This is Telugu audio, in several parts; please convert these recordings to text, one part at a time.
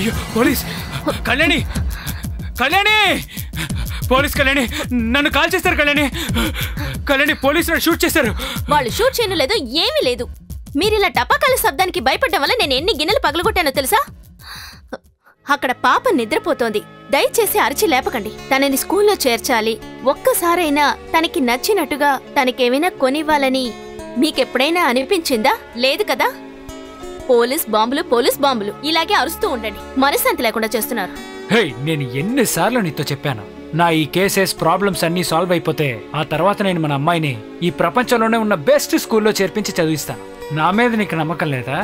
అయ్యో పోలీస్! కళ్యాణి! కళ్యాణి! పోలీస్ కళ్యాణి! నన్ను కాల్ చేస్తారు కళ్యాణి! కళ్యాణి పోలీసులు షూట్ చేశారు. వాళ్ళు షూట్ చేయను లేదు, ఏమీ లేదు. మీరిలా టపాకాల శబ్దానికి భయపడ్డం వల్ల నేను ఎన్ని గిన్నెలు పగలగొట్టానో తెలుసా? అక్కడ పాప నిద్రపోతోంది. దయచేసి అరిచి లేపకండి. తనని స్కూల్లో చేర్చాలి. ఒక్కసారైనా తనకి నచ్చినట్టుగా తనకేమైనా కొనివ్వాలని మీకెప్పుడైనా అనిపించిందా? లేదు కదా? పోలీస్ బాంబులు ఇలాగే అరుస్తూ ఉండండి. మనశ్శాంతి లేకుండా చేస్తున్నారు. హే, నేను ఎన్నిసార్లు నీతో చెప్పాను, నా ఈ కేసెస్ ప్రాబ్లమ్స్ అన్నీ సాల్వ్ అయిపోతే ఆ తర్వాత నేను మన అమ్మాయిని ఈ ప్రపంచంలోనే ఉన్న బెస్ట్ స్కూల్లో చేర్పించి చదివిస్తాను. నా మీద నీకు నమ్మకం లేదా?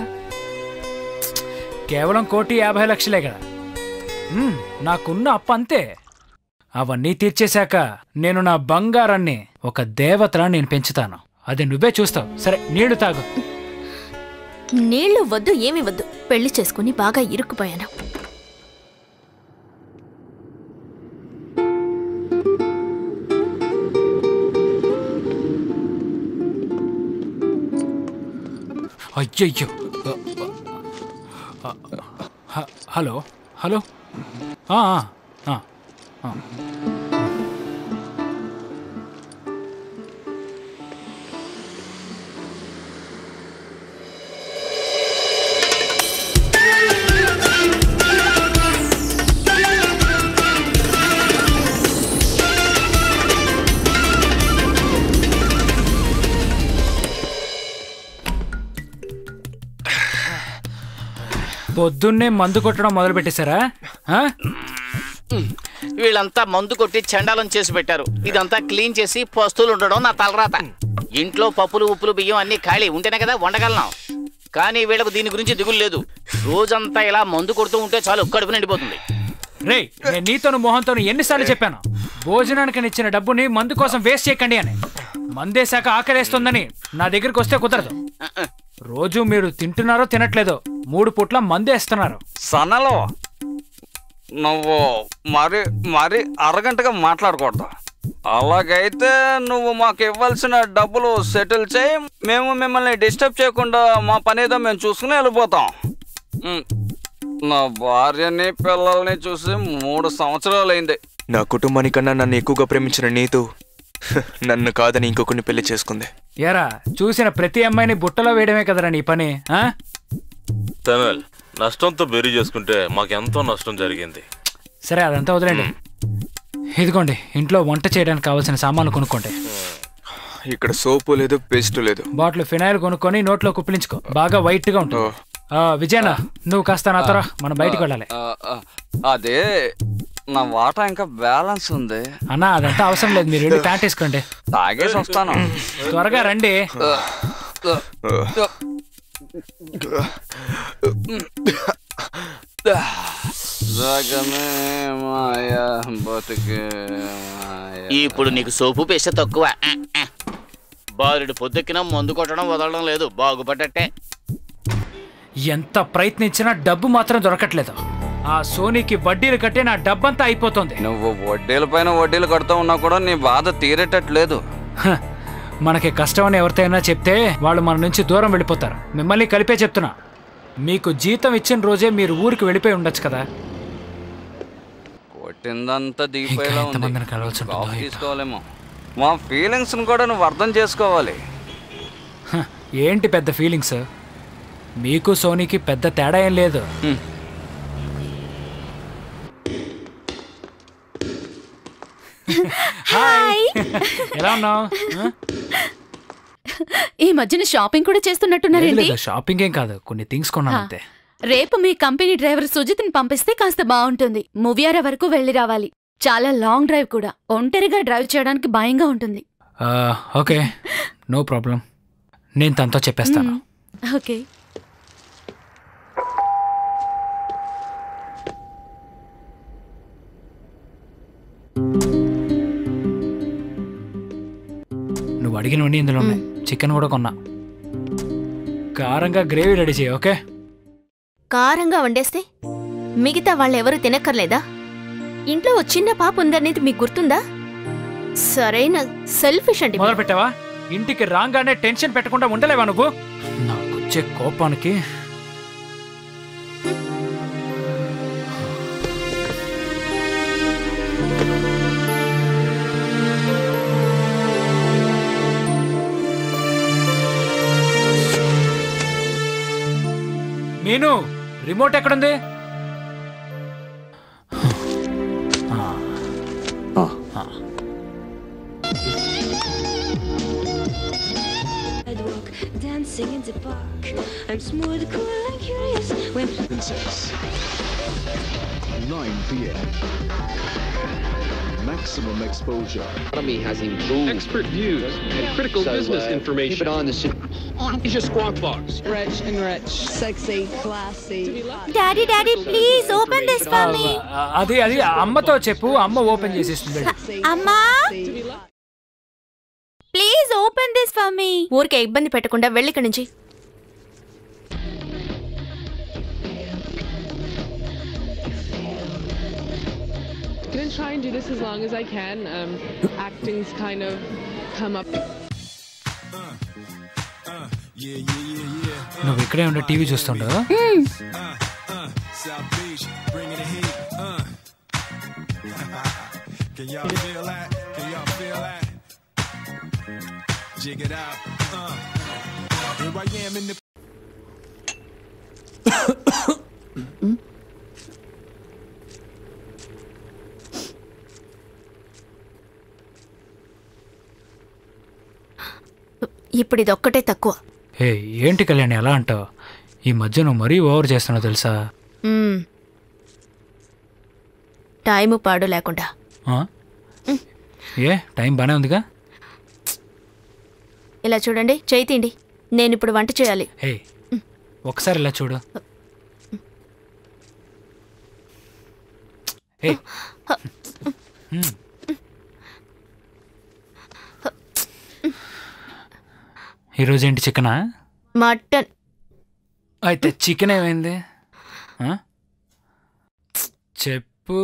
కేవలం 1,50,00,000 కదా నాకున్న అప్పు, అంతే. అవన్నీ తీర్చేశాక నేను నా బంగారాన్ని ఒక దేవతలా నేను పెంచుతాను. అది నువ్వే చూస్తావు. సరే, నీళ్లు తాగు. నీళ్లు వద్దు, ఏమి వద్దు. పెళ్లి చేసుకుని బాగా ఇరుక్కుపోయాను. అయ్యయ్యో! Hello hello. పొద్దున్నే మందు కొట్టడం మొదలు పెట్టేశారా? వీళ్ళంతా మందు కొట్టి చండాలం చేసి పెట్టారు. ఇదంతా క్లీన్ చేసి పస్తులు ఉండడం నా తలరాత. ఇంట్లో పప్పులు ఉప్పులు బియ్యం అన్ని ఖాళీ ఉంటేనే కదా వండగలను. కానీ వీళ్ళకు దీని గురించి దిగులు లేదు. రోజంతా ఇలా మందు కొడుతూ ఉంటే చాలు, కడుపు నిండిపోతుంది. రే, నేను నీతోను మోహన్తోను ఎన్నిసార్లు చెప్పాను, భోజనానికి ఇచ్చిన డబ్బుని మందు కోసం వేస్ట్ చేయకండి అని. మందేశాక ఆకలేస్తుందని నా దగ్గరికి వస్తే కుదరదు. రోజు మీరు తింటున్నారో తినట్లేదో 3 పూట్ల మందేస్తున్నారు. సన్నలో నువ్వు మరి అరగంటగా మాట్లాడకూడదు. అలాగైతే నువ్వు మాకు ఇవ్వాల్సిన డబ్బులు సెటిల్ చేయి. మేము మిమ్మల్ని డిస్టర్బ్ చేయకుండా మా పని ఏదో మేము చూసుకుని వెళ్ళిపోతాం. నా భార్యని పిల్లల్ని చూసి 3 సంవత్సరాలు అయింది. నా కుటుంబానికన్నా నన్ను ఎక్కువగా ప్రేమించిన నీతు నన్ను కాదని ఇంకొకరిని పెళ్లి చేసుకుంది. ఏరా, చూసిన ప్రతి అమ్మాయిని బుట్టలో వేయడమే కదరా నీ పని? తమిళ్ నష్టంతో బెరీ చేసుకుంటే మాకెంతో నష్టం జరిగింది. సరే, అదంతా వదిలేండి. ఇదిగోండి, ఇంట్లో వంట చేయడానికి కావాల్సిన సామాన్లు కొనుక్కోండి. ఇక్కడ సోపు లేదు, పేస్ట్ లేదు. బాటిల్ ఫినాయిల్ కొనుక్కొని నోట్లో కుప్పిలించుకో, బాగా వైట్ గా ఉంటుంది. విజయనా, నువ్వు కాస్త నాతోరా, మనం బయటికి వెళ్ళాలి. అదే నా వాటా ఇంకా బ్యాలెన్స్ ఉంది అన్నా. అదంతా అవసరం లేదు, మీరు వెళ్ళి ప్యాంట్ వేసుకోండి. తాగేసి వస్తాను, త్వరగా రండి. ఇప్పుడు నీకు సోపు పేస్తే తక్కువ. బాలుడు పొద్దుకిన మందు కొట్టడం వదలడం లేదు, బాగుపడ్డట్టే. ఎంత ప్రయత్నించినా డబ్బు మాత్రం దొరకట్లేదు. ఆ సోనీకి వడ్డీలు కట్టే నా డబ్బంతా అయిపోతుంది. నువ్వు వడ్డీల పైన వడ్డీలు కడుతూ ఉన్నా కూడా నీ బాధ తీరేటట్లేదు. మనకి కష్టం అని ఎవరితోనైనా చెప్తే వాళ్ళు మన నుంచి దూరం వెళ్ళిపోతారు. మిమ్మల్ని కలిపే చెప్తున్నా, మీకు జీతం ఇచ్చిన రోజే మీరు ఊరికి వెళ్ళిపోయి ఉండొచ్చు కదా. కొట్టిందంతా దిగిపోయేలా తీసుకోవాలేమో. మా ఫీలింగ్స్ కూడా నువ్వు అర్థం చేసుకోవాలి. ఏంటి పెద్ద ఫీలింగ్స్? మీకు సోనీకి పెద్ద తేడా ఏం లేదు. హాయ్, ఎలా ఉన్నావు? ఈ మధ్యన షాపింగ్ కూడా చేస్తున్నట్టున్నారేంటి? షాపింగ్ ఏం కాదు, కొన్ని థింగ్స్ కొన్నాను అంతే. రేపు మీ కంపెనీ డ్రైవర్ సుజిత్ని పంపిస్తే కాస్త బాగుంటుంది. మూవీఆర్ వరకు వెళ్ళి రావాలి. చాలా లాంగ్ డ్రైవ్ కూడా. ఒంటరిగా డ్రైవ్ చేయడానికి భయంగా ఉంటుంది. Okay, no problem. నేను తనతో చెప్పేస్తాను. ఓకే. నువ్వు అడిగినవన్నీ ఇందులో ఉన్నాయి. చికెన్ కూడా కొన్నా. కారంగా గ్రేవీ రెడీ చేయి. ఓకే? కారంగా వండేస్తే మిగతా వాళ్ళెవరూ తినక్కర్లేదా? ఇంట్లో ఓ చిన్న పాప ఉందనేది మీకు గుర్తుందా? సరైన సెల్ఫిష్ అండి. మొదలు పెట్టావా? ఇంటికి రాగానే టెన్షన్ పెట్టకుండా ఉండలేవా నువ్వు? నాకొచ్చే కోపానికి మీను రిమోట్ ఎక్కడుంది? Dancing in the park. I'm smooth, cool, and curious. When 9 p.m. Maximum exposure. Economy has improved. Expert views and critical business information. Keep it on the ship. Asia Squawk Box. Rich and rich. Sexy, classy. Daddy daddy please open this for me. అది అమ్మతో చెప్పు, అమ్మ ఓపెన్ చేసేస్తుంది. అమ్మా please open this for me. ఊరికే ఇబ్బంది పెట్టకుండా వెళ్ళి ఇక్కడి నుంచి. I'm gonna try and do this as long as I can. Acting's kind of come up. నువ్వు ఇక్కడే ఉండే టీవీ చూస్తుండవు. ఇప్పుడు ఇదొక్కటే తక్కువ. ఏ ఏంటి కళ్యాణి ఎలా అంటావు? ఈ మధ్య నువ్వు మరీ ఓవర్ చేస్తున్నావు తెలుసా? టైము పాడు లేకుండా. ఏ టైం బానే ఉందిగా. ఇలా చూడండి, చేయి తీయండి. నేను ఇప్పుడు వంట చేయాలి. ఏ ఒకసారి ఇలా చూడు. ఏ ఈరోజు ఏంటి చికెనా? మటన్. అయితే చికెన్ ఏమైంది చెప్పు.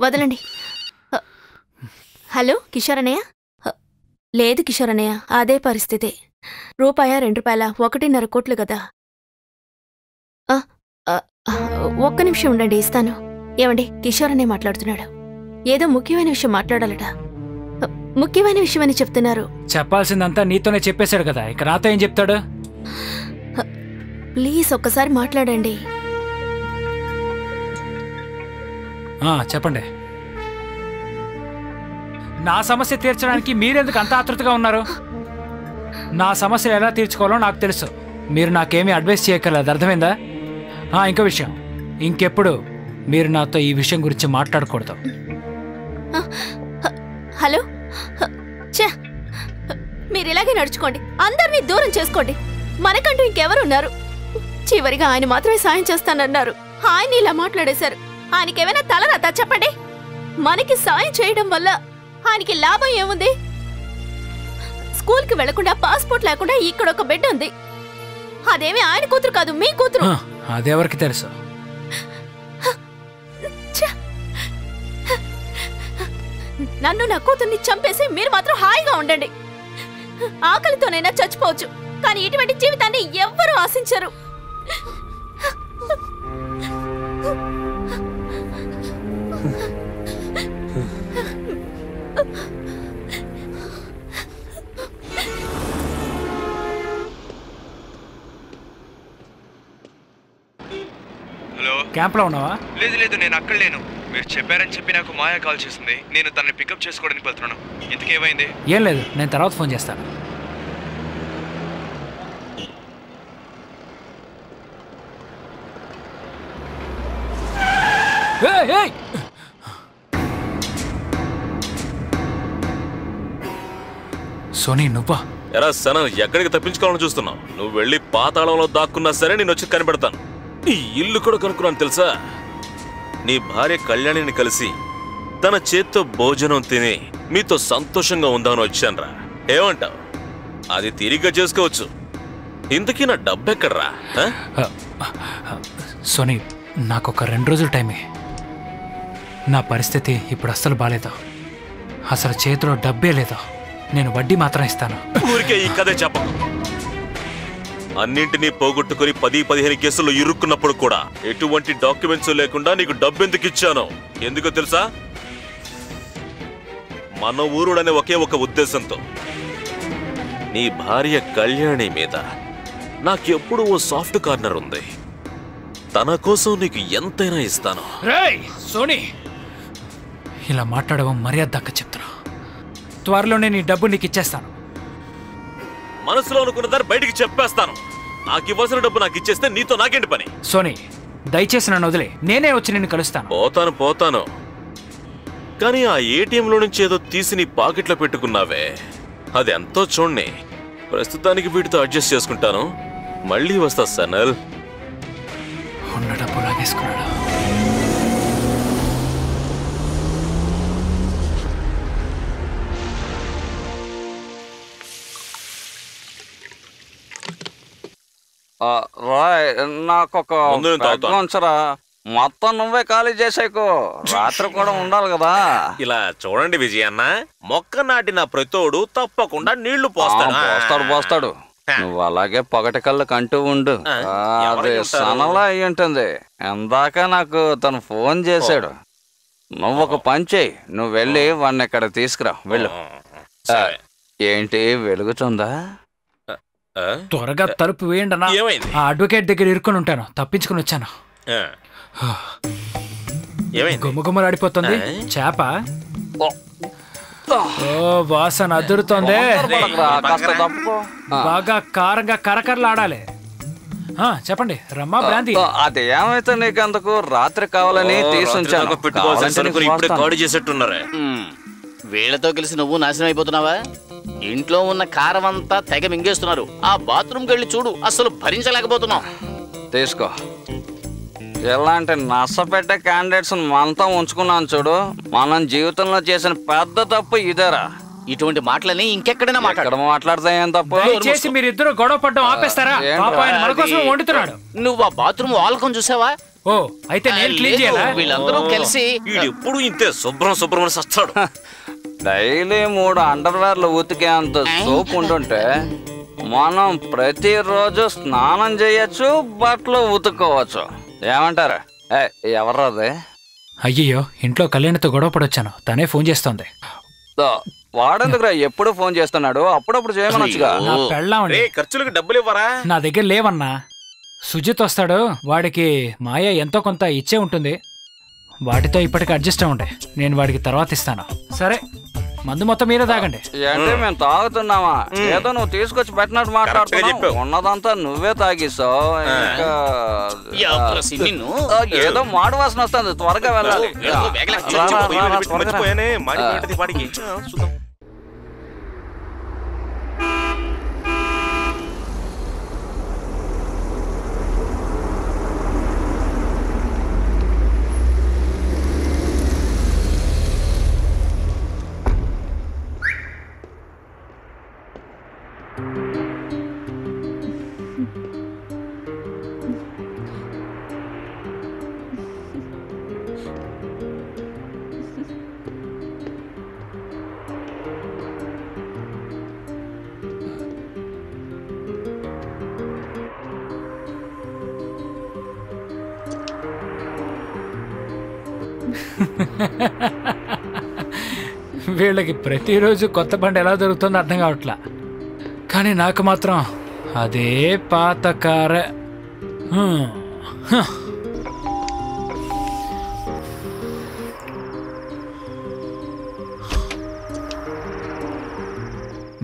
వదలండి. హలో కిషోర్ అన్నయ్య? లేదు కిషోర్ అన్నయ్య, అదే పరిస్థితి. రూపాయ 2 రూపాయల 1.5 కోట్లు కదా. ఒక్క నిమిషం ఉండండి, ఇస్తాను. ఏమండి, కిషోర్ అన్నయ్య మాట్లాడుతున్నాడు. ఏదో ముఖ్యమైన విషయం మాట్లాడాలట. ముఖ్యమైన విషయం అని చెప్తున్నారు. చెప్పాల్సిందంతా నీతోనే చెప్పేశాడు కదా, ఇక నాతో ఏం చెప్తాడు? ప్లీజ్ ఒక్కసారి మాట్లాడండి. చెప్పండి. నా సమస్య తీర్చడానికి మీరెందుకు అంత ఆతృతగా ఉన్నారు? నా సమస్యలు ఎలా తీర్చుకోవాలో నాకు తెలుసు. మీరు నాకేమీ అడ్వైస్ చేయక్కర్లేదు, అర్థమైందా? ఇంకో విషయం, ఇంకెప్పుడు మీరు నాతో ఈ విషయం గురించి మాట్లాడకూడదు. హలో, మీరు ఇలాగే నడుచుకోండి, అందరినీ దూరం చేసుకోండి. మనకంటూ ఇంకెవరున్నారు? చివరిగా ఆయన మాత్రమే సాయం చేస్తానన్నారు. ఆయన ఇలా మాట్లాడేశారు. ఆయనకేమైనా తలరాతా చెప్పండి. మనకి సాయం చేయడం వల్ల ఆయనకి లాభం ఏముంది? స్కూల్కి వెళ్లకుండా, పాస్పోర్ట్ లేకుండా ఇక్కడ ఒక బిడ్డ ఉంది. అదేమి ఆయన కూతురు కాదు, మీ కూతురు. అదెవరికి తెలుసు? నన్ను నా కూతుర్ని చంపేసి మీరు మాత్రం హాయిగా ఉండండి. ఆకలితోనైనా చచ్చిపోవచ్చు, కానీ ఇటువంటి జీవితాన్ని ఎవ్వరూ ఆశించరు. హలో, క్యాంప్లో ఉన్నావా? లేదు లేదు, నేను అక్కడ లేను. మీరు చెప్పారని చెప్పి నాకు మాయా కాల్ చేసింది. నేను తనని పికప్ చేసుకోవడానికి వెళ్తున్నాను. ఇంతకేమైంది? ఏం లేదు, నేను తర్వాత ఫోన్ చేస్తాను. సోనీ నువ్వా? ఎరా సన, ఎక్కడికి తప్పించుకోవాలని చూస్తున్నావు? నువ్వు వెళ్ళి పాతాళంలో దాక్కున్నా సరే నేను వచ్చి కనిపెడతాను. ఈ ఇల్లు కూడా కనుక్కున్నాను తెలుసా? నీ భార్య కళ్యాణిని కలిసి తన చేత్తో భోజనం తిని మీతో సంతోషంగా ఉందామని వచ్చానురా. ఏమంటావు? అది తిరిగ్గా చేసుకోవచ్చు. ఇంతకీ నా డబ్బెక్కడరా? సోనీ, నాకొక 2 రోజులు టైమే. నా పరిస్థితి ఇప్పుడు అస్సలు బాలేదు. అసలు చేతిలో డబ్బే లేదు. నేను వడ్డీ మాత్రం ఇస్తాను. ఊరికే ఈ కథే చెప్పకు. అన్నింటినీ పోగొట్టుకుని 10-15 కేసుల్లో ఇరుక్కున్నప్పుడు కూడా ఎటువంటి డాక్యుమెంట్స్ లేకుండా నీకు డబ్బు ఎందుకు ఇచ్చాను? ఎందుకో తెలుసా? మన ఊరుడనే ఒకే ఒక ఉద్దేశంతో. నీ భార్య కళ్యాణి మీద నాకెప్పుడు ఓ సాఫ్ట్ కార్నర్ ఉంది. తన కోసం నీకు ఎంతైనా ఇస్తాను. రేయ్ సోనీ, ఇలా మాట్లాడడం మర్యాద దక్క చెప్తున్నా. త్వరలోనే నీ డబ్బు నీకు ఇచ్చేస్తాను. మనసులో అనుకున్న దాన్ని బయటికి చెప్పేస్తాను. నాకు ఇవ్వాల్సిన డబ్బు నాకు ఇచ్చేస్తే నీతో నాకేంటి పని? సోనీ, దయచేసి నన్ను వదిలే, నేనే వచ్చి నిన్ను కలుస్తాను. పోతాను. కానీ ఆ ఏటీఎంలో నుంచి ఏదో తీసి నీ పాకెట్లో పెట్టుకున్నావే, అది ఎంతో చూడండి. ప్రస్తుతానికి వీటితో అడ్జస్ట్ చేసుకుంటాను. మళ్ళీ వస్తా సనల్. ఉన్న డబ్బు లాగేసుకున్నాడు. రాయ్, నాకొక ఉంచరా. మొత్తం నువ్వే ఖాళీ చేసేకు, రాత్రి కూడా ఉండాలి కదా. ఇలా చూడండి విజయన్న, మొక్క నాటిన ప్రతోడు తప్పకుండా నీళ్లు పోస్తాడు. నువ్వు అలాగే పొగటి కళ్ళు కంటూ ఉండు. అది సనలా అయి ఉంటుంది. ఇందాక నాకు తను ఫోన్ చేశాడు. నువ్వు ఒక పని చేయి, నువ్వు వెళ్ళి వాడిని ఇక్కడ తీసుకురా. వెళ్ళు. ఏంటి వెలుగుతుందా? త్వరగా తలుపు వేయండి అన్నా. ఆ అడ్వకేట్ దగ్గర ఇరుక్కుని ఉంటాను, తప్పించుకుని వచ్చాను. గుమ్మగుమ్మలాడిపోతుంది చేప. ఓ వాసన అదురుతోంది. బాగా కారంగా కరకరలాడాలి. చెప్పండి, రమ్మా బ్రాంతి. అది ఏమైతే నీకెందుకు, రాత్రి కావాలని తీసుంచాను. ఇప్పుడే కాడి చేసేట్టున్నారే. వీళ్లతో కలిసి నువ్వు నాశనం అయిపోతున్నావా? ఇంట్లో ఉన్న కారం అంతా తెగ మింగేస్తున్నారు. ఆ బాత్రూమ్కి వెళ్ళి చూడు, అసలు భరించలేకపోతున్నావు. తీసుకో. ఎలాంటి నష్టపెట్టే క్యాండిడేట్స్ మనతో ఉంచుకున్నాను చూడు. మనం జీవితంలో చేసిన పెద్ద తప్పు ఇదేరా. ఇటువంటి మాటలని ఇంకెక్కడైనా మాట్లాడితే ఏం తప్పు? చేసి మీరిద్దరు గొడవ పడ్డం ఆపేస్తారా? మన కోసం వండుతున్నాడు. నువ్వు ఆ బాత్రూమ్ వాల్కొని చూసావా? ఓ అయితే నేను క్లీన్ చేయాలా? వీళ్ళందరూ కలిసి ఎప్పుడు ఇంతే శుభ్రం అని సస్తాడు. డైలీ 3 అండర్వేర్లు ఉతికేంత సోప్ ఉంటుంటే మనం ప్రతిరోజు స్నానం చేయొచ్చు, బట్టలు ఉతుక్కోవచ్చు. ఏమంటారా? ఎవర్రాదే? అయ్యయ్యో, ఇంట్లో కళ్యాణితో గొడవ పడొచ్చాను. తనే ఫోన్ చేస్తోంది. వాడెందుకురా ఎప్పుడు ఫోన్ చేస్తున్నాడు? అప్పుడప్పుడు చేయమనొచ్చుగా. ఖర్చులకు డబ్బులు ఇవ్వరా? నా దగ్గర లేవన్నా. సుజిత్ వస్తాడు, వాడికి మాయ ఎంతో కొంత ఇచ్చే ఉంటుంది. వాటితో ఇప్పటికి అడ్జస్ట్ అవ్వండి, నేను వాడికి తర్వాత ఇస్తాను. సరే, మందు మొత్తం మీరే తాగండి. అంటే మేము తాగుతున్నావా? ఏదో నువ్వు తీసుకొచ్చి పెట్టినట్టు మాట్లాడుతున్నావు. ఉన్నదంతా నువ్వే తాగిస్తావు. ఏదో మాడు వాసన వస్తుంది, త్వరగా వెళ్ళాలి. వీళ్ళకి ప్రతిరోజు కొత్త బండి ఎలా దొరుకుతుందో అర్థం కావట్లా. కానీ నాకు మాత్రం అదే పాత కారే.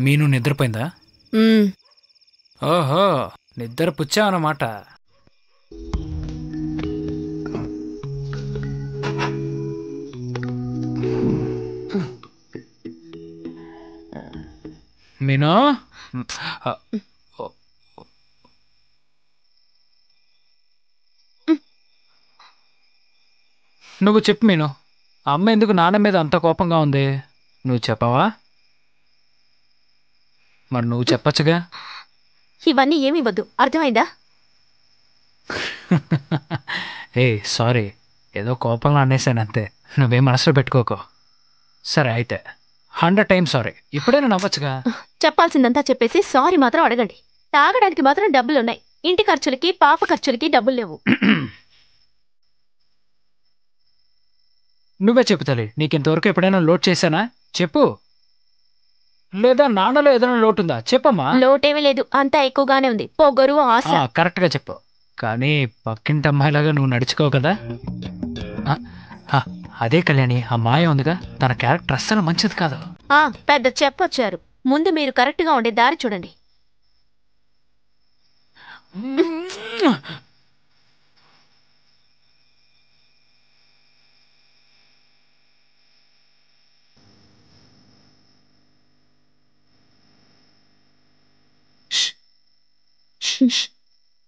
మీను నిద్రపోయిందా? ఓహో, నిద్ర పుచ్చావన్నమాట. మీను, నువ్వు చెప్పు మీను, అమ్మ ఎందుకు నాన్న మీద అంత కోపంగా ఉంది? నువ్వు చెప్పవా? మరి నువ్వు చెప్పచ్చుగా. ఇవన్నీ ఏమి వద్దు, అర్థమైందా? ఏ సారీ, ఏదో కోపంలో అనేసాను అంతే, నువ్వేం మనసులో పెట్టుకోకో. సరే అయితే 100 times సారీ. ఇప్పుడైనా నవ్వచ్చుగా. చెప్పాల్సిందంతా చెప్పేసి సారీ మాత్రం అడగండి. తాగడానికి మాత్రం డబ్బులున్నాయి, ఇంటి ఖర్చులకి పాప ఖర్చులకి డబ్బులు లేవు. నువ్వే చెప్పు తల్లి, నీకింతవరకు ఎప్పుడైనా లోడ్ చేశానా? చెప్పు. లేదా నాన్నలో ఏదైనా లోటుందా చెప్పమ్మా. లోటేమీ లేదు, అంతా ఎక్కువగానే ఉంది. పొగరు, ఆశ. కరెక్ట్ గా చెప్పు. కానీ పక్కింటి అమ్మాయిలాగా నువ్వు నడుచుకోవు కదా. అదే కళ్యాణి, ఆ మాయ ఉందిగా, తన క్యారెక్టర్ అస్సలు మంచిది కాదు. పెద్ద చెప్పొచ్చారు. ముందు మీరు కరెక్ట్ గా ఉండే దారి చూడండి.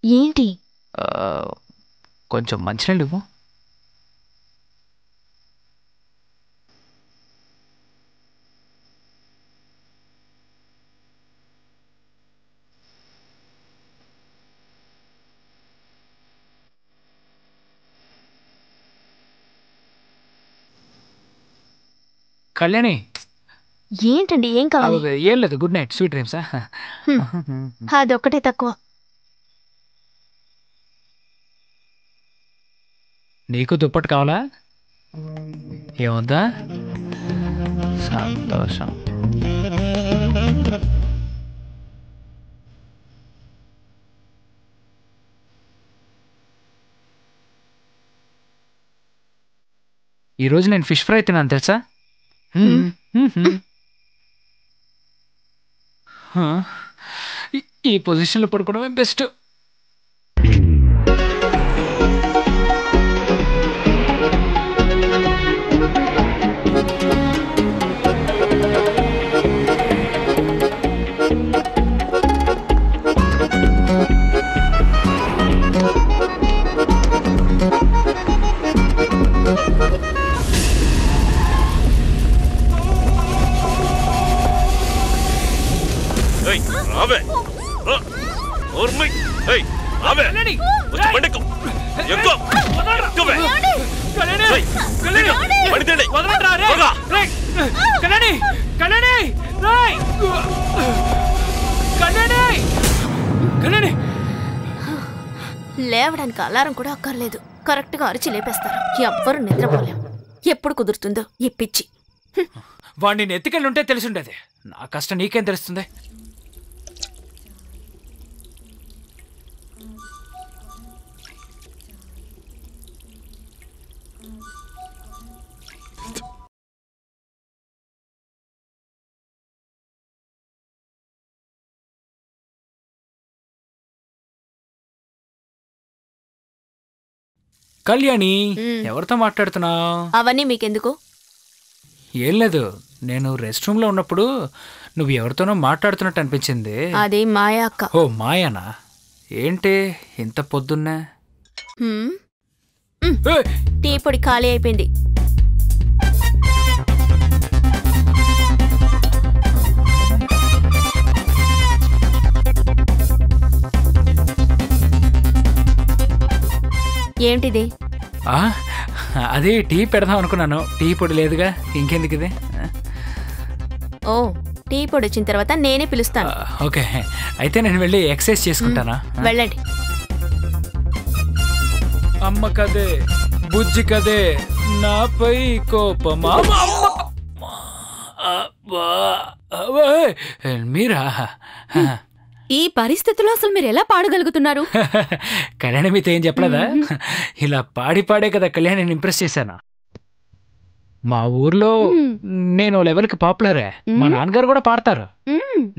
ఏంటి? కొంచెం మంచినీళ్ళు ఇవ్వు. కళ్యాణి. ఏంటండి, ఏం కావాలి? ఏం లేదు, గుడ్ నైట్, స్వీట్ డ్రీమ్స్. అదొక్కటే తక్కువ. నీకు దుప్పటి కావాలా? ఏమొద్దా? సంతోషం. ఈరోజు నేను ఫిష్ ఫ్రై తిన్నాను తెలుసా. ఈ పొజిషన్లో పడుకోవడమే బెస్ట్. లేవడానికి అలారం కూడా అక్కర్లేదు, కరెక్ట్ గా అరిచి లేపేస్తారు. ఎవ్వరు నిద్రపోలేం. ఎప్పుడు కుదురుతుందో ఈ పిచ్చి. వాడిని ఎత్తుకెళ్ళి ఉంటే తెలిసిండేది. నా కష్టం నీకేం తెలుస్తుంది? కళ్యాణి, ఎవరితో మాట్లాడుతున్నావు? అవన్నీ మీకెందుకు? ఏం లేదు, నేను రెస్ట్ రూమ్ లో ఉన్నప్పుడు నువ్వు ఎవరితోనో మాట్లాడుతున్నట్టు అనిపించింది. అది మాయా అక్క. ఓ మాయానా? ఏంటి ఇంత పొద్దున్నే? టీ పొడి ఖాళీ అయిపోయింది. ఏంటిది? అదే టీ పెడదాం అనుకున్నాను, టీ పొడి లేదుగా, ఇంకెందుకు ఇది? ఓ, టీ పొడి వచ్చిన తర్వాత నేనే పిలుస్తాను. ఓకే, అయితే నేను వెళ్ళి ఎక్సర్సైజ్ చేసుకుంటానా? వెళ్ళండి. అమ్మ కదే బుజ్జి కదే నాపై కోపమా? మీరా? ఈ పరిస్థితిలో అసలు మీరు ఎలా పాడగలుగుతున్నారు? కళ్యాణి మీతో ఏం చెప్పలేదా? ఇలా పాడే కదా కళ్యాణిని ఇంప్రెస్ చేశాను. మా ఊర్లో నేను లెవెల్కి పాపులరే. మా నాన్నగారు కూడా పాడతారు.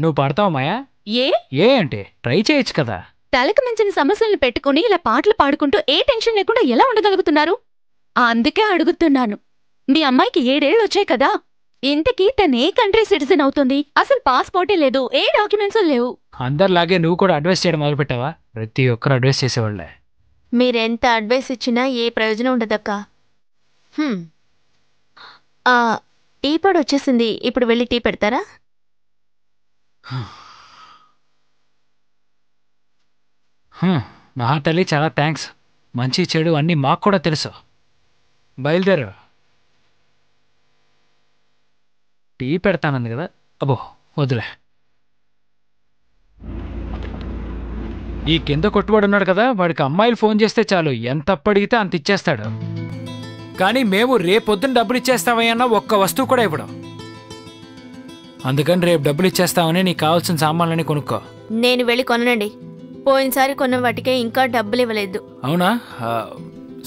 నువ్వు పాడతావా మాయా? ఏ అంటే ట్రై చేయొచ్చు కదా. తలకు మించిన సమస్యలను పెట్టుకుని ఇలా పాటలు పాడుకుంటూ ఏ టెన్షన్ లేకుండా ఎలా ఉండగలుగుతున్నారు? అందుకే అడుగుతున్నాను. మీ అమ్మాయికి 7 ఏళ్ళు వచ్చాయి కదా, ఇంతకీ తను ఏ కంట్రీ సిటిజన్ అవుతుంది? అసలు పాస్పోర్టే లేదు, ఏ డాక్యుమెంట్స్ లేవు. అందరిలాగే నువ్వు కూడా అడ్వైస్ చేయడం మొదలు పెట్టావా? ప్రతి ఒక్కరు అడ్వైస్ చేసేవాళ్ళే. మీరెంత అడ్వైస్ ఇచ్చినా ఏ ప్రయోజనం ఉండదక్క. టీ పొడి వచ్చేసింది, ఇప్పుడు వెళ్ళి టీ పెడతారా? మహా తల్లి, చాలా థ్యాంక్స్. మంచి చెడు అన్నీ మాకు కూడా తెలుసు. బయలుదేరు. టీ పెడతానంది కదా, అబ్బో వదిలే. ఈ కింద కొట్టుబడున్నాడు కదా, వాడికి అమ్మాయిలు ఫోన్ చేస్తే చాలు, ఎంత అప్పడిగితే అంత ఇచ్చేస్తాడు. కానీ మేము రేపొద్దున డబ్బులు ఇచ్చేస్తామయ్యన్నా ఒక్క వస్తువు కూడా ఇవ్వడం. అందుకని రేపు డబ్బులు ఇచ్చేస్తామని నీకు కావాల్సిన సామాన్లని కొనుక్కో. నేను వెళ్ళి కొననండి. పోయినసారి కొన్న వాటికే ఇంకా డబ్బులు ఇవ్వలేదు. అవునా?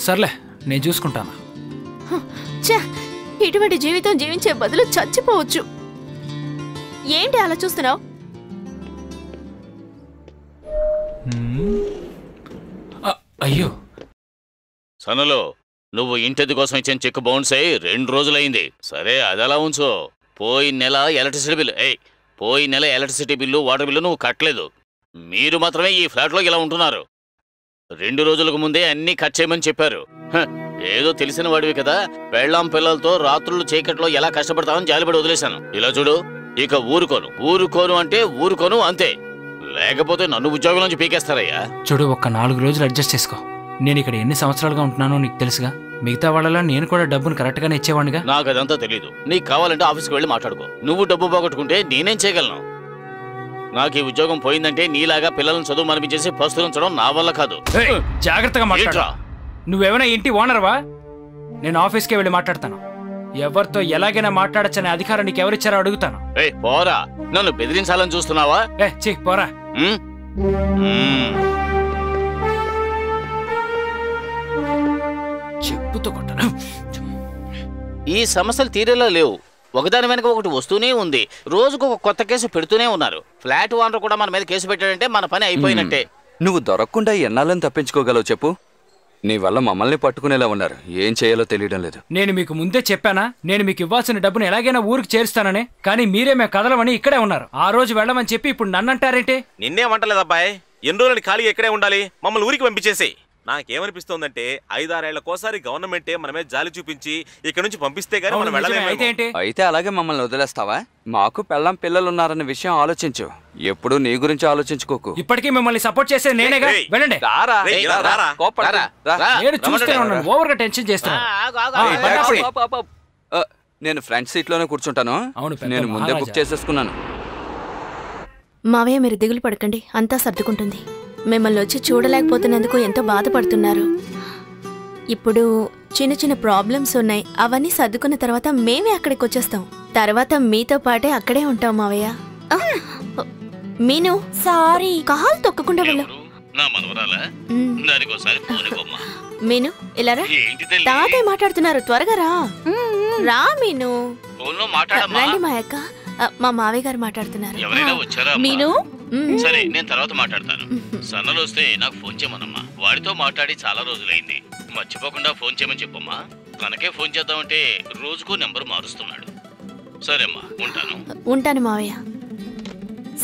సర్లే, నేను చూసుకుంటాను. ఛ, ఇటువంటి జీవితం జీవించే బదులు చచ్చిపోవచ్చు. ఏంటి అలా చూస్తున్నావు? అయ్యో సనలో, నువ్వు ఇంటది కోసం ఇచ్చిన చెక్ బౌన్స్ అయ్యి 2 రోజులైంది. సరే, అది అలా ఉంచు. పోయిన నెల ఎలక్ట్రిసిటీ బిల్లు వాటర్ బిల్లు నువ్వు కట్టలేదు. మీరు మాత్రమే ఈ ఫ్లాట్లో ఇలా ఉంటున్నారు. 2 రోజులకు ముందే అన్నీ కట్ చేయమని చెప్పారు. ఏదో తెలిసిన వాడివి కదా, పెళ్ళాం పిల్లలతో రాత్రులు చీకట్లో ఎలా కష్టపడతామని జాలిపడి వదిలేశాను. ఇలా చూడు, ఇక ఊరుకోను అంటే ఊరుకోను అంతే. లేకపోతే నన్ను ఉద్యోగం నుంచి పీకేస్తారయ్యా. చూడు, ఒక్క 4 రోజులు అడ్జస్ట్ చేసుకో. నేను ఇక్కడ ఎన్ని సంవత్సరాలుగా ఉంటున్నానో నీకు తెలుసుగా. మిగతా వాళ్ళలా నేను కూడా డబ్బును కరెక్ట్గానే ఇచ్చేవాడిగా. నాకు అదంతా తెలీదు. నీకు కావాలంటే ఆఫీస్కి వెళ్ళి మాట్లాడుకో. నువ్వు డబ్బు పోగొట్టుకుంటే నేనేం చేయగలను? నాకు ఈ ఉద్యోగం పోయిందంటే నీలాగా పిల్లలను చదువు మనిపించేసి పస్తులుంచడం నా వల్ల కాదు. జాగ్రత్తగా మాట్లాడరా. నువ్వేమైనా ఇంటి ఓనర్వా? నేను ఆఫీస్కే వెళ్ళి మాట్లాడతాను. ఎవరితో ఎలాగైనా మాట్లాడచ్చనే అధికారం నీకు ఎవరిచ్చారో అడుగుతాను. పోరా, నన్ను బెదిరించాలని చూస్తున్నావా? పోరా. చెప్పుతో కొట్టను. ఈ సమస్యలు తీరేలా లేవు. ఒకదాని వెనక ఒకటి వస్తూనే ఉంది. రోజుకు ఒక కొత్త కేసు పెడుతూనే ఉన్నారు. ఫ్లాట్ ఓనర్ కూడా మన మీద కేసు పెట్టాడంటే మన పని అయిపోయినట్టే. నువ్వు దొరకకుండా ఎన్నాళ్ళని తప్పించుకోగలవు చెప్పు? నీ వల్ల మమ్మల్ని పట్టుకునేలా ఉన్నారు. ఏం చేయాలో తెలియడం లేదు. నేను మీకు ముందే చెప్పానా, నేను మీకు ఇవ్వాల్సిన డబ్బును ఎలాగైనా ఊరికి చేరుస్తానని? కానీ మీరే మేము కదలమని ఇక్కడే ఉన్నారు. ఆ రోజు వెళ్ళమని చెప్పి ఇప్పుడు నన్నంటారేంటి? నిన్నేమంటలేదు అబ్బాయి. ఎన్ని రోజులు ఖాళీగా ఇక్కడే ఉండాలి? మమ్మల్ని ఊరికి పంపించేసి. నాకేమనిపిస్తోందంటే 5-6 ఏళ్లకోసారి గవర్నమెంటే మన మీద జాలి చూపించి ఇక్కడ నుంచి పంపిస్తే గానీ మనం వెళ్ళలేము. అయితే అలాగే మమ్మల్ని వదిలేస్తావా? మాకు పెళ్ళాం పిల్లలున్నారన్న విషయం ఆలోచించు. ఎప్పుడు నీ గురించి ఆలోచించుకోకు. ఇప్పటికీ మిమ్మల్ని సపోర్ట్ చేసే నేనేగా. వెళ్ళండి. నేను చూస్తూనే ఉన్నాను, ఓవర్గా టెన్షన్ చేస్తాను. నేను ఫ్రంట్ సీట్ లోనే కూర్చుంటాను. నేను ముందే బుక్ చేసేసుకున్నాను. మావయ్య, మీరు దిగులు పడకండి, అంతా సర్దుకుంటుంది. మిమ్మల్ని వచ్చి చూడలేకపోతున్నందుకు ఎంతో బాధపడుతున్నారు. ఇప్పుడు చిన్న చిన్న ప్రాబ్లమ్స్ ఉన్నాయి. అవన్నీ సర్దుకున్న తర్వాత మేమే అక్కడికి వచ్చేస్తాం. తర్వాత మీతో పాటే అక్కడే ఉంటాం మావయ్య. మీను, సారీ, కాలు తొక్కకుండా వెళ్ళు. మీను, ఇలా రా. తాతయ్య మాట్లాడుతున్నారు, త్వరగా రా. రా మీను. రండి మా అక్క, మా మావయ్య గారు మాట్లాడుతున్నారు. మీను, సరే, నేను తర్వాత మాట్లాడతాను. సన్నలు వస్తే నాకు ఫోన్ చేయమనమ్మా. వాడితో మాట్లాడి చాలా రోజులైంది. మర్చిపోకుండా ఫోన్ చేయమని చెప్పమ్మా. తనకే ఫోన్ చేద్దామంటే రోజుకో నెంబర్ మారుస్తున్నాడు. సరేమ్మా, ఉంటాను. ఉంటాను మావయ్య.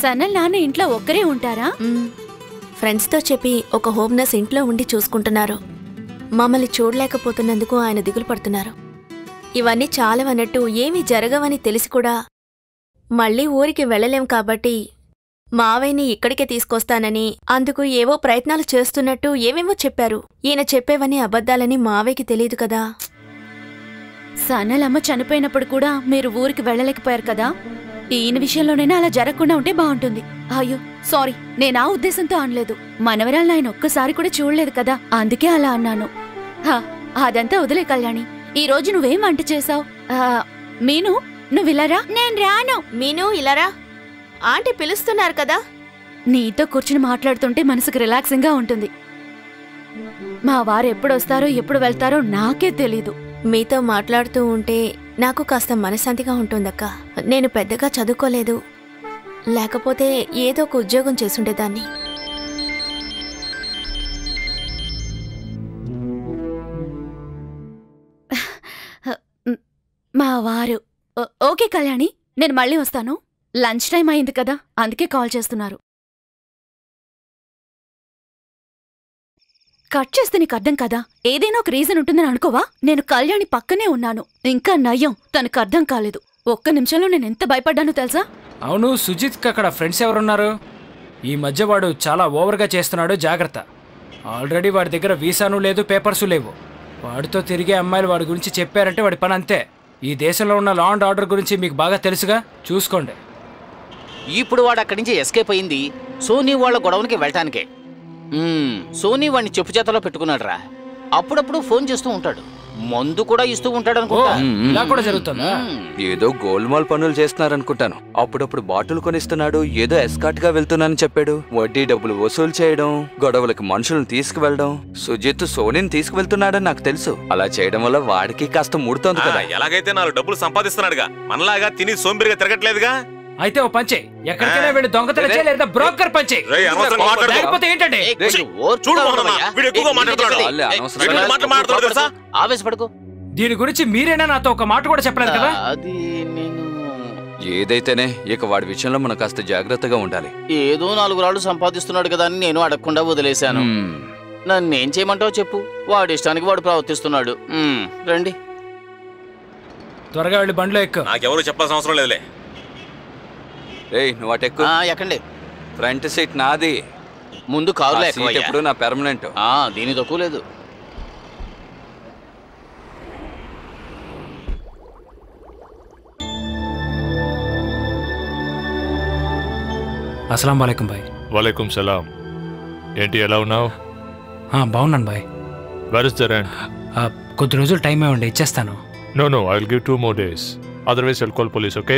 సన్నల్ నాన్న ఇంట్లో ఒక్కరే ఉంటారా? ఫ్రెండ్స్తో చెప్పి ఒక హోమ్ నర్స్ ఇంట్లో ఉండి చూసుకుంటున్నారు. మమ్మల్ని చూడలేకపోతున్నందుకు ఆయన దిగులు పడుతున్నారు. ఇవన్నీ చాలవన్నట్టు ఏమీ జరగవని తెలిసి కూడా మళ్ళీ ఊరికి వెళ్ళలేం కాబట్టి మావయ్యని ఇక్కడికే తీసుకొస్తానని, అందుకు ఏవో ప్రయత్నాలు చేస్తున్నట్టు ఏమేమో చెప్పారు. ఈయన చెప్పేవన్నీ అబద్ధాలని మావయ్యకి తెలియదు కదా. సన్నలమ్మ చనిపోయినప్పుడు కూడా మీరు ఊరికి వెళ్ళలేకపోయారు కదా. ఈయన విషయంలోనైనా అలా జరగకుండా ఉంటే బాగుంటుంది. అయ్యో సారీ, నేను ఆ ఉద్దేశంతో అనలేదు. మనవరాలను ఆయన ఒక్కసారి కూడా చూడలేదు కదా, అందుకే అలా అన్నాను. అదంతా వదిలే కళ్యాణి. ఈ రోజు నువ్వేం వంట చేసావు? మీను, నువ్వు ఇలారా. నేను రాను. మీను, ఇలారా. ఆంటీ పిలుస్తున్నారు కదా. నీతో కూర్చుని మాట్లాడుతుంటే మనసుకు రిలాక్సింగ్ గా ఉంటుంది. మా వారు ఎప్పుడు వస్తారో ఎప్పుడు వెళ్తారో నాకే తెలీదు. మీతో మాట్లాడుతూ ఉంటే నాకు కాస్త మనశ్శాంతిగా ఉంటుందక్క. నేను పెద్దగా చదువుకోలేదు, లేకపోతే ఏదో ఒక ఉద్యోగం చేసుండేదాన్ని. మా వారు ఓకే కళ్యాణి, నేను మళ్ళీ వస్తాను. లంచ్ టైం అయింది కదా, అందుకే కాల్ చేస్తున్నారు. కట్ చేస్తే నీకు అర్థం కదా. ఏదైనా ఒక రీజన్ ఉంటుందని అనుకోవా? నేను కళ్యాణి పక్కనే ఉన్నాను. ఇంకా నయ్యం, తనకు అర్థం కాలేదు. ఒక్క నిమిషంలో నేను ఎంత భయపడ్డానో తెలుసా? అవును, సుజిత్కి అక్కడ ఫ్రెండ్స్ ఎవరున్నారు? ఈ మధ్య వాడు చాలా ఓవర్గా చేస్తున్నాడు, జాగ్రత్త. ఆల్రెడీ వాడి దగ్గర వీసాను లేదు, పేపర్సు లేవు. వాడితో తిరిగే అమ్మాయిలు వాడి గురించి చెప్పారంటే వాడి పని అంతే. ఈ దేశంలో ఉన్న లా అండ్ ఆర్డర్ గురించి మీకు బాగా తెలుసుగా, చూసుకోండి. ఇప్పుడు వాడు అక్కడి నుంచి ఎస్కేప్ అయింది సోనీ వాళ్ళ గొడవనికి వెళ్ళటానికే. సోనీ వాడిని చెప్పు చేతలో పెట్టుకున్నాడు రా. అప్పుడప్పుడు ఫోన్ చేస్తూ ఉంటాడు. మందు కూడా ఇస్తూ ఉంటాడు అనుకుంటా. ఇలా కూడా జరుగుతుందా? ఏదో గోల్మాల్ పనులు చేస్తున్నారనుకుంటాను. అప్పుడప్పుడు బాటిల్ కొనిస్తున్నాడు, ఏదో ఎస్కాట్ గా వెళ్తున్నానని చెప్పాడు. వడ్డీ డబ్బులు వసూలు చేయడం, గొడవలకి మనుషులను తీసుకువెళ్ళడం. సుజిత్ సోనీని తీసుకువెళ్తున్నాడని నాకు తెలుసు. అలా చేయడం వల్ల వాడికి కాస్త ముడుతోంది కదా. ఎలాగైతే 4 డబ్బులు సంపాదిస్తున్నాడుగా, మనలాగా తిని సోంబేరిగా తిరగట్లేదుగా. అయితే ఓ పంచే, ఎక్కడికైనా వెళ్ళి దొంగతనం చేయ లేదా బ్రోకర్ పంచే, లేకపోతే ఏంటంటే ఆవేశపడుకో. దీని గురించి మీరేనా నాతో ఒక మాట కూడా చెప్పలేదు కదా? అది నేను ఏదైతేనే ఇక వాడి విషయంలో మనం కాస్త జాగ్రత్తగా ఉండాలి. ఏదో 4 రాళ్ళు సంపాదిస్తున్నాడు కదా అని నేను అడగకుండా వదిలేశాను. నన్నేం చేయమంటావు చెప్పు. వాడి ఇష్టానికి వాడు ప్రవర్తిస్తున్నాడు. రండి, త్వరగా వెళ్ళి బండ్లో ఎక్కు. నాకెవరు చెప్పాల్సిన అవసరం లేదులే. ఏయ్, నువ్వు అటెక్కు. ఎక్కండి. ఫ్రంట్ సీట్ నాది. ముందు కారులో ఎప్పుడు నా పెర్మనెంట్. దీని తక్కువ లేదు. అస్సలాం వాలేకుం భాయ్. వాలేకుం సలాం. ఏంటి, ఎలా ఉన్నావు? బాగున్నాను భాయ్. Where is the rent? కొద్ది రోజులు టైం ఇవ్వండి, ఇచ్చేస్తాను. No I will give 2 more days. Otherwise I'll call police. Okay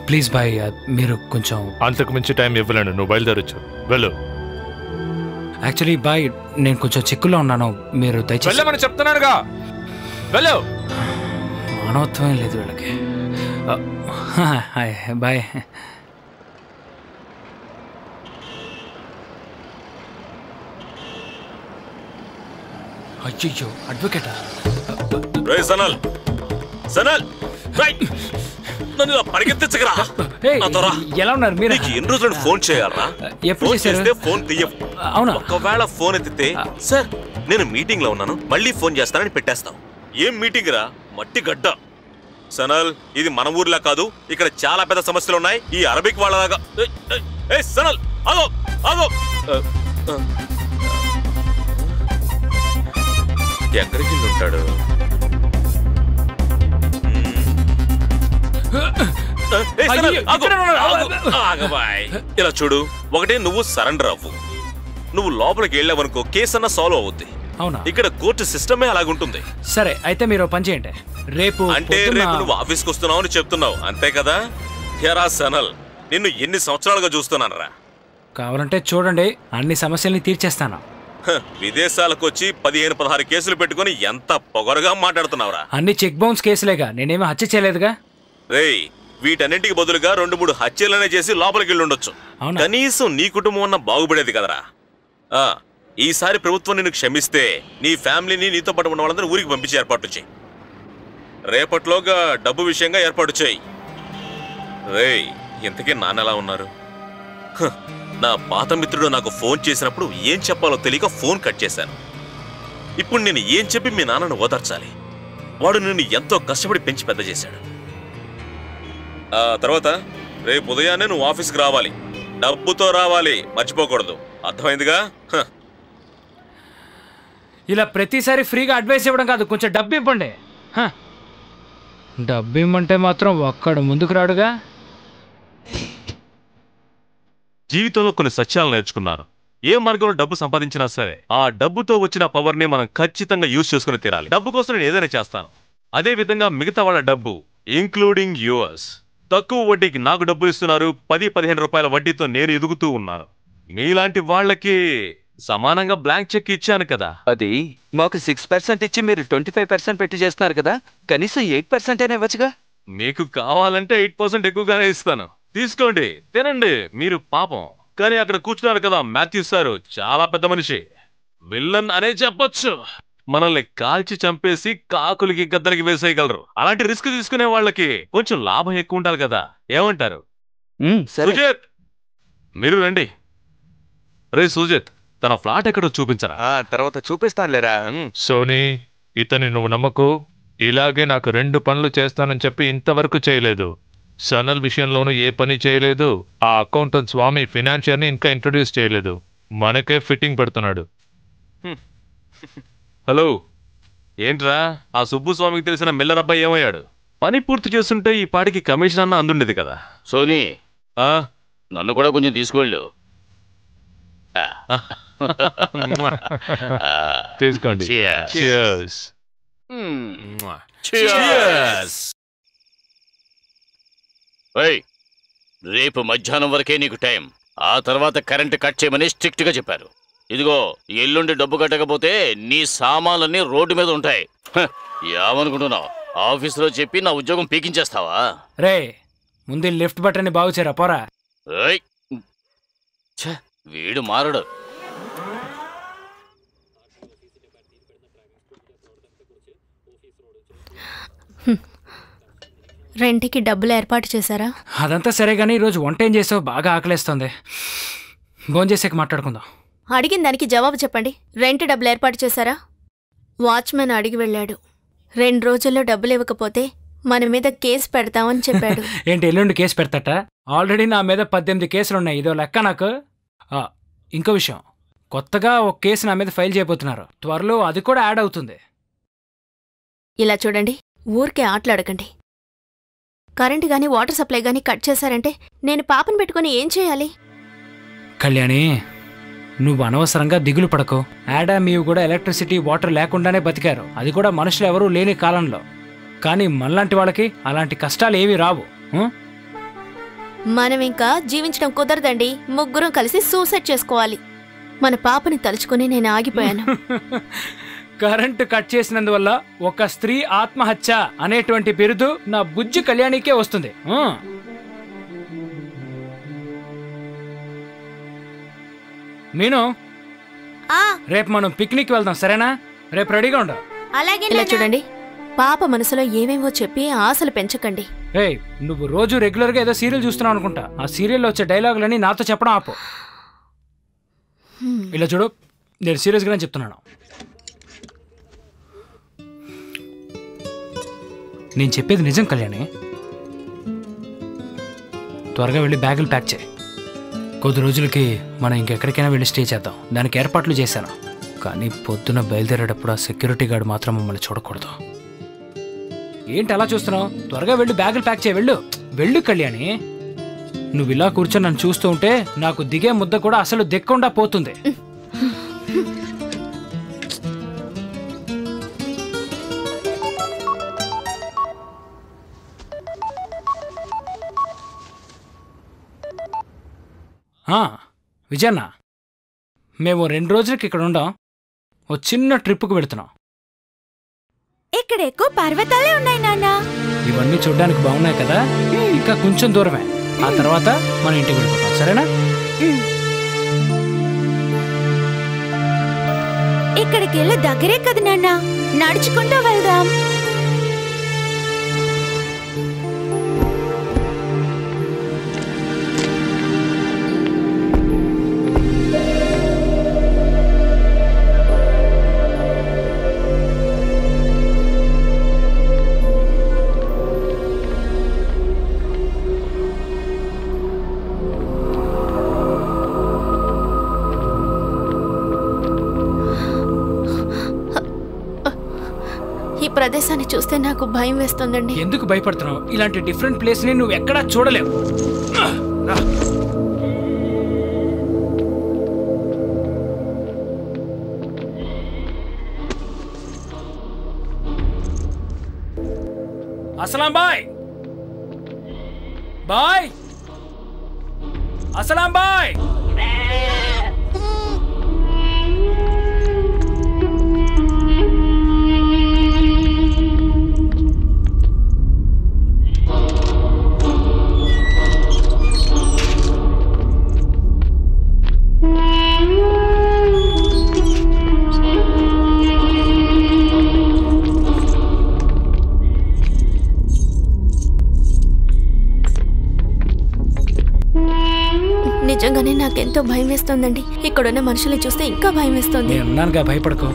please భాయ్, మీరు కొంచెం. అంతకు మించి టైం ఇవ్వలేను, నువ్వు బయలుదేరొచ్చు. వెళ్ళు. యాక్చువల్లీ బాయ్, నేను కొంచెం చిక్కులో ఉన్నాను, మీరు దయచేసి వెళ్ళమని చెప్తున్నానుగా. వెళ్ళు. మానవత్వం లేదు వీళ్ళకి. Hi bye. అయ్యో, అడ్వకేటా? సనల్, సనల్, నన్ను పరిగెత్తించగరా. ఎలా ఉన్నారు మీరు? ఎన్ని రోజులు ఫోన్ చేయాలరా? ఎప్పుడు చేస్తే ఫోన్ తీయవు. అవునా? ఒకవేళ ఫోన్ ఎత్తితే సార్ నేను మీటింగ్ లో ఉన్నాను, మళ్ళీ ఫోన్ చేస్తానని పెట్టేస్తాం. ఏం మీటింగ్ రా, మట్టి గడ్డ. సనల్, ఇది మన ఊర్లా కాదు, ఇక్కడ చాలా పెద్ద సమస్యలు ఉన్నాయి. ఈ అరబిక్ వాళ్ళలాగా. సనల్, ఆగో ఆగో. ఎక్కడికి ఉంటాడు? ఇలా చూడు, ఒకటే నువ్వు సరెండర్ అవ్వు. నువ్వు లోపలికి వెళ్ళావనుకో, కేసు అన్న సాల్వ్ అవుద్ది. అవునా? ఇక్కడ కోర్టు సిస్టమే అలాగుంటుంది. సరే, అయితే మీరు పని చేయండి. రేపు నువ్వు ఆఫీస్కి వస్తున్నావు అని చెప్తున్నావు, అంతే కదా? హేరా సనల్, నిన్ను ఎన్ని సంవత్సరాలుగా చూస్తున్నానరా. కావాలంటే చూడండి, అన్ని సమస్యల్ని తీర్చేస్తాను. విదేశాలకు వచ్చి 15-16 కేసులు పెట్టుకుని ఎంత పొగరుగా మాట్లాడుతున్నావురా. అన్ని చెక్ బౌన్స్ కేసులేగా, నేనేమీ హత్య చేయలేదుగా. రేయ్, వీటన్నింటికి బదులుగా 2-3 హత్యలనే చేసి లోపలికి వెళ్ళి ఉండొచ్చు. కనీసం నీ కుటుంబం అన్న బాగుపడేది కదరా. ఈసారి ప్రభుత్వం నిన్ను క్షమిస్తే నీ ఫ్యామిలీని, నీతో పాటు ఉన్న వాళ్ళందరూ ఊరికి పంపించి ఏర్పాటు చేయి. రేపట్లోగా డబ్బు విషయంగా ఏర్పాటు చేయి. రేయ్, ఇంతకీ నాన్న ఎలా ఉన్నారు? నా పాత మిత్రుడు నాకు ఫోన్ చేసినప్పుడు ఏం చెప్పాలో తెలియక ఫోన్ కట్ చేశాను. ఇప్పుడు నేను ఏం చెప్పి మీ నాన్నను ఓదార్చాలి? వాడు నిన్ను ఎంతో కష్టపడి పెంచి పెద్ద చేశాడు. తర్వాత రేపు ఉదయాన్నే నువ్వు ఆఫీస్కి రావాలి. డబ్బుతో రావాలి, మర్చిపోకూడదు. అర్థమైందిగా? ఇలా ప్రతిసారి ఫ్రీగా అడ్వైస్ ఇవ్వడం కాదు, కొంచెం డబ్బు ఇవ్వండి. డబ్బు ఇమ్మంటే మాత్రం ఒక్కడు ముందుకు రాడుగా. జీవితంలో కొన్ని సత్యాలు నేర్చుకున్నాను. ఏ మార్గంలో డబ్బు సంపాదించినా సరే, ఆ డబ్బుతో వచ్చిన పవర్ని మనం ఖచ్చితంగా యూజ్ చేసుకుని తీరాలి. డబ్బు కోసం నేను ఏదైనా చేస్తాను. అదే విధంగా మిగతా వాళ్ళ డబ్బు, ఇంక్లూడింగ్ యువర్స్, తక్కువ వడ్డీకి నాకు డబ్బులు ఇస్తున్నారు. 10-15 రూపాయల వడ్డీతో నేను ఎదుగుతూ ఉన్నాను. మీలాంటి వాళ్ళకి సమానంగా బ్లాంక్ చెక్ ఇచ్చాను కదా. అది మాకు 6% ఇచ్చి మీరు 25% పెట్టి చేస్తున్నారు కదా, కనీసం 8% అయినా ఇవ్వచ్చుగా. మీకు కావాలంటే 8% ఎక్కువగానే ఇస్తాను. తీసుకోండి, తినండి. మీరు పాపం, కానీ అక్కడ కూర్చున్నారు కదా మాథ్యూ సారు, చాలా పెద్ద మనిషి, విల్లన్ అనే చెప్పొచ్చు. మనల్ని కాల్చి చంపేసి కాకులకి గద్దలకి వేసేయగలరు. అలాంటి రిస్క్ తీసుకునే వాళ్ళకి కొంచెం లాభం ఎక్కువ ఉండాలి కదా. ఏమంటారు? సుజిత్, మీరు రండి. రే సుజిత్, తన ఫ్లాట్ ఎక్కడో చూపించరా? తర్వాత చూపిస్తానులేరా. సోనీ, ఇతని నువ్వు నమ్మకు. ఇలాగే నాకు 2 పనులు చేస్తానని చెప్పి ఇంతవరకు చేయలేదు. సనల్ విషయంలోనూ ఏ పని చేయలేదు. ఆ అకౌంటెంట్ స్వామి ఫినాన్షియర్ని ఇంకా ఇంట్రొడ్యూస్ చేయలేదు. మనకే ఫిట్టింగ్ పెడుతున్నాడు. హలో, ఏంట్రా ఆ సుబ్బు స్వామికి తెలిసిన మిల్లర్ అబ్బాయి ఏమయ్యాడు? పని పూర్తి చేస్తుంటే ఈ పాటికి కమిషన్ అన్న అందుండేది కదా. సోనీ, నన్ను కూడా కొంచెం తీసుకువెళ్ళు. తీసుకోండి. రేపు మధ్యాహ్నం వరకే నీకు టైం. ఆ తర్వాత కరెంట్ కట్ చేయమని స్ట్రిక్ట్ గా చెప్పారు. ఇదిగో ఎల్లుండి డబ్బు కట్టకపోతే నీ సామాన్లన్నీ రోడ్డు మీద ఉంటాయి. ఏమనుకుంటున్నావు? ఆఫీసులో చెప్పి నా ఉద్యోగం పీకించేస్తావా? రే ముందు లిఫ్ట్ బటన్ బాగు చేయరా పోరా. వీడు మారడు. రెంట్కి డబ్బులు ఏర్పాటు చేశారా? అదంతా సరే గానీ ఈరోజు వంట ఏం చేసావు? బాగా ఆకలేస్తుంది. భోంచేసాక మాట్లాడుకుందాం. అడిగిన దానికి జవాబు చెప్పండి. రెంట్ డబ్బులు ఏర్పాటు చేశారా? వాచ్మెన్ అడిగి వెళ్ళాడు. 2 రోజుల్లో డబ్బులు ఇవ్వకపోతే మన మీద కేసు పెడతామని చెప్పాడు. ఏంటి ఎల్లుండి కేసు పెడతాట? ఆల్రెడీ నా మీద 18 కేసులున్నాయి. ఇదో లెక్క నాకు. ఇంకో విషయం, కొత్తగా ఒక కేసు నా మీద ఫైల్ చేయబోతున్నారు. త్వరలో అది కూడా యాడ్ అవుతుంది. ఇలా చూడండి, ఊరికే ఆటలాడకండి. కరెంటు గానీ వాటర్ సప్లై గానీ కట్ చేశారంటే నేను పాపను పెట్టుకుని ఏం చేయాలి? కళ్యాణి, నువ్వు అనవసరంగా దిగులు పడకు. యాడమ్ ఇవి కూడా ఎలక్ట్రిసిటీ వాటర్ లేకుండానే బతికారు. అది కూడా మనుషులు ఎవరూ లేని కాలంలో. కానీ మనలాంటి వాళ్ళకి అలాంటి కష్టాలు ఏమీ రావు. మనం ఇంకా జీవించడం కుదరదండి. ముగ్గురం కలిసి సూసైడ్ చేసుకోవాలి. మన పాపని తలుచుకుని నేను ఆగిపోయాను. కరెంటు కట్ చేసినందువల్ల ఒక స్త్రీ ఆత్మహత్య అనేటువంటి బిరుదు నా బుజ్జి కళ్యాణికే వస్తుంది. మీను, రేపు మనం పిక్నిక్ వెళ్దాం, సరేనా? రేపు రెడీగా ఉండు. ఇలా చూడండి, పాప మనసులో ఏమేమో చెప్పి ఆశలు పెంచకండి. ఏయ్, నువ్వు రోజు రెగ్యులర్ గా ఏదో సీరియల్ చూస్తున్నావు అనుకుంటా. ఆ సీరియల్లో వచ్చే డైలాగులని నాతో చెప్పడం ఆపు. ఇలా చూడు, నేను సీరియస్ గానే చెప్తున్నాను. నేను చెప్పేది నిజం కళ్యాణి. త్వరగా వెళ్ళి బ్యాగులు ప్యాక్ చేయి. కొద్ది రోజులకి మనం ఇంకెక్కడికైనా వెళ్ళి స్టే చేద్దాం. దానికి ఏర్పాట్లు చేశాను. కానీ పొద్దున బయలుదేరేటప్పుడు ఆ సెక్యూరిటీ గార్డ్ మాత్రం మమ్మల్ని చూడకూడదు. ఏంటి అలా చూస్తున్నావు? త్వరగా వెళ్ళి బ్యాగులు ప్యాక్ చేయి. వెళ్ళు వెళ్ళు కళ్యాణి. నువ్వు ఇలా కూర్చొని నన్ను చూస్తూ ఉంటే నాకు దిగే ముద్ద కూడా అసలు దిక్కుండా పోతుంది. విజయన్న, మేము 2 రోజులకి ఇక్కడ ఉండాం. ఓ చిన్న ట్రిప్కు వెళుతున్నాం. ఇక్కడ ఎక్కువ పర్వతాలే ఉన్నాయి నాన్న. ఇవన్నీ చూడడానికి బాగున్నాయి కదా. ఇంకా కొంచెం దూరమే. ఆ తర్వాత మన ఇంటికి వెళ్ళిపోతాం, సరేనా? ఇక్కడికి వెళ్ళి దగ్గరే కదా నాన్న, నడుచుకుంటూ వెళ్దాం. ప్రదేశాన్ని చూస్తే నాకు భయం వేస్తుందండి. ఎందుకు భయపడుతున్నావు? ఇలాంటి డిఫరెంట్ ప్లేస్ ని నువ్వు ఎక్కడా చూడలేవు. అస్సలాం బాయ్. బాయ్ అస్సలాం బాయ్. నిజంగానే నాకెంతో భయం వేస్తోందండి. ఇక్కడున్న మనుషుల్ని చూస్తే ఇంకా భయం వేస్తోంది. నేనున్నానుగా, భయపడకు.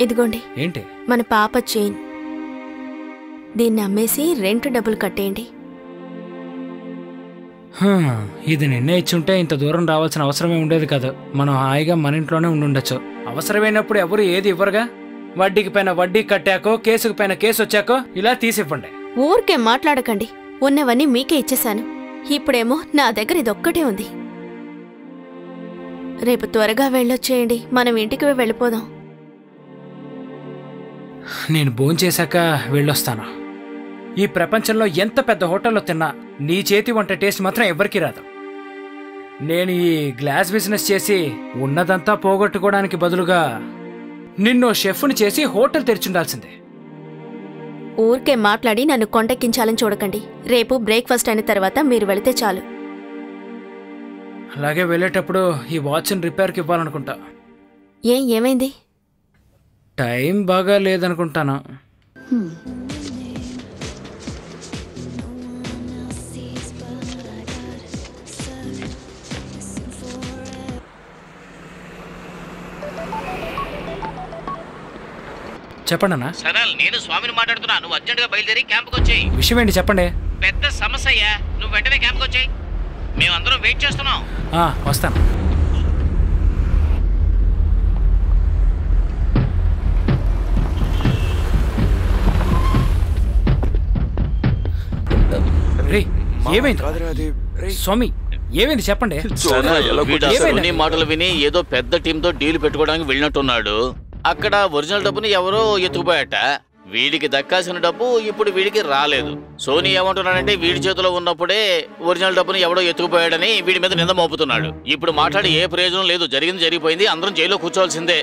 ఇదిగోండి. ఏంటి? మన పాప చైన్. దీన్ని అమ్మేసి రెంట్ డబ్బులు కట్టేయండి. ఇది నిన్నే ఇచ్చుంటే ఇంత దూరం రావాల్సిన అవసరమే ఉండేది కాదు. మనం హాయిగా మన ఇంట్లోనే ఉండుండొచ్చు. అవసరమైనప్పుడు ఎవరు ఏది ఇవ్వరుగా. వడ్డీకి పైన వడ్డీ కట్టాకో, కేసుకు పైన కేసు వచ్చాకో ఇలా తీసివ్వండి. ఊరికే మాట్లాడకండి. ఉన్నవన్నీ మీకే ఇచ్చేశాను. ఇప్పుడేమో నా దగ్గర ఇదొక్కటే ఉంది. రేపు త్వరగా వెళ్ళొచ్చేయండి. మనం ఇంటికి వెళ్ళిపోదాం. నేను భోంచేశాక వెళ్ళొస్తాను. ఈ ప్రపంచంలో ఎంత పెద్ద హోటల్లో తిన్నా నీ చేతి వంట టేస్ట్ మాత్రం ఎవ్వరికీ రాదు. నేను ఈ గ్లాస్ బిజినెస్ చేసి ఉన్నదంతా పోగొట్టుకోవడానికి బదులుగా నిన్ను షెఫ్ని చేసి హోటల్ తెరిచుండాల్సిందే. ఊరికే మాట్లాడి నన్ను కొండెక్కించాలని చూడకండి. రేపు బ్రేక్ఫాస్ట్ అయిన తర్వాత మీరు వెళితే చాలు. అలాగే వెళ్ళేటప్పుడు ఈ వాచ్ని రిపేర్కి ఇవ్వాలనుకుంటా. ఏమైంది? టైం బాగా లేదనుకుంటాను. చెప్పండి అన్న. సరల్, నేను స్వామిని మాట్లాడుతున్నా. నువ్వు అర్జెంటుగా బయలుదేరి క్యాంప్కి వచ్చేయి. విషయం ఏంటి చెప్పండి. పెద్ద సమస్య అయ్యా. నువ్వు వెంటనే క్యాంప్కి వచ్చేయి. మేమందరం వెయిట్ చేస్తున్నాం. వస్తాను. ఏమైంది స్వామి? ఏమైంది చెప్పండి. మాటలు విని ఏదో పెద్ద టీంతో డీల్ పెట్టుకోవడానికి వెళ్ళినట్టున్నాడు. అక్కడ ఒరిజినల్ డబ్బుని ఎవరో ఎత్తుకుపోయాట. వీడికి దక్కాల్సిన డబ్బు ఇప్పుడు వీడికి రాలేదు. సోనీ ఏమంటున్నాడంటే వీడి చేతిలో ఉన్నప్పుడే ఒరిజినల్ డబ్బుని ఎవడో ఎత్తుకుపోయాడని వీడి మీద నింద మోపుతున్నాడు. ఇప్పుడు మాట్లాడి ఏ ప్రయోజనం లేదు. జరిగింది జరిగిపోయింది. అందరం జైల్లో కూర్చోవాల్సిందే.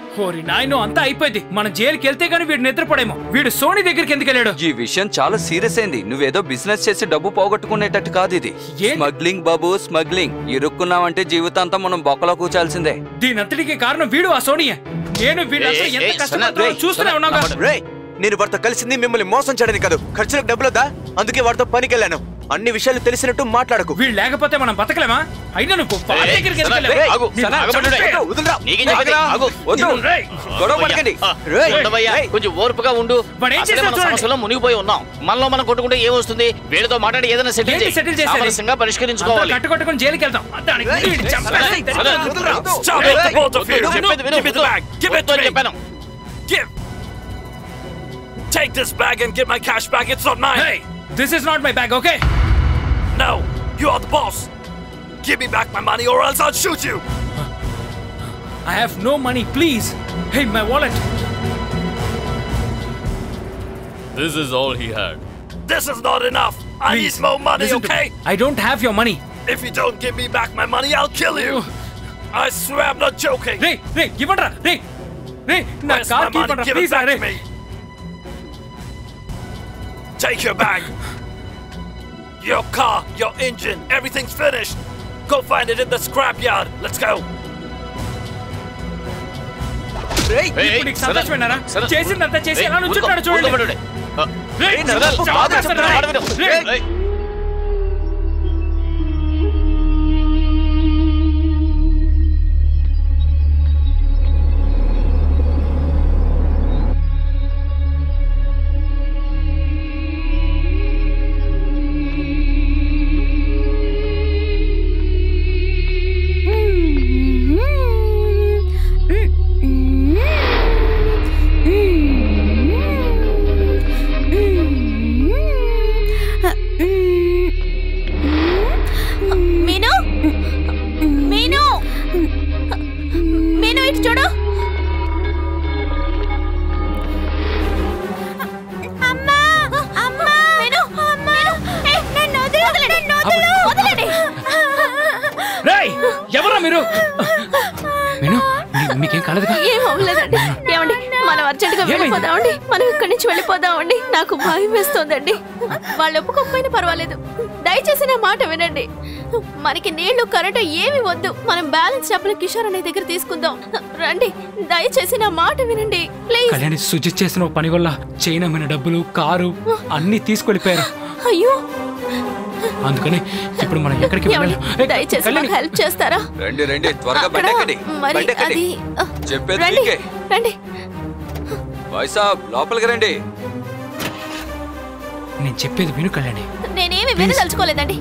అంతా అయిపోయింది. మనం జైలుకి వెళ్తే గానీ వీడు నిద్రపడేమో. వీడు సోనీ దగ్గరికి ఎందుకు వెళ్ళాడు? ఈ విషయం చాలా సీరియస్ అయింది. నువ్వేదో బిజినెస్ చేసి డబ్బు పోగొట్టుకునేటట్టు కాదు ఇది. స్మగ్లింగ్ బాబు, స్మగ్లింగ్. ఇరుక్కున్నామంటే జీవితాంతం మనం బొక్కలో కూర్చాల్సిందే. దీనంతటికి కారణం వీడు, ఆ సోనియే. నేను ఎంత కష్టపడుతున్నా చూస్తూనే ఉన్నాగా. నేను వాడితో కలిసింది మిమ్మల్ని మోసం చేయడానికి కాదు, ఖర్చులకు డబ్బులొద్దా, అందుకే వాడితో పనికి వెళ్ళాను. అన్ని విషయాలు తెలిసినట్టు మాట్లాడకు. వీళ్ళు లేకపోతే మనం బతకలేమా? అయినా నువ్వు కొంచెం ఓర్పుగా ఉండు. సమస్యలో మునిగిపోయి ఉన్నాం. మనలో మనం కొట్టుకుంటే ఏమొస్తుంది? వీళ్ళతో మాట్లాడి ఏదైనా సెటిల్ చేసి పరిష్కరించుకోవాలి. కట్టుకొట్టుకుని జైలుకి వెళ్తాం. చెప్పాను. Take this bag and get my cash back. It's not mine. Hey, this is not my bag, okay? No, you are the boss. Give me back my money or else I'll shoot you. I have no money, please. Hey, my wallet. This is all he had. This is not enough. I need more money, okay? I don't have your money. If you don't give me back my money, I'll kill you. I swear I'm not joking. Hey, give it. Hey, na car keep it, please, me. Take your bag. Your car, your engine, everything's finished. Go find it in the scrapyard. Let's go. చేసిందంతా చేసి ఎలా నుంచుంటాడు చూడండి. ఎవరా మీరు? మీకేం కాలేదుగా? ఏం అవ్వలేదండి. ఏమండి, మనం అర్జెంటుగా వెళ్ళిపోదామండి. మనం ఇక్కడి నుంచి వెళ్ళిపోదామండి. నాకు భయం వేస్తోందండి. వాళ్ళు ఒప్పుకోకపోయినా పర్వాలేదు, దయచేసి నా మాట వినండి. మనకి నీళ్లు, కరెంటు ఏమి వద్దు. మనం బ్యాలెన్స్ డబ్బులు కిషోర్ అనే దగ్గర తీసుకుందాం. రండి, దయచేసి నా మాట వినండి ప్లీజ్. కళ్యాణి సుజిత్ చేసిన పని వల్ల చైనా మన డబ్బులు, కారు అన్ని తీసుకెళ్ళిపోయారు. అయ్యో, అందుకని ఇప్పుడు మనం ఎక్కడికి వెళ్ళాలి? దయచేసి నాకు హెల్ప్ చేస్తారా? రండి రండి, త్వరగా బండెక్కండి. బండెక్కండి, చెప్పేది మీకే. రండి భాయ్ సాబ్, లోపలికి రండి. నేను చెప్పేది విను కళ్యాణి. నేనేమి వినదలుచుకోలేదండి.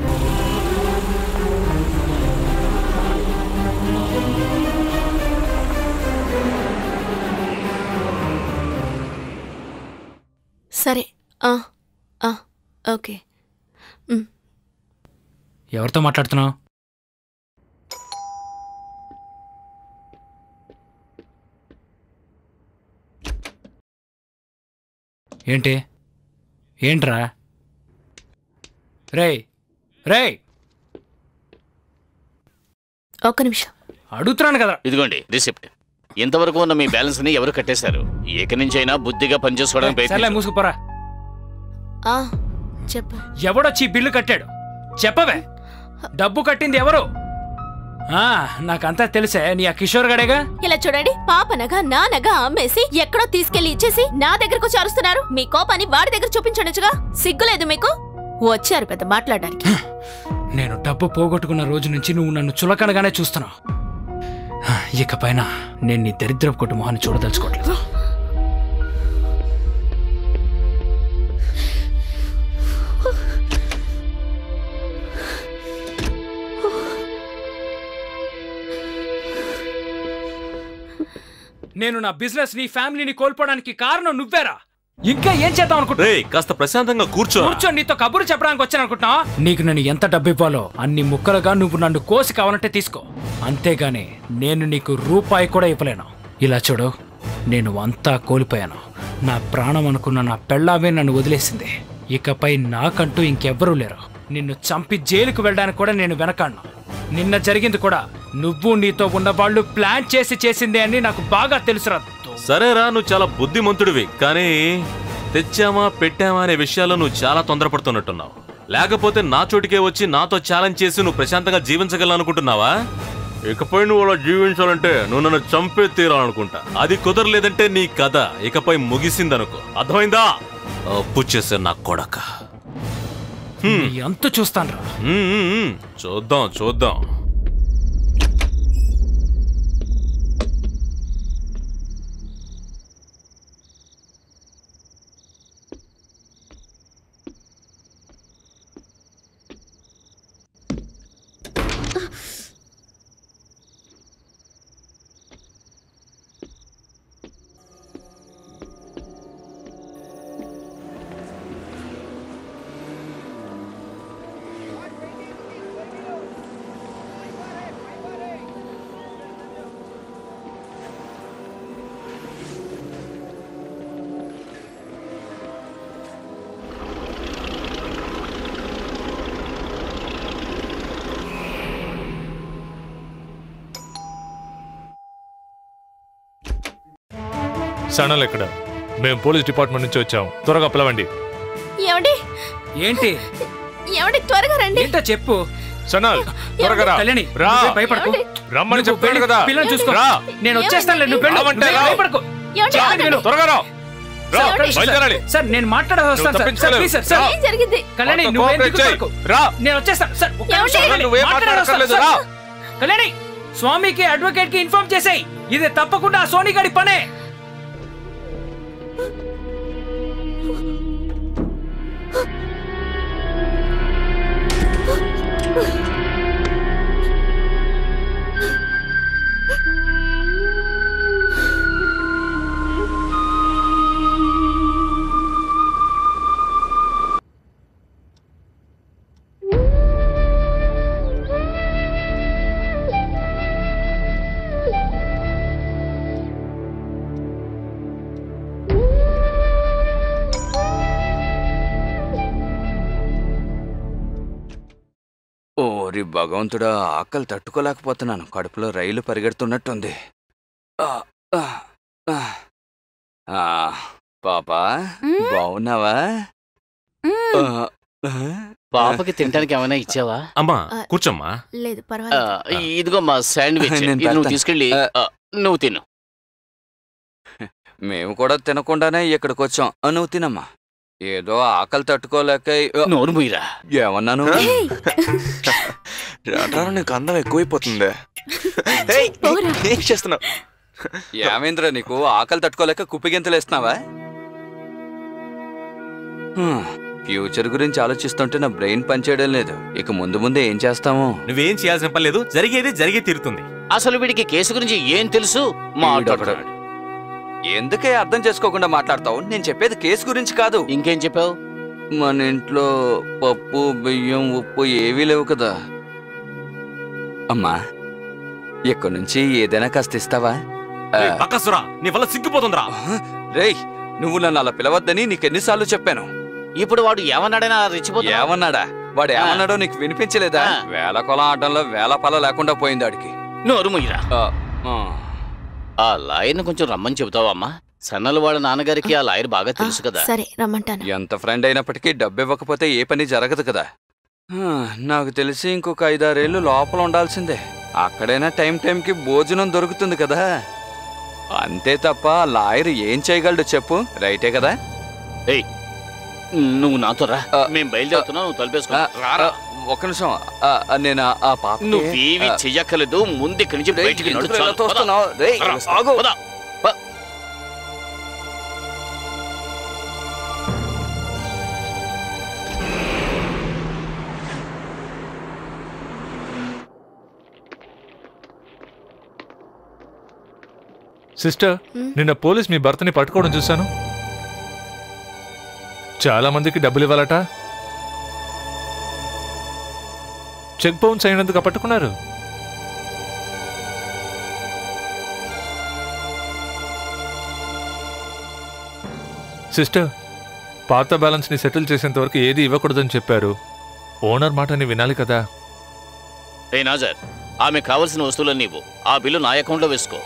సరే, ఓకే. ఎవరితో మాట్లాడుతున్నావు? ఏంట్రా? రేయ్ రేయ్, ఒక్క నిమిషం అడుగుతున్నాను కదా. ఇదిగోండి రిసిప్ట్. ఇంతవరకు ఉన్న మీ బ్యాలెన్స్ ని ఎవరు కట్టేశారు? ఇక నుంచి అయినా బుద్ధిగా పనిచేసుకోవడానికి సర్లే, ప్రయత్నించు. మూసుకుపోరా. చెప్పు. ఎవడొచ్చి బిల్లు కట్టాడు చెప్పవే. డబ్బు కట్టింది ఎవరు? నాకంతా తెలిసే, నీ ఆ కిషోర్ గడేగా. ఇలా చూడండి, పాప నగ నా నగ అమ్మేసి ఎక్కడో తీసుకెళ్లి ఇచ్చేసి నా దగ్గరకు వచ్చి అరుస్తున్నారు. మీ కోపాన్ని వాడి దగ్గర చూపించడచ్చుగా. సిగ్గులేదు మీకు? వచ్చారు పెద్ద మాట్లాడడానికి. నేను డబ్బు పోగొట్టుకున్న రోజు నుంచి నువ్వు నన్ను చులకనగానే చూస్తున్నావు. ఇకపైన నేను నీ దరిద్రపు కొట్టు మొహాన్ని చూడదలుచుకోవట్లేదు. నేను నా బిజినెస్ ని ఫ్యామిలీని కోల్పోవడానికి కారణం నువ్వేరా. ఇంకా ఏం చేద్దాం అనుకుంటా? కాస్త ప్రశాంతంగా కూర్చో. నీతో కబురు చెప్పడానికి వచ్చాను అనుకుంటున్నా. నీకు నేను ఎంత డబ్బు ఇవ్వాలో అన్ని ముక్కలుగా నువ్వు నన్ను కోసి కావాలంటే తీసుకో. అంతేగాని నేను నీకు రూపాయి కూడా ఇవ్వలేను. ఇలా చూడు, నేను అంతా కోల్పోయాను. నా ప్రాణం అనుకున్న నా పెళ్ళామే నన్ను వదిలేసింది. ఇకపై నాకంటూ ఇంకెవ్వరూ లేరు. నిన్ను చంపి జైలుకు వెళ్ళడానికి కూడా నేను వెనకాడను. నిన్న జరిగింది కూడా నువ్వు నీతో ఉన్న వాళ్ళు ప్లాన్ చేసి చేసిందే అని నాకు బాగా తెలుసురా. సరేరా, నువ్వు చాలా బుద్ధిమంతుడివి, కానీ తెచ్చామా పెట్టామా అనే విషయాల్లో నువ్వు చాలా తొందరపడుతున్నట్టున్నావు. లేకపోతే నా చోటికే వచ్చి నాతో ఛాలెంజ్ చేసి నువ్వు ప్రశాంతంగా జీవించగలనుకుంటున్నావా? ఇకపై నువ్వు అలా జీవించాలంటే నువ్వు నన్ను చంపే తీరాలనుకుంటా. అది కుదరలేదంటే నీ కథ ఇకపై ముగిసిందనుకో. అర్థమైందా? అప్పు చేసే నా కొడక. ఎంత చూస్తాను రా. చూద్దాం. సనల్ ఎక్కడ? మేము పోలీస్ డిపార్ట్మెంట్ నుంచి వచ్చాం, త్వరగా పిలవండి. ఏమండి? ఏంటి? ఏమండి త్వరగా రండి. ఏంటో చెప్పు. సనల్ త్వరగా రా. కళ్యాణి, రా. భయపడకు. రమ్మని చెప్పాను కదా. పిల్లని చూసుకో. నేను వచ్చేస్తాను. నువ్వు భయపడకు. త్వరగా రా. సార్, నేను మాట్లాడాలి వస్తాను సార్. Please sir. ఏం జరిగింది? కళ్యాణి, నేను వచ్చేస్తాను సార్. కళ్యాణి, స్వామికి అడ్వకేట్ కి ఇన్ఫార్మ్ చేసేయ్. ఇది తప్పకుండా ఆ సోనీ గారి పనే. ఓరి భగవంతుడా, ఆకలి తట్టుకోలేకపోతున్నాను. కడుపులో రైలు పరిగెడుతున్నట్టుంది. పాపా, బాగున్నావా? పాపకి తినడానికి ఏమైనా ఇచ్చావా? అమ్మా కూర్చోమ్మా. లేదు పర్వాలేదు. ఇదిగో మా శాండ్విచ్, నువ్వు తీసుకెళ్ళి నువ్వు తిను. మేము కూడా తినకుండానే ఇక్కడికి వచ్చాం. నువ్వు తినమ్మా. ఏదో ఆకలి తట్టుకోలేక. నోరు మూయరా. ఏమన్నాను? నీకు అందం ఎక్కువైపోతుంది. ఏం చేస్తున్నావు? ఏమేంద్ర, నీకు ఆకలి తట్టుకోలేక కుప్పిగింతలేస్తున్నావా? ఫ్యూచర్ గురించి ఆలోచిస్తుంటే నా బ్రెయిన్ పనిచేయడం లేదు. ఇక ముందు ముందే ఏం చేస్తాము? నువ్వేం చేయాల్సిన పని లేదు, జరిగేది జరిగే తీరుతుంది. అసలు వీడికి కేసు గురించి ఏం తెలుసు? మాట్లాడు. ఎందుకే అర్థం చేసుకోకుండా మాట్లాడతావు? నేను చెప్పేది కేసు గురించి కాదు. ఇంకేం చెప్పావు? మన ఇంట్లో పప్పు బియ్యం ఉప్పు ఏవీ లేవు కదా. అమ్మా, ఇక్కడి నుంచి ఏదైనా కాస్త ఇస్తావా? నీ వల్ల సిగ్గిపోతుందిరా. రేయ్, నువ్వు నన్ను అలా పిలవద్దని నీకెన్నిసార్లు చెప్పాను. ఇప్పుడు వాడు ఏమన్నాడైనా రెచ్చిపోతా. ఏమన్నాడా? వాడు ఏమన్నాడో నీకు వినిపించలేదా? వేల కొలం ఆటంలో వేల పాల లేకుండా పోయింది ఆడికి. నోరు ముయ్యరా. ఆ లాయర్ని కొంచెం రమ్మని చెబుతావా అమ్మా? సన్నలు వాళ్ళ నాన్నగారికి ఆ లాయర్ బాగా తెలుసు కదా. సరే రమ్మంటాను. ఎంత ఫ్రెండ్ అయినప్పటికీ డబ్బు ఇవ్వకపోతే ఏ పని జరగదు కదా. నాకు తెలిసి ఇంకొక 5-6 ఏళ్ళు లోపల ఉండాల్సిందే. అక్కడైనా టైంకి భోజనం దొరుకుతుంది కదా. అంతే తప్ప లాయర్ ఏం చేయగలడు చెప్పు? రైటే కదా? ఏయ్, నువ్వు నాతో రా. మేము బయలుదేరుతున్నా, నువ్వు తలుపేసుకో. ఒక్క నిమిషం, నేను ఆ పాప నువ్వేవి చెయ్యక్కలేదు. ముందు ఇక్కడి నుంచి బయటికి సిస్టర్, నిన్న పోలీస్ మీ భర్తని పట్టుకోవడం చూశాను. చాలా మందికి డబ్బులు ఇవ్వాలట. చెక్ బౌన్స్ అయినందుకు పట్టుకున్నారు. సిస్టర్, పాత బ్యాలెన్స్ ని సెటిల్ చేసేంత వరకు ఏది ఇవ్వకూడదని చెప్పారు. ఓనర్ మాటని వినాలి కదా. ఏ నాజర్, ఆమె కావలసిన వస్తువులన్నీ ఇవ్వు. ఆ బిల్లు నా అకౌంట్లో వేసుకో.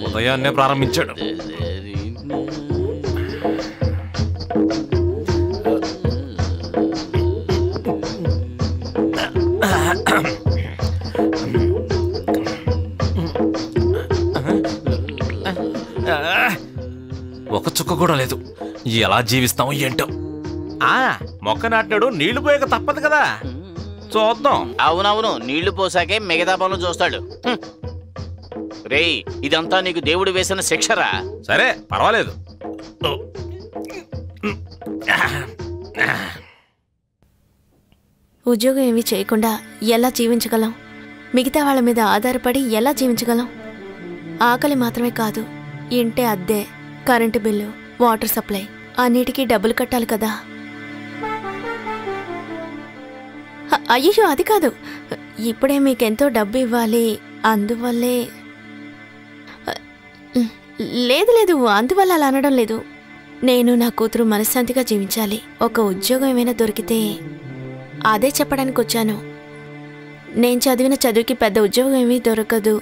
ఉదయాన్నే ప్రారంభించాడు. ఒక చుక్క కూడా లేదు. ఎలా జీవిస్తామో ఏంటో. మొక్క నాటినాడు, నీళ్లు పోయాక తప్పదు కదా. చూద్దాం. అవునవును, నీళ్లు పోసాకే మిగతా పనులు చూస్తాడు. రేయ్, ఇదంతా నీకు దేవుడు వేసిన శిక్షరా. సరే పర్వాలేదు. ఉద్యోగం ఏమీ చేయకుండా ఎలా జీవించగలం? మిగతా వాళ్ళ మీద ఆధారపడి ఎలా జీవించగలం? ఆకలి మాత్రమే కాదు, ఇంటి అద్దె, కరెంటు బిల్లు, వాటర్ సప్లై అన్నిటికీ డబ్బులు కట్టాలి కదా. అయ్యో అది కాదు, ఇప్పుడే మీకెంతో డబ్బు ఇవ్వాలి, అందువల్లే. లేదు లేదు, అందువల్ల అలా అనడం లేదు. నేను నా కూతురు మనశ్శాంతిగా జీవించాలి. ఒక ఉద్యోగం ఏమైనా దొరికితే అదే చెప్పడానికి వచ్చాను. నేను చదివిన చదువుకి పెద్ద ఉద్యోగం ఏమీ దొరకదు.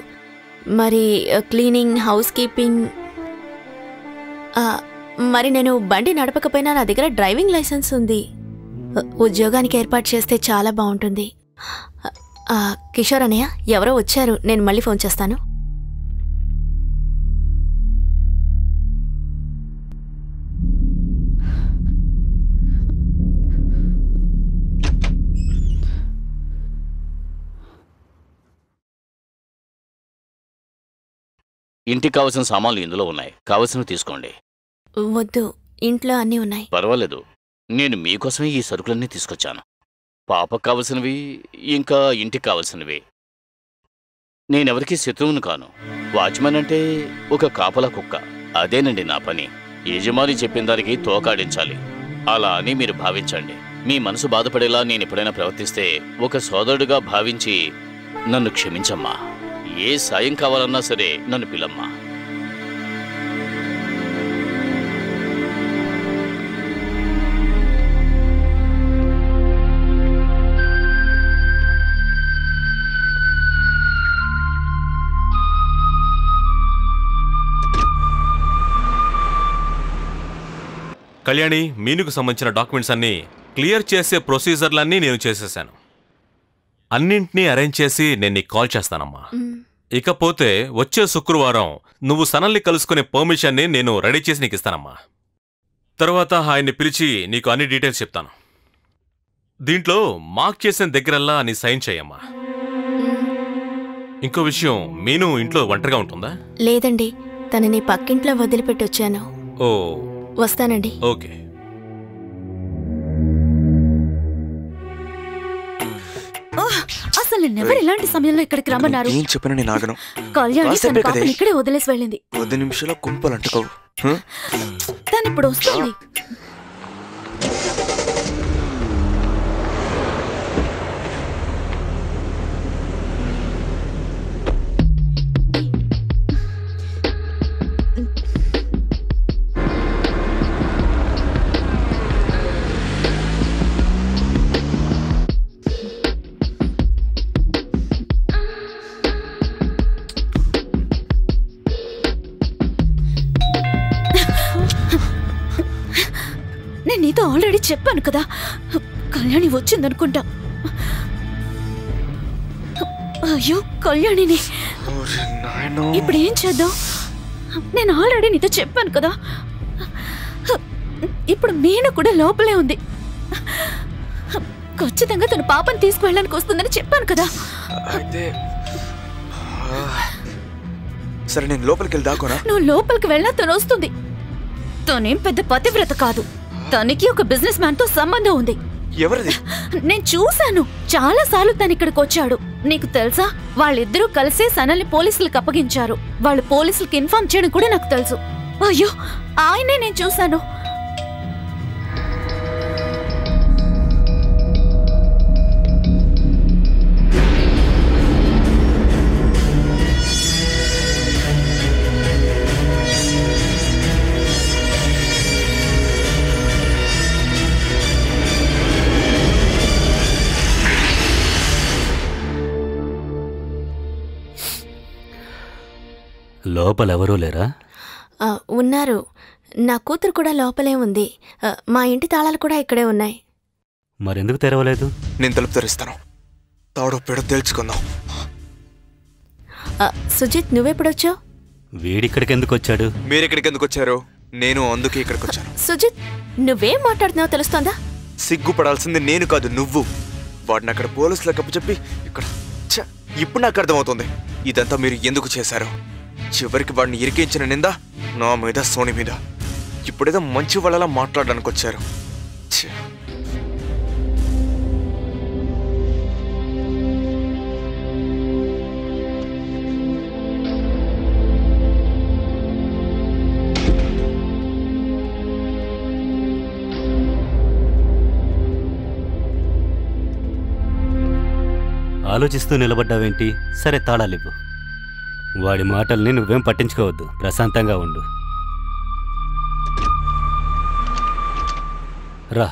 మరి క్లీనింగ్, హౌస్ కీపింగ్. మరి నేను బండి నడపకపోయినా నా దగ్గర డ్రైవింగ్ లైసెన్స్ ఉంది. ఉద్యోగానికి ఏర్పాటు చేస్తే చాలా బాగుంటుంది. కిషోర్ అన్నయ్య, ఎవరో వచ్చారు, నేను మళ్ళీ ఫోన్ చేస్తాను. ఇంటికి కావలసిన సామాన్లు ఇందులో ఉన్నాయి, కావలసినవి తీసుకోండి. వద్దు, ఇంట్లో అన్నీ ఉన్నాయి. పర్వాలేదు, నేను మీకోసమే ఈ సరుకులన్నీ తీసుకొచ్చాను. పాపకు కావలసినవి, ఇంకా ఇంటికి కావలసినవి. నేనెవరికీ శత్రువును కాను. వాచ్మెన్ అంటే ఒక కాపలా కుక్క. అదేనండి నా పని. యజమాని చెప్పిన దానికి తోకాడించాలి. అలా అని మీరు భావించండి. మీ మనసు బాధపడేలా నేను ఎప్పుడైనా ప్రవర్తిస్తే ఒక సోదరుడిగా భావించి నన్ను క్షమించమ్మా. ఏ సాయం కావాలన్నా సరే నన్ను పిలమ్మా. కళ్యాణి, మీనుకు సంబంధించిన డాక్యుమెంట్స్ అన్నీ క్లియర్ చేసే ప్రొసీజర్లన్నీ నేను చేసేసాను. అన్నింటినీ అరేంజ్ చేసి నేను నీకు కాల్ చేస్తానమ్మా. ఇకపోతే వచ్చే శుక్రవారం నువ్వు సనల్ని కలుసుకునే పర్మిషన్ని నేను రెడీ చేసి నీకు ఇస్తానమ్మా. తర్వాత ఆయన్ని పిలిచి నీకు అన్ని డీటెయిల్స్ చెప్తాను. దీంట్లో మార్క్ చేసిన దగ్గరల్లా నీ సైన్ చేయమ్మా. ఇంకో విషయం, మీను ఇంట్లో ఒంటరిగా ఉంటుందా? లేదండి, తనని పక్కింట్లో వదిలిపెట్టి వచ్చాను. ఓ వస్తానండి. ఓకే. అసలు నెవరు ఇలాంటి సమయంలో ఇక్కడికి రమ్మన్నారు? ఏం చెప్పినా నేను ఆగను. కళ్యాణి తన పాపని ఇక్కడే వదిలేసి వెళ్ళింది. 10 నిమిషాల్లో కుంపలంటుకోవు. తను ఇప్పుడు వస్తుంది. నేను నీతో ఆల్రెడీ చెప్పాను కదా, కళ్యాణి వచ్చిందనుకుంటా. అయ్యో కళ్యాణిని ఇప్పుడు ఏం చేద్దాం? నేను ఆల్రెడీ నీతో చెప్పాను కదా. ఇప్పుడు మీను కూడా లోపలే ఉంది. ఖచ్చితంగా తన పాపని తీసుకువెళ్ళడానికి వస్తుందని చెప్పాను కదా. సరే నేను లోపలికి వెళ్ళి దాకోనా? నువ్వు లోపలికి వెళ్ళా తను వస్తుంది. తనేం పెద్ద పతివ్రత కాదు. తనకి ఒక బిజినెస్ మ్యాన్ తో సంబంధం ఉంది. ఎవరిది? నేను చూశాను చాలా సార్లు తను ఇక్కడికి వచ్చాడు. నీకు తెలుసా, వాళ్ళిద్దరూ కలిసి సనల్ని పోలీసులకు అప్పగించారు. వాళ్ళు పోలీసులకు ఇన్ఫార్మ్ చేయడం కూడా నాకు తెలుసు. అయ్యో ఆయనే నేను చూశాను. లోపలెవరూ లేరా? ఉన్నారు. నా కూతురు కూడా లోపలే ఉంది. మా ఇంటి తాళాలు కూడా ఇక్కడే ఉన్నాయి. మరెందుకు తెరవలేదు? నేను తలుపు తెరుస్తాను. తాడో పేడో తెలుసుకుందాం. సుజిత్, నువ్వెప్పుడొచ్చావు? వీడిక్కడికి ఎందుకు వచ్చాడు? మీరెక్కడికి ఎందుకు వచ్చారు? నేను అందుకే ఇక్కడికి వచ్చాను. సుజిత్, నువ్వేం మాట్లాడుతున్నావు తెలుస్తోందా? సిగ్గుపడాల్సింది నేను కాదు, నువ్వు. వాడిని అక్కడ పోలీసులకు అప్పచెప్పి ఇక్కడ ఇప్పుడు నాకు అర్థమవుతుంది ఇదంతా మీరు ఎందుకు చేశారు. చివరికి వాడిని ఇరికించిన నింద నా మీద, సోని మీద. ఇప్పుడేదో మంచి వాళ్ళలా మాట్లాడడానికి వచ్చారు. ఆలోచిస్తూ నిలబడ్డావేంటి? సరే తాళాలివ్వు. వాడి మాటల్ని నువ్వేం పట్టించుకోవద్దు, ప్రశాంతంగా ఉండు. రా.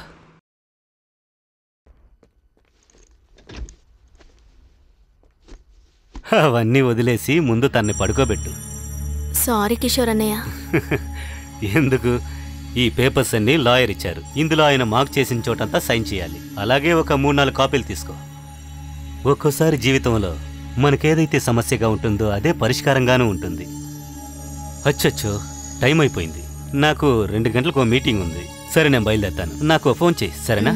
అవన్నీ వదిలేసి ముందు తన్ని పడుకోబెట్టు. సారీ కిషోర్ అన్నయ్య. ఎందుకు? ఈ పేపర్స్ అన్ని లాయర్ ఇచ్చారు. ఇందులో ఆయన మార్క్ చేసిన చోటంతా సైన్ చేయాలి. అలాగే ఒక 3-4 కాపీలు తీసుకో. ఒక్కోసారి జీవితంలో మనకేదైతే సమస్యగా ఉంటుందో అదే పరిష్కారంగానూ ఉంటుంది. అచ్చచ్చో, టైం అయిపోయింది. నాకు 2 గంటలకు ఓ మీటింగ్ ఉంది. సరే నేను బయలుదేరుతాను. నాకు ఫోన్ చేయి, సరేనా?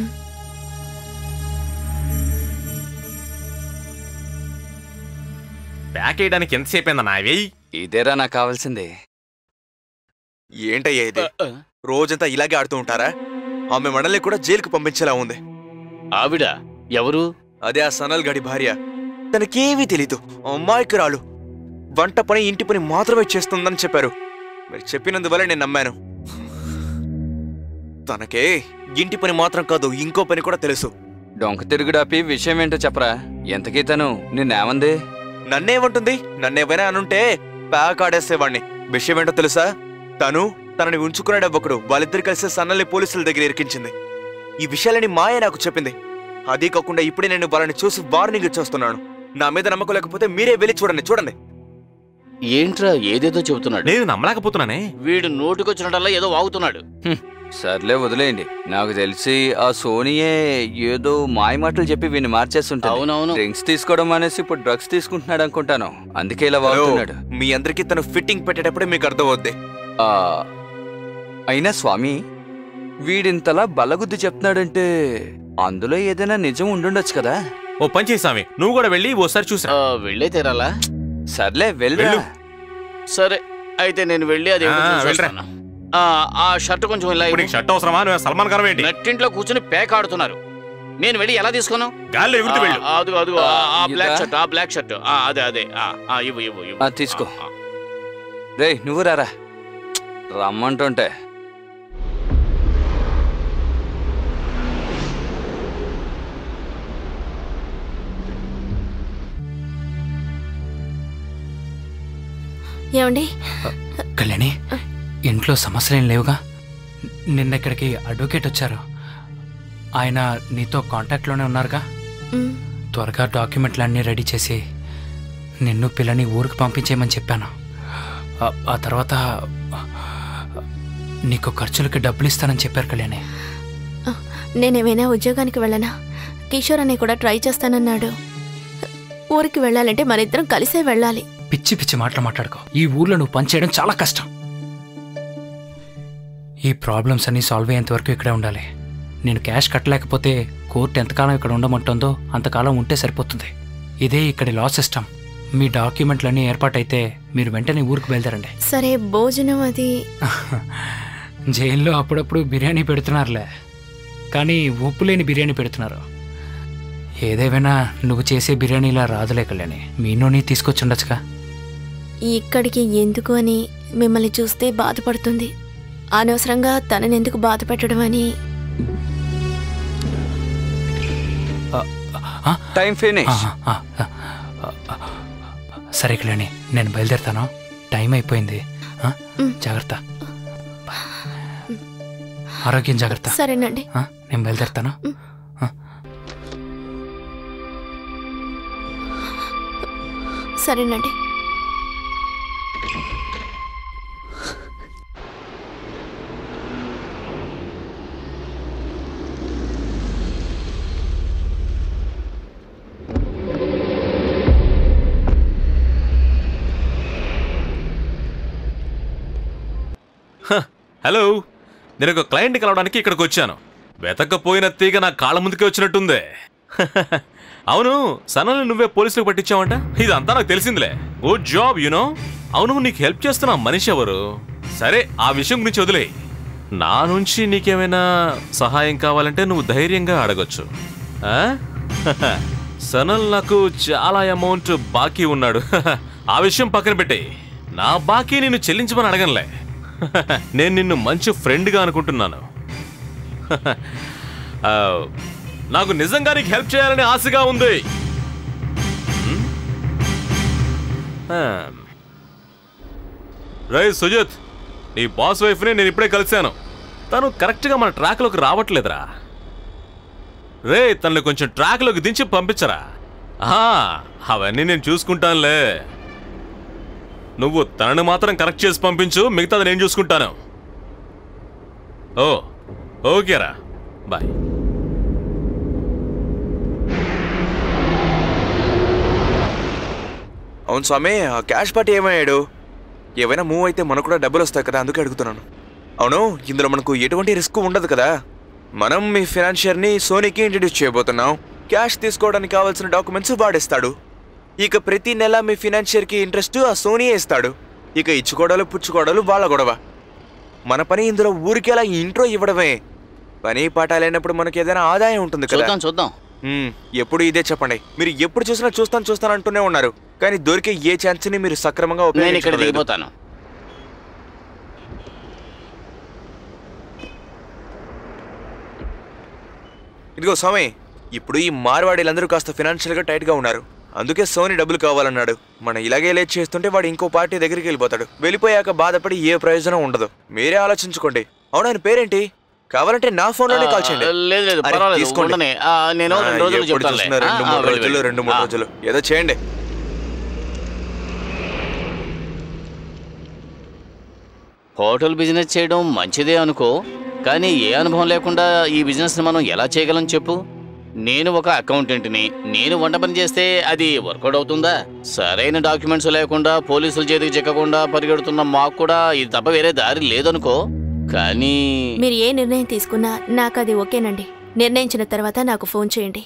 ప్యాక్ వేయడానికి ఎంతసేపు అయిందా? నావి ఇదేరా నాకు కావాల్సిందే. ఏంటయ్యా ఇది? రోజంతా ఇలాగే ఆడుతూ ఉంటారా? ఆమె మనల్ని కూడా జైలుకు పంపించేలా ఉంది. ఆవిడ ఎవరు? అదే ఆ సనల్ గడి భార్య. తనకేమీ తెలీదు, అమ్మాయికురాలు. వంట పని, ఇంటి పని మాత్రమే చేస్తుందని చెప్పారు. మీరు చెప్పినందువల్ల నేను నమ్మాను. తనకే ఇంటి పని మాత్రం కాదు, ఇంకో పని కూడా తెలుసు. డొంక తిరుగుడాపి విషయం ఏంటో చెప్పరా? ఎంతకీ తను నిన్నేమంది? నన్నేమంటుంది? నన్నేమైనా అనుంటే ప్యాక్ ఆడేసేవాణ్ణి. విషయం ఏంటో తెలుసా? తనని ఉంచుకున్నాడే ఒకడు. వాళ్ళిద్దరు కలిసి సన్నల్ని పోలీసుల దగ్గర ఇరికించింది. ఈ విషయాలని మాయ నాకు చెప్పింది. అదే కాకుండా ఇప్పుడే నేను వాళ్ళని చూసి వార్నింగ్ ఇచ్చేస్తున్నాను. నా మీద నమ్మకం లేకపోతే మీరే వెళ్ళి చూడండి. ఏంట్రా ఏదేదో చెబుతున్నాడు? నేను నమ్మలేకపోతున్నానే. వీడు నోటికొచ్చినట్టల్లా ఏదో వాగుతున్నాడు. సర్లే వదిలేయండి. నాకు తెలిసి ఆ సోనియే ఏదో మాయమాటలు చెప్పి వీడిని మార్చేస్తుంటాడు. అవునవును. డ్రింక్స్ తీసుకోవడం అనేసి ఇప్పుడు డ్రగ్స్ తీసుకుంటున్నాడు అనుకుంటాను. అందుకే ఇలా వాగుతున్నాడు. మీ అందరికీ తను ఫిట్టింగ్ పెట్టేటప్పుడే మీకు అర్థమవుద్ది. అయినా స్వామి, వీడింతలా బల్లగుద్ది చెప్తున్నాడంటే అందులో ఏదైనా నిజం ఉండుండొచ్చు కదా. ఓ పని చేసామి, నువ్వు కూడా వెళ్ళి ఓసారి చూసా. వెళ్ళే తీరాలా? సర్లే వెళ్ళు. సరే అయితే నేను వెళ్ళి అది ఆ షర్ట్ కొంచెం ఇలా షర్ట్ అవసరమా? సల్మాన్ ఖాన్ ఏంటి నెట్టింట్లో కూర్చుని పేక ఆడుతున్నారు. నేను వెళ్ళి ఎలా తీసుకున్నా? గాల్లో ఎగురుతూ వెళ్ళు. అదిగో ఆ బ్లాక్ షర్ట్ అదే ఇవ్వు తీసుకో. రేయ్ నువ్వు రారా, రమ్మంటుంటే. ఏమండి కళ్యాణి, ఇంట్లో సమస్యలేం లేవుగా? నిన్న ఇక్కడికి అడ్వకేట్ వచ్చారు. ఆయన నీతో కాంటాక్ట్లోనే ఉన్నారుగా? త్వరగా డాక్యుమెంట్లన్నీ రెడీ చేసి నిన్ను పిల్లని ఊరికి పంపించేయమని చెప్పాను. ఆ తర్వాత నీకు ఖర్చులకి డబ్బులు ఇస్తానని చెప్పారు కళ్యాణి. నేనేమైనా ఉద్యోగానికి వెళ్ళనా? కిషోర్ అని కూడా ట్రై చేస్తానన్నాడు. ఊరికి వెళ్ళాలంటే మనిద్దరం కలిసే వెళ్ళాలి. పిచ్చి పిచ్చి మాటలు మాట్లాడుకో. ఈ ఊర్లో నువ్వు పనిచేయడం చాలా కష్టం. ఈ ప్రాబ్లమ్స్ అన్నీ సాల్వ్ అయ్యేంత వరకు ఇక్కడే ఉండాలి. నేను క్యాష్ కట్టలేకపోతే కోర్టు ఎంతకాలం ఇక్కడ ఉండమంటుందో అంతకాలం ఉంటే సరిపోతుంది. ఇదే ఇక్కడి లా సిస్టమ్. మీ డాక్యుమెంట్లన్నీ ఏర్పాటైతే మీరు వెంటనే ఊరికి బయలుదేరండి. సరే, భోజనం అది? జైల్లో అప్పుడప్పుడు బిర్యానీ పెడుతున్నారులే, కానీ ఉప్పు లేని బిర్యానీ పెడుతున్నారు. ఏదేమైనా నువ్వు చేసే బిర్యానీలా రాదులే కళ్యాణి. మీనోని తీసుకొచ్చి ఉండొచ్చుగా. ఇక్కడికి ఎందుకు అని మిమ్మల్ని చూస్తే బాధపడుతుంది. అనవసరంగా తననెందుకు బాధ పెట్టడం అని. Time finish. సరే కళ్యాణి, నేను బయలుదేరుతాను. టైం అయిపోయింది. జాగ్రత్త, ఆరోగ్యం జాగ్రత్త. సరేనండి, నేను బయలుదేరుతాను. సరేనండి. హలో, నేను ఒక క్లయింట్ కలవడానికి ఇక్కడికి వచ్చాను. వెతకపోయిన తీగ నా కాళ్ళ ముందుకే వచ్చినట్టుందే. అవును, సనల్ని నువ్వే పోలీసులకు పట్టించావంట. ఇదంతా నాకు తెలిసిందిలే. Good job you know. అవును, నీకు హెల్ప్ చేస్తున్న మనిషి ఎవరు? సరే, ఆ విషయం గురించి వదిలే. నా నుంచి నీకేమైనా సహాయం కావాలంటే నువ్వు ధైర్యంగా అడగొచ్చు. సనల్ నాకు చాలా అమౌంట్ బాకీ ఉన్నాడు. ఆ విషయం పక్కన పెట్టే. నా బాకీ నిన్ను చెల్లించమని అడగనులే. నేను నిన్ను మంచి ఫ్రెండ్గా అనుకుంటున్నాను. నాకు నిజంగా నీకు హెల్ప్ చేయాలని ఆశగా ఉంది. రే సుజిత్, నీ బాస్ వైఫ్ని నేను ఇప్పుడే కలిశాను. తను కరెక్ట్గా మన ట్రాక్లోకి రావట్లేదురా. రే, తనని కొంచెం ట్రాక్లోకి దించి పంపించరా. అవన్నీ నేను చూసుకుంటానులే. నువ్వు తనని మాత్రం కరెక్ట్ చేసి పంపించు, మిగతాది నేను చూసుకుంటాను. ఓకేరా, బాయ్. అవును స్వామి, ఆ క్యాష్ పార్టీ ఏమయ్యాడు? ఏవైనా మూవ్ అయితే మనకు కూడా డబ్బులు వస్తాయి కదా, అందుకే అడుగుతున్నాను. అవును, ఇందులో మనకు ఎటువంటి రిస్క్ ఉండదు కదా. మనం మీ ఫినాన్షియర్ని సోనీకి ఇంట్రడ్యూస్ చేయబోతున్నాం. క్యాష్ తీసుకోవడానికి కావాల్సిన డాక్యుమెంట్స్ వాడేస్తాడు. ఇక ప్రతి నెల మీ ఫినాన్షియర్కి ఇంట్రెస్ట్ ఆ సోనీయే ఇస్తాడు. ఇక ఇచ్చుకోవడాలు పుచ్చుకోవడాలు వాళ్ళ గొడవ. మన పని ఇందులో ఊరికి అలా ఇంట్రో ఇవ్వడమే. పని పాట లేనప్పుడు మనకి ఏదైనా ఆదాయం ఉంటుంది కదా. చూద్దాం. ఎప్పుడు ఇదే చెప్పండి. మీరు ఎప్పుడు చూసినా చూస్తాను అంటూనే ఉన్నారు, కానీ దొరికే ఏ ఛాన్స్ ని మీరు సక్రమంగా ఉపయోగించలేకపోతాను. ఇదిగో స్వామి, ఇప్పుడు ఈ మార్వాడీలందరూ కాస్త ఫినాన్షియల్గా టైట్గా ఉన్నారు. అందుకే సోనీ డబ్బులు కావాలన్నాడు. మనం ఇలాగే లేట్ చేస్తుంటే వాడు ఇంకో పార్టీ దగ్గరికి వెళ్ళిపోతాడు. వెళ్ళిపోయాక బాధపడి ఏ ప్రయోజనం ఉండదు. మీరే ఆలోచించుకోండి. అవును, ఆయన పేరేంటి? కావాలంటే నా ఫోన్లోనే కాల్ చేయండి. తీసుకోండి. రెండు మూడు రోజులు ఏదో చేయండి. హోటల్ బిజినెస్ చేయడం మంచిదే అనుకో, కానీ ఏ అనుభవం లేకుండా ఈ బిజినెస్ని మనం ఎలా చేయగలం చెప్పు? నేను ఒక అకౌంటెంట్ని. నేను వంట పని చేస్తే అది వర్కౌట్ అవుతుందా? సరైన డాక్యుమెంట్స్ లేకుండా పోలీసుల చేతికి చిక్కకుండా పరిగెడుతున్న మాకు కూడా ఇది తప్ప వేరే దారి లేదనుకో. కానీ మీరు ఏ నిర్ణయం తీసుకున్నా నాకు అది ఓకేనండి. నిర్ణయించిన తర్వాత నాకు ఫోన్ చేయండి.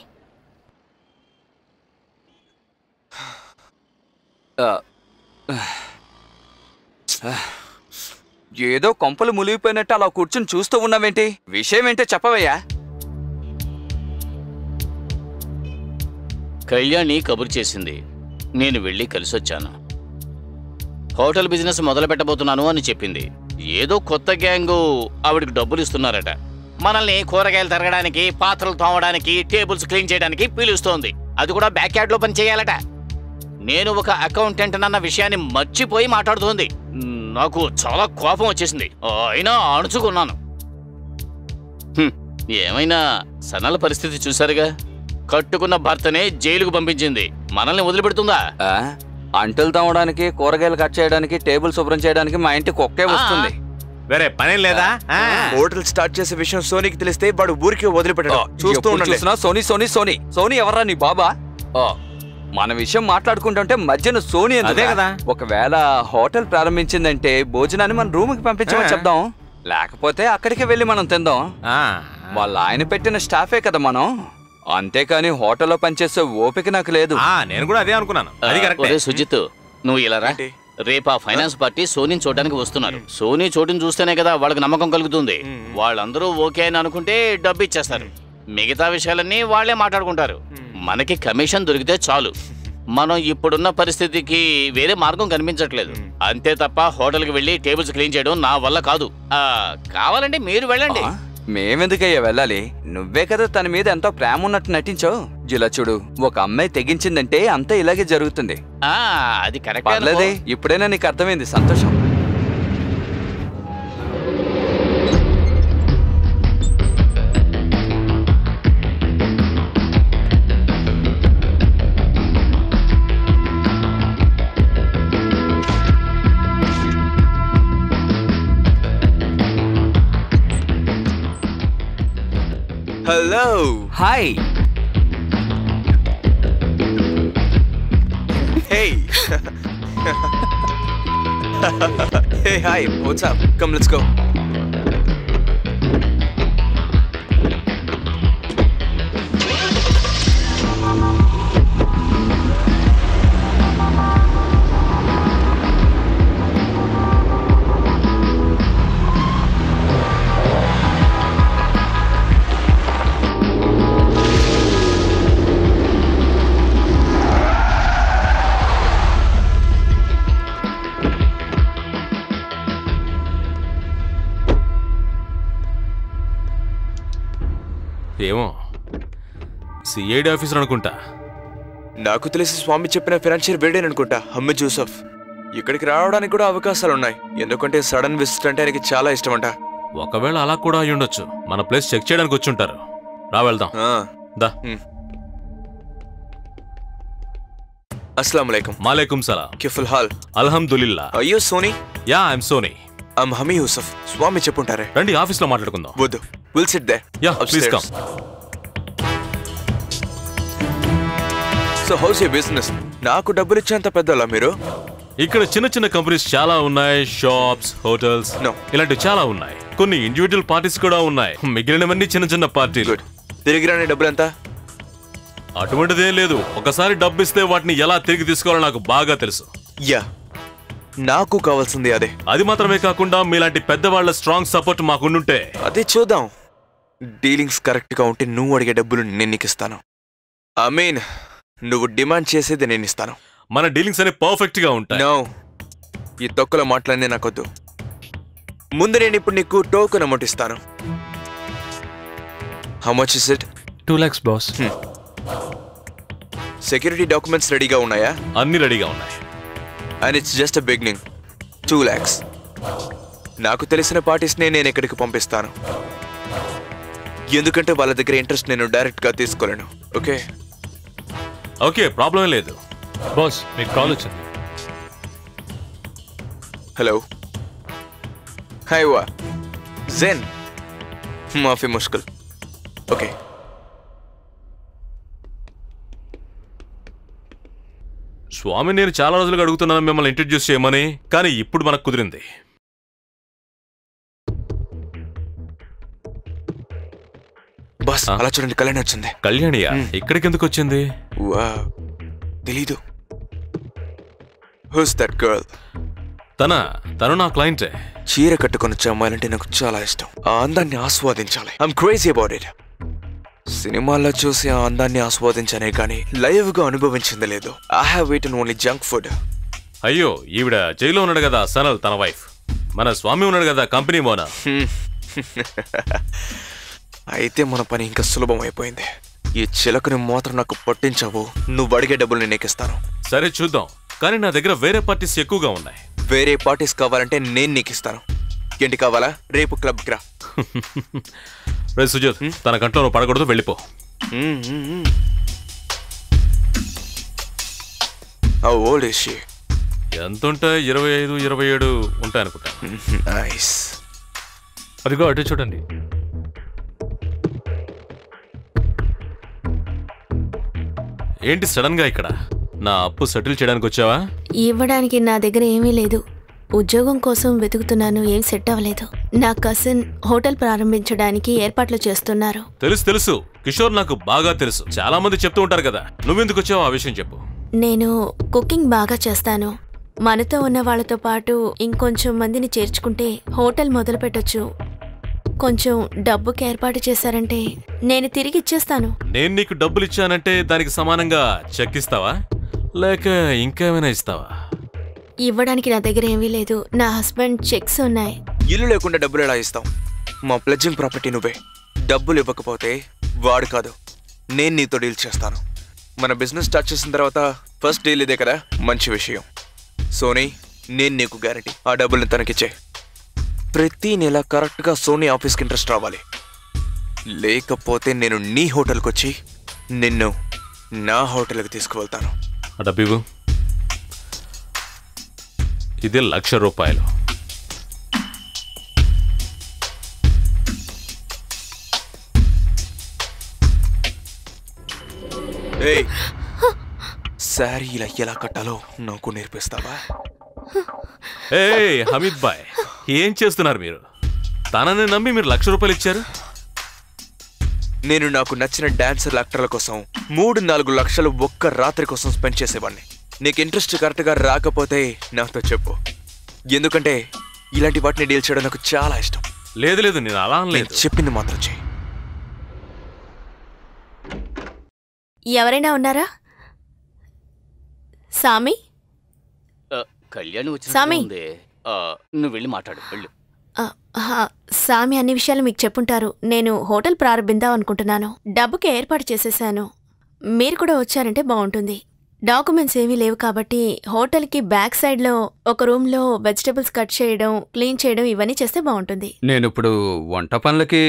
ఏదో కొంపలు మునిగిపోయినట్టు అలా కూర్చుని చూస్తూ ఉన్నావేంటి? విషయం ఏంటో చెప్పవయ్యా. కళ్యాణి కబురు చేసింది. నేను వెళ్ళి కలిసొచ్చాను. హోటల్ బిజినెస్ మొదలు పెట్టబోతున్నాను అని చెప్పింది. ఏదో కొత్త గ్యాంగు ఆవిడికి డబ్బులు ఇస్తున్నారట. మనల్ని కూరగాయలు తరగడానికి, పాత్రలు తోమడానికి, టేబుల్స్ క్లీన్ చేయడానికి పిలుస్తోంది. అది కూడా బ్యాక్ యార్డ్ లో పని చేయాలట. నేను ఒక అకౌంటెంట్ అన్న విషయాన్ని మర్చిపోయి మాట్లాడుతోంది. నాకు చాలా కోపం వచ్చేసింది. అయినా అణుచుకున్నాను. ఏమైనా సనల పరిస్థితి చూశారుగా. కట్టుకున్న భర్తనే జైలుకు పంపించింది. మనల్ని వదిలిపెడుతుందా? అంటులు తవ్వడానికి, కూరగాయలు కట్ చేయడానికి, టేబుల్ శుభ్రం చేయడానికి మా ఇంటి కుక్కే వస్తుంది. వేరే పనేం లేదా? హోటల్ స్టార్ట్ చేసే విషయం సోనీకి తెలిస్తే వాడు ఊరికి వదిలిపెట్టాడు. చూస్తూ చూస్తున్నా సోనీ సోనీ సోనీ సోనీ ఎవర్రా నీ బాబా? మన విషయం మాట్లాడుకుంటుంటే మధ్యన సోనీ అదే కదా. ఒకవేళ హోటల్ ప్రారంభించిందంటే భోజనాన్ని మన రూమ్ కి పంపించమని చెప్దాం. లేకపోతే అక్కడికి వెళ్ళి మనం తిందాం. వాళ్ళ ఆయన పెట్టిన స్టాఫే కదా మనం. అంతేకాని హోటల్లో పనిచేసే ఓపిక నాకు లేదు. నేను కూడా అదే అనుకున్నాను. అది ఒరే సుజిత్, నువ్వు ఇలా రా. రేపు ఆ ఫైనాన్స్ పార్టీ సోనీని చూడడానికి వస్తున్నారు. సోనీ చోటుని చూస్తేనే కదా వాళ్ళకి నమ్మకం కలుగుతుంది. వాళ్ళందరూ ఓకే అని అనుకుంటే డబ్బు ఇచ్చేస్తారు. మిగతా విషయాలన్నీ వాళ్లే మాట్లాడుకుంటారు. మనకి కమిషన్ దొరికితే చాలు. మనం ఇప్పుడున్న పరిస్థితికి వేరే మార్గం కనిపించట్లేదు. అంతే తప్ప హోటల్కి వెళ్ళి టేబుల్స్ క్లీన్ చేయడం నా వల్ల కాదు. కావాలంటే మీరు వెళ్ళండి. మేమెందుకయ్యా వెళ్ళాలి? నువ్వే కదా తన మీద ఎంతో ప్రేమ ఉన్నట్టు నటించావు. జిలా చూడు, ఒక అమ్మాయి తెగించిందంటే అంతా ఇలాగే జరుగుతుంది. అది కరెక్ట్. ఇప్పుడైనా నీకు అర్థమైంది. సంతోషం. Hello. Hi. Hey. Hey, hi. What's up? Come, let's go. ఏమో సిఐడి ఆఫీసర్ అనుకుంటా. నాకు తెలిసి స్వామి చెప్పిన ఫైనాన్షియర్ వేడేననుకుంటా. హమ్మి జోసఫ్ ఇక్కడికి రావడానికి కూడా అవకాశాలున్నాయి. ఎందుకంటే సడన్ విజిట్ అంటే ఆయనకి చాలా ఇష్టం అంట. ఒకవేళ అలా కూడా అయి ఉండొచ్చు. మన ప్లేస్ చెక్ చేయడానికి వచ్చి ఉంటారు. రా వెళ్దాం. దా. अस्सलाम वालेकुम. वालेकुम सलाम. किफुल हाल? అల్హమ్దులిల్లా. అయ్యో sorry. Yeah I'm sorry. I'm Hami Yusuf. స్వామి చెప్పుంటారే. రండి ఆఫీస్ లో మాట్లాడుకుందాం. వద్దు, will sit there. Yeah please come. So how's your business? నాకు డబ్బులు ఇచ్చేంత పెద్దలా మీరు? ఇక్కడ చిన్న చిన్న కంపెనీస్ చాలా ఉన్నాయి. షాప్స్, హోటల్స్ ఇలాంటివి చాలా ఉన్నాయి. కొన్ని ఇండివిజువల్ పార్టీస్ కూడా ఉన్నాయి. మిగిలినవన్నీ చిన్న చిన్న పార్టీలు. తిరిగి రాని డబ్బులు ఎంత? అటువంటిదేం లేదు. ఒకసారి డబ్బు ఇస్తే వాటిని ఎలా తిరిగి తీసుకోవాలో నాకు బాగా తెలుసు. యా, నాకు కావాల్సింది అదే. అది మాత్రమే కాకుండా మీలాంటి పెద్దవాళ్ల స్ట్రాంగ్ సపోర్ట్ మాకుండుంటే. అదే చూద్దాం. డీలింగ్స్ కరెక్ట్ గా ఉంటే నువ్వు అడిగే డబ్బులు నేను నీకు ఇస్తాను. ఐ మీన్ నువ్వు డిమాండ్ చేసేది నేను ఇస్తాను. మన డీలింగ్స్ అనే పర్ఫెక్ట్ గా ఉంటాయి. నో, ఈ తొక్కలో మాట్లాడినే నాకొద్దు. ముందు నేను ఇప్పుడు నీకు టోకెన్ అమౌంట్ ఇస్తాను. How much is it? 2 lakhs boss. Security documents రెడీగా ఉన్నాయా? అన్ని రెడీగా ఉన్నాయి. And it's just a beginning. 2 lakhs. నాకు తెలిసిన పార్టీస్నే నేను ఇక్కడికి పంపిస్తాను. ఎందుకంటే వాళ్ళ దగ్గర ఇంట్రెస్ట్ నేను డైరెక్ట్ గా తీసుకోలేను. ఓకే ఓకే, ప్రాబ్లం లేదు. బాస్ మీకు కాల్ వచ్చింది. హలో. హాయ్ వా జెన్. మాఫీ ముష్కల్. ఓకే. స్వామి, నేను చాలా రోజులుగా అడుగుతున్నాను మిమ్మల్ని ఇంట్రడ్యూస్ చేయమని, కానీ ఇప్పుడు మనకు కుదిరింది. బాస్ అలా చూడండి, కళ్యాణి వచ్చింది. కళ్యాణియా? ఇక్కడికి ఎందుకు వచ్చింది? తెలీదు. Who's that girl? తను నా క్లయింటే. చీర కట్టుకొని వచ్చే అమ్మాయిలంటే నాకు చాలా ఇష్టం. ఆ అందాన్ని ఆస్వాదించాలి. I'm crazy about it. సినిమాల్లో చూసి ఆ అందాన్ని ఆస్వాదించానే కానీ లైవ్ గా అనుభవించింది లేదు. I have eaten only junk food. అయ్యో, ఈవిడ జైల్లో ఉన్నాడు కదా సనల్, తన వైఫ్. మన స్వామి ఉన్నాడు కదా కంపెనీ ఓనర్. అయితే మన పని ఇంకా సులభం అయిపోయింది. ఈ చిలకని మాత్రం నాకు పట్టించావు, నువ్వు అడిగే డబ్బులు నేను నీకిస్తాను. సరే చూద్దాం, కానీ నా దగ్గర వేరే పార్టీస్ ఎక్కువగా ఉన్నాయి. వేరే పార్టీస్ కావాలంటే నేను నీకు ఇస్తాను. ఏంటి కావాలా? రేపు క్లబ్కి రా. రే సుజిత్, తన కంట్లో నువ్వు పడకూడదు, వెళ్ళిపో. How old is she? ఎంతుంటే 25, 27 ఉంటాయనుకుంటా. నైస్. అదిగో అటు చూడండి. ఏంటి సడన్ గా ఇక్కడ? నా అప్పు సెటిల్ చేయడానికి వచ్చావా? ఇవ్వడానికి నా దగ్గర ఏమీ లేదు. ఉద్యోగం కోసం వెతుకుతున్నాను, ఏం సెట్ అవ్వలేదు. నా కజిన్ హోటల్ ప్రారంభించడానికి ఏర్పాట్లు చేస్తున్నారు. తెలుసు కిషోర్ నాకు బాగా తెలుసు. చాలా మంది చెప్తూ ఉంటారు కదా. నువ్వెందుకు వచ్చావు ఆ విషయం చెప్పు. నేను కుకింగ్ బాగా చేస్తాను. మనతో ఉన్న వాళ్ళతో పాటు ఇంకొంచెం మందిని చేర్చుకుంటే హోటల్ మొదలు పెట్టొచ్చు. కొంచెం డబ్బుకి ఏర్పాటు చేశారంటే నేను తిరిగి ఇచ్చేస్తాను. నేను నీకు డబ్బులు ఇచ్చానంటే దానికి సమానంగా చెక్ ఇస్తావా, లేక ఇంకేమైనా ఇస్తావా? ఇవ్వడానికి నా దగ్గర ఏమీ లేదు. నా హస్బెండ్ చెక్స్ ఉన్నాయి. ఇల్లు లేకుండా డబ్బులు ఎలా ఇస్తాం? మా ప్లెడ్జింగ్ ప్రాపర్టీ నువ్వే. డబ్బులు ఇవ్వకపోతే వాడు కాదు, నేను నీతో డీల్ చేస్తాను. మన బిజినెస్ స్టార్ట్ చేసిన తర్వాత ఫస్ట్ డీల్ ఇదే కదా, మంచి విషయం. సోనీ, నేను నీకు గ్యారంటీ, ఆ డబ్బుల్ని తనకిచ్చే. ప్రతి నెల కరెక్ట్గా సోనీ ఆఫీస్కి ఇంట్రెస్ట్ రావాలి. లేకపోతే నేను నీ హోటల్కి వచ్చి నిన్ను నా హోటల్కి తీసుకువెళ్తాను. ఆ డబ్బు ఇది ₹1,00,000. శారీ ఇలా ఎలా కట్టాలో నాకు నేర్పిస్తావా? హమీద్ బాయ్, ఏం చేస్తున్నారు మీరు? తనని నమ్మి మీరు ₹1,00,000 ఇచ్చారు. నేను నాకు నచ్చిన డాన్సర్ యాక్టర్ల కోసం 3-4 లక్షలు ఒక్క రాత్రి కోసం స్పెండ్ చేసేవాడిని. నీకు ఇంట్రెస్ట్ కరెక్ట్గా రాకపోతే నాతో చెప్పు, ఎందుకంటే ఇలాంటి వాటిని డీల్ చేయడం నాకు చాలా ఇష్టం. లేదు నేను అలా అనలేదు. చెప్పింది మాత్రం చెయ్యి. ఎవరైనా ఉన్నారా? సామి, కళ్యాణి సామి. వచ్చింది. నువ్వు వెళ్ళి మాట్లాడు, వెళ్ళు. సామి అన్ని విషయాలు మీకు చెప్పుంటారు. నేను హోటల్ ప్రారంభిద్దాం అనుకుంటున్నాను. డబ్బుకి ఏర్పాటు చేసేసాను. మీరు కూడా వచ్చారంటే బాగుంటుంది. డాక్యుమెంట్స్ ఏమీ లేవు కాబట్టి హోటల్కి బ్యాక్ సైడ్లో ఒక రూమ్లో వెజిటబుల్స్ కట్ చేయడం, క్లీన్ చేయడం ఇవన్నీ చేస్తే బాగుంటుంది. నేను ఇప్పుడు వంట పనులకి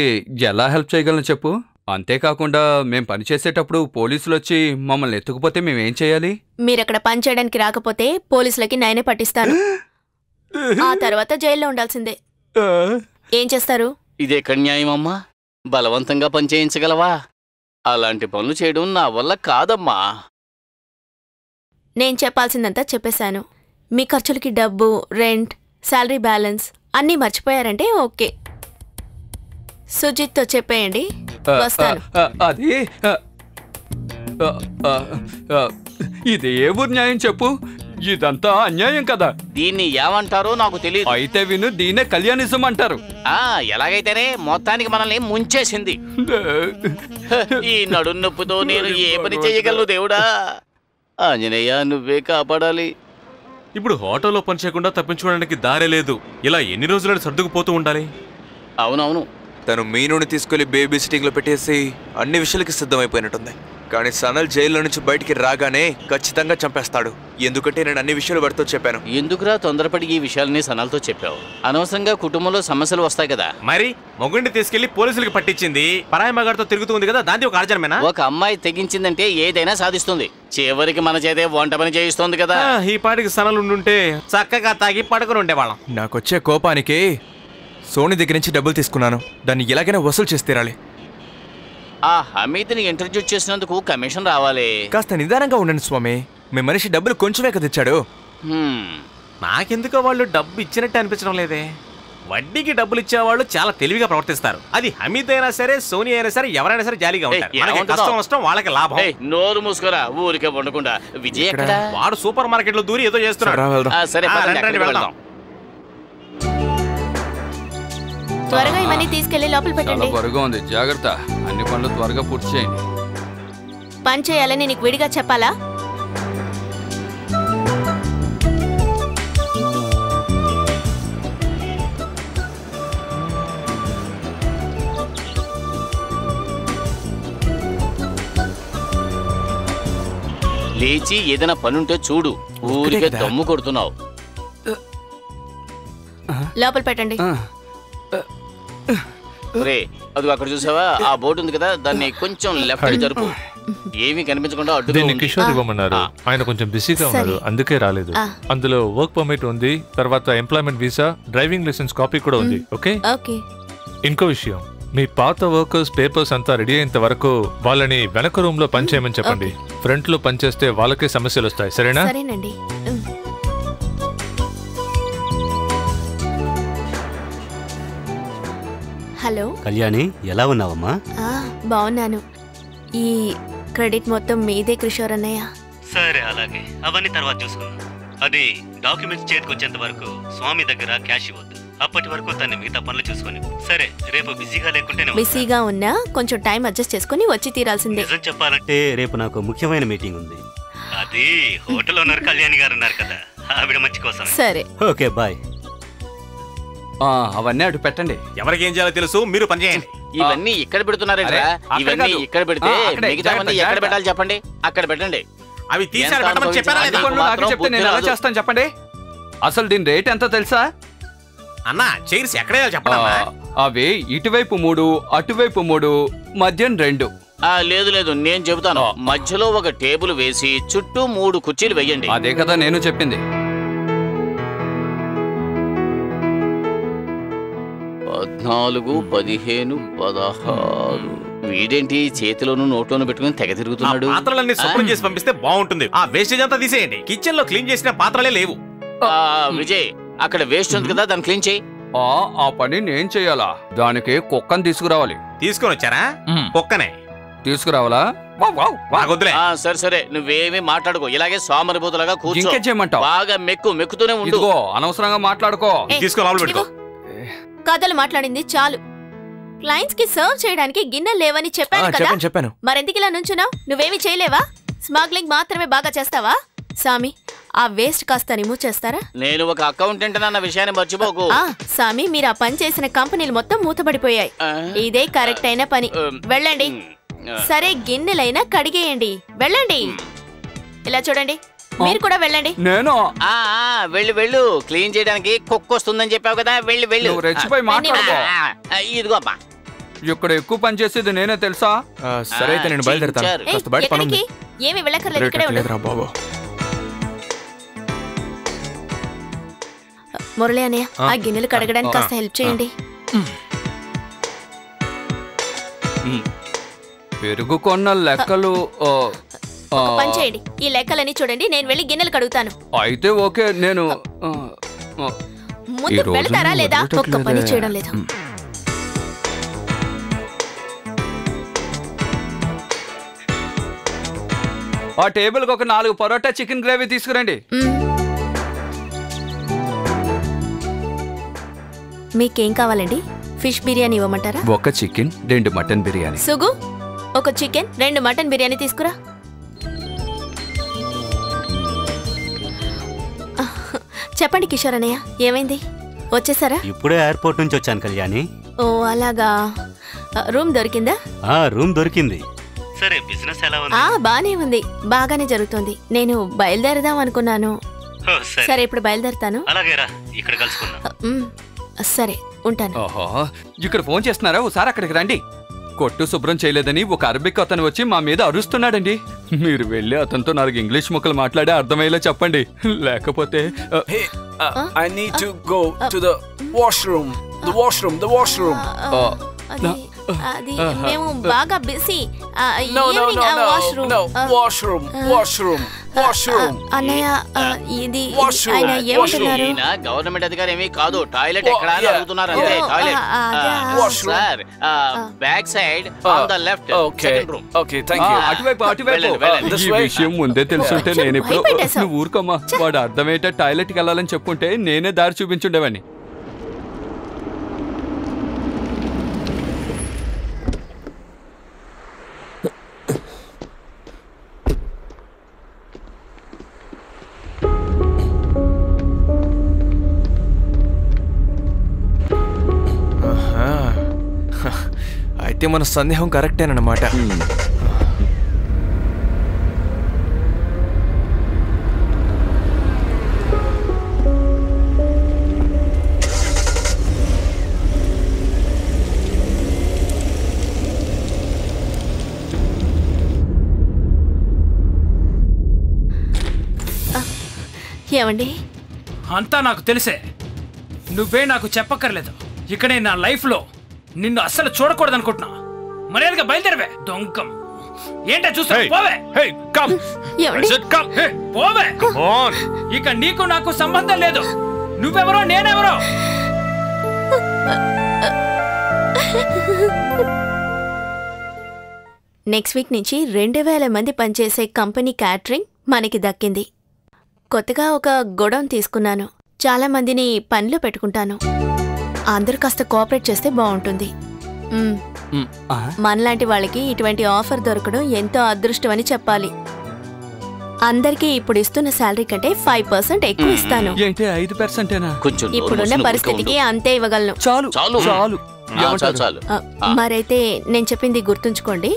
ఎలా హెల్ప్ చేయగలను చెప్పు. అంతేకాకుండా మేం పని చేసేటప్పుడు పోలీసులు వచ్చి మమ్మల్ని ఎత్తుకుపోతే మేమేం చేయాలి? మీరక్కడ పని చేయడానికి రాకపోతే పోలీసులకి నేనే పట్టిస్తాను. ఆ తర్వాత జైల్లో ఉండాల్సిందే. ఏం చేస్తారు? ఇదెక్కడ న్యాయమమ్మా? బలవంతంగా పని చేయించగలవా? అలాంటి పనులు చేయడం నా వల్ల కాదమ్మా. నేను చెప్పాల్సిందంతా చెప్పేశాను. మీ ఖర్చులకి డబ్బు, రెంట్, శాలరీ బ్యాలెన్స్ అన్నీ మర్చిపోయారంటే ఓకే. సుజిత్తో చెప్పేయండి, వస్తాను. అది ఇది ఏ ఊరు న్యాయం చెప్పు? ఇదంతా అన్యాయం కదా. దీన్ని ఏమంటారో నాకు తెలియదు. అయితే విను, దీన్నే కళ్యాణిజం అంటారు. ఎలాగైతేనే మొత్తానికి మనల్ని ముంచేసింది. ఈ నడుం నొప్పితో నేను ఏ పని చేయగలను దేవుడా? ఆంజనేయ, నువ్వే కాపాడాలి. ఇప్పుడు హోటల్లో పని చేయకుండా తప్పించుకోవడానికి దారే లేదు. ఇలా ఎన్ని రోజులని సర్దుకుపోతూ ఉండాలి? అవునవును. తను మీనుని తీసుకెళ్లి బేబీ సిట్టింగ్ లో పెట్టేసి అన్ని విషయాలకి సిద్ధమైపోయినట్టుంది. కానీ సనల్ జైల్లో నుంచి బయటికి రాగానే ఖచ్చితంగా చంపేస్తాడు. ఎందుకంటే నేను అన్ని విషయాలు వాడితో చెప్పాను. ఎందుకురా తొందరపడి ఈ విషయాలని సనల్తో చెప్పావు? అనవసరంగా కుటుంబంలో సమస్యలు వస్తాయి కదా. మరి మొగుడిని తీసుకెళ్లి పోలీసులకు పట్టించింది పరాయి మగాడితో తిరుగుతుంది కదా, దాంతో ఒక ఆర్జనమేనా? ఒక అమ్మాయి తెగించిందంటే ఏదైనా సాధిస్తుంది. చివరికి మన చేతే వంట పని చేయిస్తోంది కదా. ఈ పాటికి సనలు ఉండుంటే చక్కగా తాగి పడుకుని ఉండేవాళ్ళం. నాకొచ్చే కోపానికి సోనీ దగ్గర నుంచి డబ్బులు తీసుకున్నాను. దాన్ని ఎలాగైనా వసూలు చేసి తీరాలి. ఆ హమీద్ని ఇంట్రడ్యూస్ చేసినందుకు కమిషన్ రావాలి. కాస్త నిదానంగా ఉండండి స్వామి. మీ మనిషి డబ్బులు కొంచెమే కదా ఇచ్చాడు. నాకెందుకో వాళ్ళు డబ్బు ఇచ్చినట్టు అనిపించడం లేదే. వడ్డీకి డబ్బులు ఇచ్చేవాళ్ళు చాలా తెలివిగా ప్రవర్తిస్తారు. అది హమీద్ అయినా సరే, సోనీ అయినా సరే, ఎవరైనా సరే జాలీగా ఉంటారు. మనకి కష్టం నష్టం వాళ్ళకి లాభం. నోరు మూసుకోరా, ఊరికే వండకుండా. విజయ్ ఎక్కడ? వాడు సూపర్ మార్కెట్ లో దూరి ఏదో చేస్తున్నాడు. సరే వెళ్దాం. త్వరగా ఇవన్నీ తీసుకెళ్లి లోపల పెట్టండి. త్వరగా ఉంది, జాగ్రత్త. అన్ని పనులు త్వరగా పూర్తి చేయండి. పని చేయాలని నీకు విడిగా చెప్పాలా? లేచి ఏదైనా పనుంటే చూడు, ఊరికే దమ్ము కొడుతున్నావు. లోపల పెట్టండి. రే, అది అక్కడ చూసావా? ఆ బోర్డు ఉంది కదా, దాన్ని కొంచెం లెఫ్ట్ జరుపు. ఏమీ కనిపించకుండా అడ్డుగా దీన్ని ఉంది. కిషోర్ ఇవ్వమన్నారు. ఆయన కొంచెం బిజీగా ఉన్నారు, అందుకే రాలేదు. అందులో వర్క్ పర్మిట్ ఉంది, తర్వాత employment visa, driving licence copy కూడా ఉంది. ఓకే. ఇంకో విషయం, మీ పాత వర్కర్స్ పేపర్స్ అంతా రెడీ అయ్యేంత వరకు వాళ్ళని వెనక రూమ్ లో పనిచేయమని చెప్పండి. ఫ్రంట్ లో పనిచేస్తే వాళ్ళకే సమస్యలు వస్తాయి. సరేనా? సరేనండి. హలో కళ్యాణి, ఎలా ఉన్నావమ్మా? బాగున్నాను. ఈ క్రెడిట్ మొత్తం మీదే కిషోర్ అన్నయ్య. సరే, అలాగే. అవన్నీ తర్వాత చూసుకుందాం. అది డాక్యుమెంట్స్ చేతికొచ్చేంత వరకు స్వామి దగ్గర క్యాష్ ఇవ్వద్దు. అప్పటి వరకు తను మిగతా పనులు చూసుకొని. సరే, రేపు బిజీగా లేకుంటే బిజీగా ఉన్నా కొంచెం టైం అడ్జస్ట్ చేసుకుని వచ్చి తీరాల్సిందే. నిజం చెప్పాలంటే రేపు నాకు ముఖ్యమైన మీటింగ్ ఉంది. అది హోటల్ ఓనర్ కళ్యాణి గారు ఉన్నారు కదా, ఆవిడ మంచి కోసం. సరే, ఓకే, బాయ్. అవన్నీ అటు పెట్టండి. ఎవరికి ఏం చేయాలో తెలుసు, మీరు పని చేయండి. ఇవన్నీ ఇక్కడ పెడుతున్నారంట. ఇవన్నీ ఇక్కడ పెడితే మిగతావన్నీ ఎక్కడ పెట్టాలి చెప్పండి? అక్కడ పెట్టండి. అవి తీసారు పెట్టమని చెప్పారా? చెప్తే నేను ఎలా చేస్తాను చెప్పండి. అసలు దీని రేట్ ఎంతో తెలుసా? అన్నా, చైర్స్ ఎక్కడ చెప్పండి. అవి ఇటువైపు 3, అటువైపు 3, మధ్య 2. లేదు లేదు, నేను చెబుతాను. మధ్యలో ఒక టేబుల్ వేసి చుట్టూ 3 కుర్చీలు వేయండి. అదే కదా నేను చెప్పింది. 14, 15, 16. వీడేంటి చేతిలోను నోట్లోను పెట్టుకుని తెగ తిరుగుతున్నాడు? పాత్రలన్నీ శుభ్రం చేసి పంపిస్తే బాగుంటుంది. ఆ వేస్టేజ్ అంతా తీసేయండి. కిచెన్ లో క్లీన్ చేసిన పాత్రలే లేవు. విజయ్, అక్కడ వేస్ట్ ఉంది కదా, దాన్ని క్లీన్ చేయి. ఆ పని నేను చెయ్యాలా? దానికి కుక్కని తీసుకురావాలి. తీసుకొని వచ్చారా? కుక్కనే తీసుకురావాలా? సరే సరే, నువ్వేమీ మాట్లాడుకో. ఇలాగే సోమరిపోతులాగా కూర్చో. బాగా మెక్కుతూనే ఉండు. అనవసరంగా మాట్లాడుకో. కథలు మాట్లాడింది చాలు. క్లయింట్స్ కి సర్వ్ చేయడానికి గిన్నెలు లేవని చెప్పాను కదా, మరెందుకు ఇలా నుంచున్నావు? నువ్వేమీ చేయలేవా? స్మగ్లింగ్ మాత్రమే బాగా చేస్తావా? సామి, ఆ వేస్ట్ కాస్త రిమూవ్ చేస్తారా? నేను ఒక అకౌంటెంట్ అన్న విషయాన్ని మర్చిపోకు. సామి, మీరు ఆ పని చేసిన కంపెనీలు మొత్తం మూతపడిపోయాయి. ఇదే కరెక్ట్ అయిన పని. వెళ్ళండి. సరే, గిన్నెలైనా కడిగేయండి. వెళ్ళండి. ఇలా చూడండి, మీరు కూడా వెళ్ళండి. నేను వెళ్ళు. క్లీన్ చేయడానికి కుక్క వస్తుందని చెప్పావు కదా, వెళ్ళు. రెచ్చిపోయి మాట్లాడుకో. ఇదిగో అమ్మా, ఇక్కడ ఎక్కువ పని చేసేది నేనే తెలుసా? సరే అయితే నేను బయలుదేరుతాను. ఏమి వెళ్ళక్కర్లేదు, ఇక్కడే ఉండు. మురళి అన్నయ్య, ఆ గిన్నెలు కడగడానికి కాస్త హెల్ప్ చేయండి. పెరుగు కొన్న లెక్కలు పని చేయండి. ఈ లెక్కలని చూడండి, నేను వెళ్ళి గిన్నెలు కడుగుతాను. అయితే ఓకే. నేను ముందు వెళ్తారా లేదా? ఒక్క పని చేయడం లేదు. ఆ టేబుల్ కి ఒక 4 పరోటా చికెన్ గ్రేవీ తీసుకురండి. మీకేం కావాలండి? ఫిష్ బిర్యానీ ఇవ్వమంటారా? ఒక చికెన్, 2 మటన్ బిర్యానీ. సుగు, ఒక చికెన్, 2 మటన్ బిర్యానీ తీసుకురా. చెప్పండి కిషోర్ అన్నయ్య, ఏమైంది? వచ్చేసారా? ఇప్పుడే ఎయిర్పోర్ట్ నుంచి వచ్చాను కళ్యాణి. ఓ అలాగా. రూమ్ దొరికిందా? రూమ్ దొరికింది. సరే, బిజినెస్ ఎలా ఉంది? బానే ఉంది, బాగానే జరుగుతుంది. నేను బయలుదేరదాం అనుకున్నాను. సరే, ఇప్పుడు బయలుదేరుతాను. అలాగేరా, ఇక్కడ కలుసుకుందాం. సరే, ఉంటాను. ఇక్కడ ఫోన్ చేస్తున్నారా? ఒకసారి అక్కడికి రండి. కొట్టు శుభ్రం చేయలేదని ఒక అరబిక్ అతను వచ్చి మా మీద అరుస్తున్నాడండి. మీరు వెళ్ళి అతనితో 4 ఇంగ్లీష్ ముక్కలు మాట్లాడే అర్థమయ్యేలా చెప్పండి. లేకపోతే I need to go to the washroom. The washroom. అది మేము బాగా బిజీ. అన్నయ్య ఇది ఆయన ఏమంటున్నారు? గవర్నమెంట్ అధికారి ఏమీ కాదు, టాయిలెట్ ఎక్కడ అని అడుగుతున్నారు అంతే. Toilet sir, back side on the left second room. Okay thank you. అటువైపు. ఈ విషయం ముందే తెలుసుంటే నేను ఇప్పుడు నువ్వు ఊరుకోమ్మా. వాడు అర్థమయ్యేట టాయిలెట్కి వెళ్ళాలని చెప్పుంటే నేనే దారి చూపించుండేవాడిని. అయితే మన సందేహం కరెక్టేనమాట. ఏమండి? అంతా నాకు తెలిసే, నువ్వే నాకు చెప్పక్కర్లేదు. ఇక్కడే నా లైఫ్లో నిన్ను అస్సలు చూడకూడదనుకుంటున్నా. మర్యాదగా బయలుదేరవే. దొంగం ఏంటో చూస్తా. పోవే. పోవే. ఇక నీకు నాకు సంబంధం లేదు. నువ్వెవరో నేనెవరో. నెక్స్ట్ వీక్ నుంచి 2000 మంది పనిచేసే కంపెనీ క్యాటరింగ్ మనకి దక్కింది. కొత్తగా ఒక గొడౌన్ తీసుకున్నాను. చాలా మందిని పనిలో పెట్టుకుంటాను. అందరూ కాస్త కోఆపరేట్ చేస్తే బాగుంటుంది. మనలాంటి వాళ్ళకి ఇటువంటి ఆఫర్ దొరకడం ఎంతో అదృష్టం అని చెప్పాలి. అందరికీ ఇప్పుడు ఇస్తున్న శాలరీ కంటే 5% ఎక్కువ ఇస్తాను. ఇప్పుడున్న పరిస్థితికి అంతే ఇవ్వగలను. మరైతే నేను చెప్పింది గుర్తుంచుకోండి.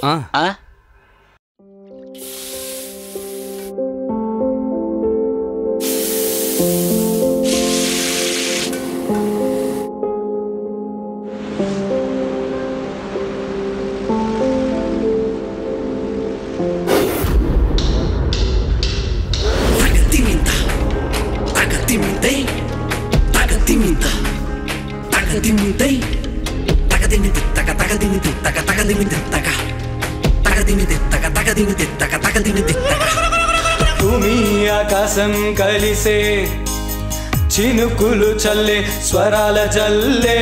భూమి ఆకాశం కలిసే చినుకులు చల్లే స్వరాల జల్లే.